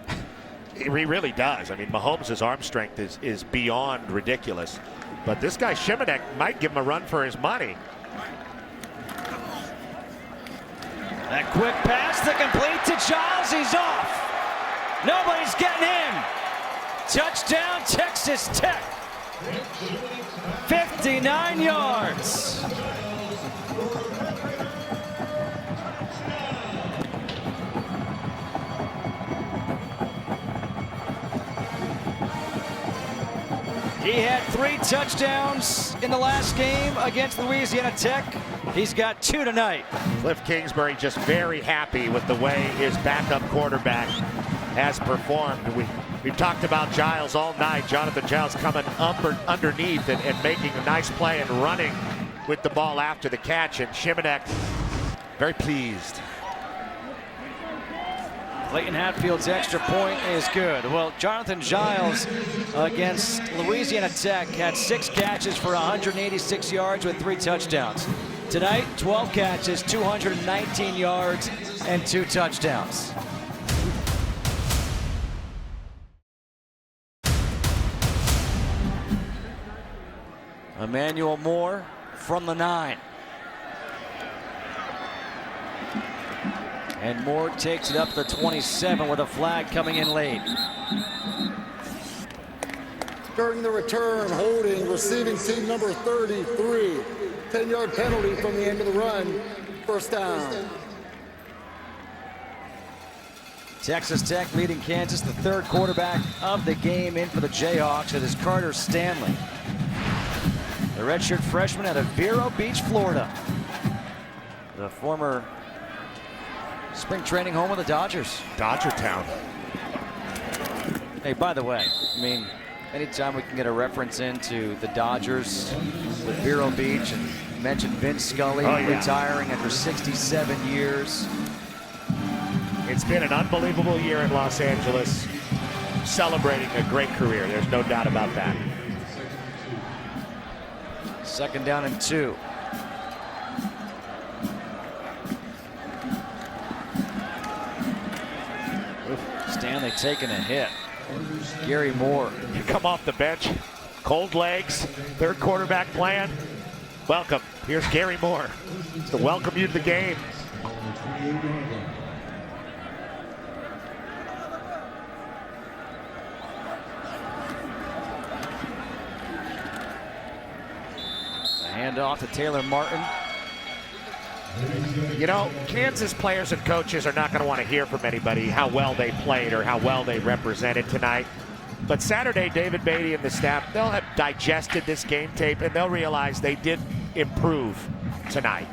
He really does. I mean, Mahomes' arm strength is beyond ridiculous. But this guy Shimonek might give him a run for his money. That quick pass to complete to Giles. He's off. Nobody's getting him. Touchdown, Texas Tech. 59 yards. He had 3 touchdowns in the last game against Louisiana Tech. He's got 2 tonight. Cliff Kingsbury just very happy with the way his backup quarterback has performed. We've talked about Giles all night. Jonathan Giles coming underneath and making a nice play and running with the ball after the catch. And Shimonek very pleased. Clayton Hatfield's extra point is good. Well, Jonathan Giles against Louisiana Tech had 6 catches for 186 yards with 3 touchdowns. Tonight, 12 catches, 219 yards, and 2 touchdowns. Emmanuel Moore from the 9. And Moore takes it up to 27 with a flag coming in late. During the return, holding receiving team number 33. 10-yard penalty from the end of the run. First down. Texas Tech leading Kansas. The 3rd quarterback of the game in for the Jayhawks. It is Carter Stanley, the redshirt freshman out of Vero Beach, Florida. The former spring training home of the Dodgers. Dodger Town. Hey, by the way, I mean, anytime we can get a reference into the Dodgers with Vero Beach and mention Vince Scully retiring after 67 years. It's been an unbelievable year in Los Angeles, celebrating a great career. There's no doubt about that. 2nd down and 2. Stanley taking a hit. Gary Moore. You come off the bench, cold legs, 3rd quarterback plan. Welcome. Here's Gary Moore to welcome you to the game. Handoff to Taylor Martin. You know, Kansas players and coaches are not going to want to hear from anybody how well they played or how well they represented tonight. But Saturday, David Beatty and the staff, they'll have digested this game tape and they'll realize they did improve tonight.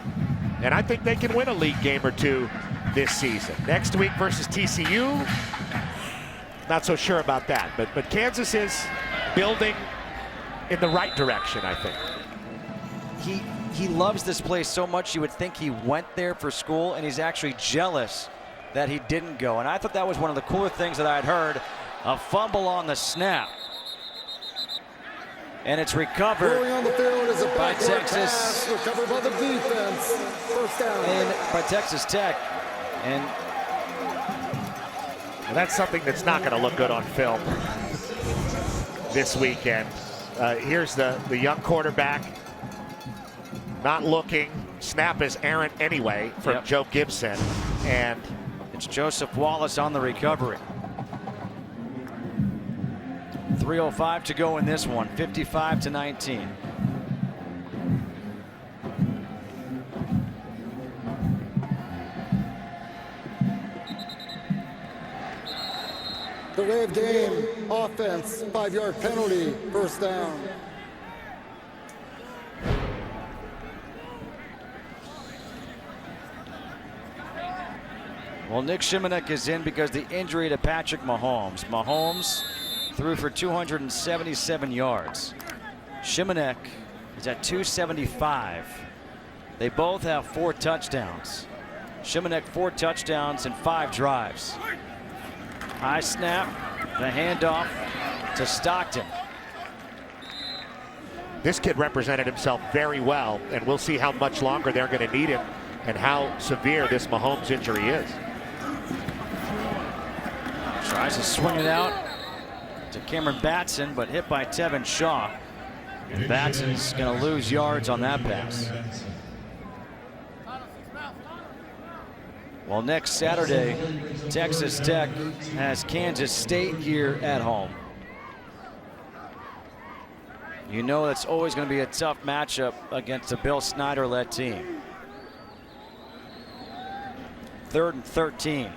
And I think they can win a league game or 2 this season. Next week versus TCU, not so sure about that. But Kansas is building in the right direction, I think. He loves this place so much you would think he went there for school, and he's actually jealous that he didn't go. And I thought that was one of the cooler things that I had heard. A fumble on the snap. And it's recovered Going on the field is a by backward Texas. pass, recovered by the defense. First down. And by Texas Tech. And well, that's something that's not going to look good on film this weekend. Here's the young quarterback. Not looking. Snap is errant anyway from Joe Gibson. And it's Joseph Wallace on the recovery. 3:05 to go in this one. 55-19. Delay of game, offense, 5-yard penalty, first down. Well, Nic Shimonek is in because the injury to Patrick Mahomes. Mahomes threw for 277 yards. Shimonek is at 275. They both have 4 touchdowns. Shimonek 4 touchdowns and 5 drives. High snap, the handoff to Stockton. This kid represented himself very well, and we'll see how much longer they're going to need him and how severe this Mahomes injury is. Tries to swing it out to Cameron Batson, but hit by Tevin Shaw. Batson's going to lose yards on that pass. Well, next Saturday, Texas Tech has Kansas State here at home. You know that's always going to be a tough matchup against a Bill Snyder-led team. 3rd and 13.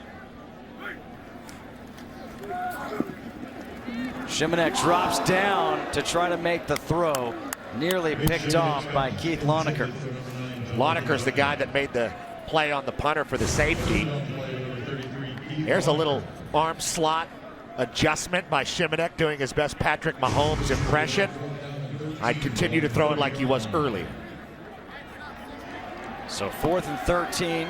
Shimonek drops down to try to make the throw. Nearly picked off by Keith Loneker. Loneker's the guy that made the play on the punter for the safety. There's a little arm slot adjustment by Shimonek, doing his best Patrick Mahomes impression. I'd continue to throw it like he was earlier. So 4th and 13.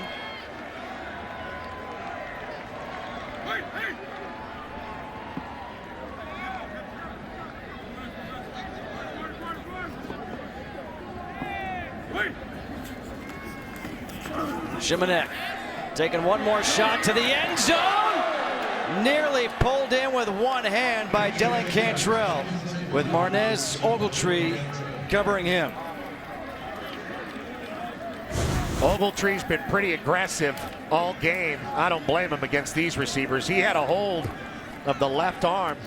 Shimonek taking one more shot to the end zone. Nearly pulled in with one hand by Dylan Cantrell, with Marnez Ogletree covering him. Ogletree's been pretty aggressive all game. I don't blame him against these receivers. He had a hold of the left arm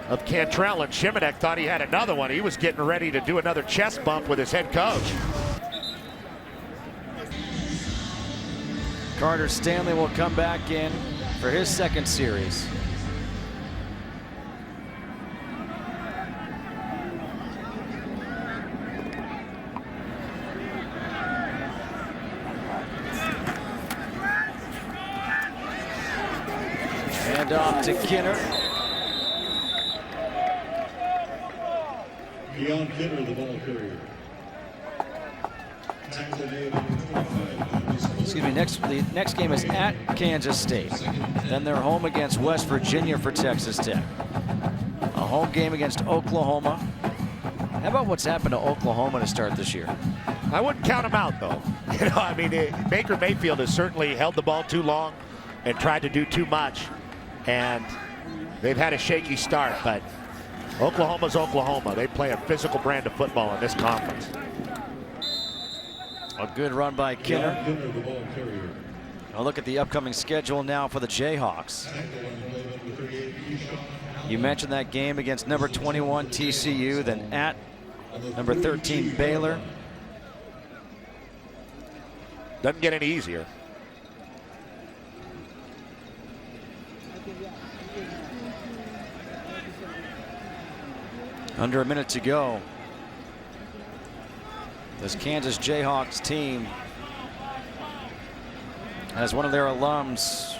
of Cantrell, and Shimonek thought he had another one. He was getting ready to do another chest bump with his head coach. Carter Stanley will come back in for his second series. Hand off to Kinner. Keon Kinner, the ball carrier. Excuse me, the next game is at Kansas State. Then they're home against West Virginia for Texas Tech. A home game against Oklahoma. How about what's happened to Oklahoma to start this year? I wouldn't count him out, though. You know, I mean, Baker Mayfield has certainly held the ball too long and tried to do too much, and they've had a shaky start, but Oklahoma's Oklahoma. They play a physical brand of football in this conference. A good run by Kinner. I'll look at the upcoming schedule now for the Jayhawks. You mentioned that game against number 21 TCU, then at number 13 Baylor. Doesn't get any easier. Under a minute to go. This Kansas Jayhawks team has one of their alums,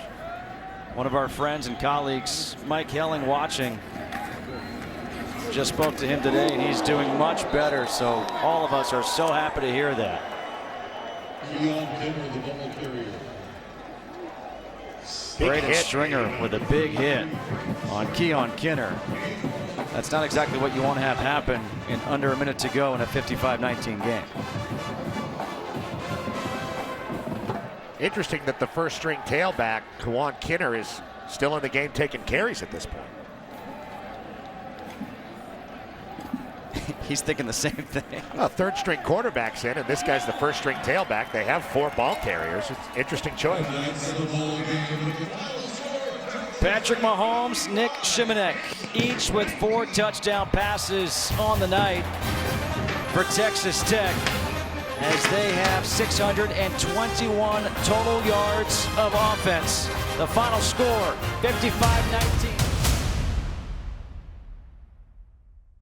one of our friends and colleagues, Mike Helling, watching. Just spoke to him today, and he's doing much better. So all of us are so happy to hear that. Braden Stringer with a big hit on Keon Kinner. That's not exactly what you want to have happen in under a minute to go in a 55-19 game. Interesting that the first string tailback, Keon Kinner, is still in the game taking carries at this point. He's thinking the same thing. Well, third string quarterback's in, and this guy's the first string tailback. They have 4 ball carriers. It's an interesting choice. Patrick Mahomes, Nic Shimonek, each with 4 touchdown passes on the night for Texas Tech, as they have 621 total yards of offense. The final score, 55-19.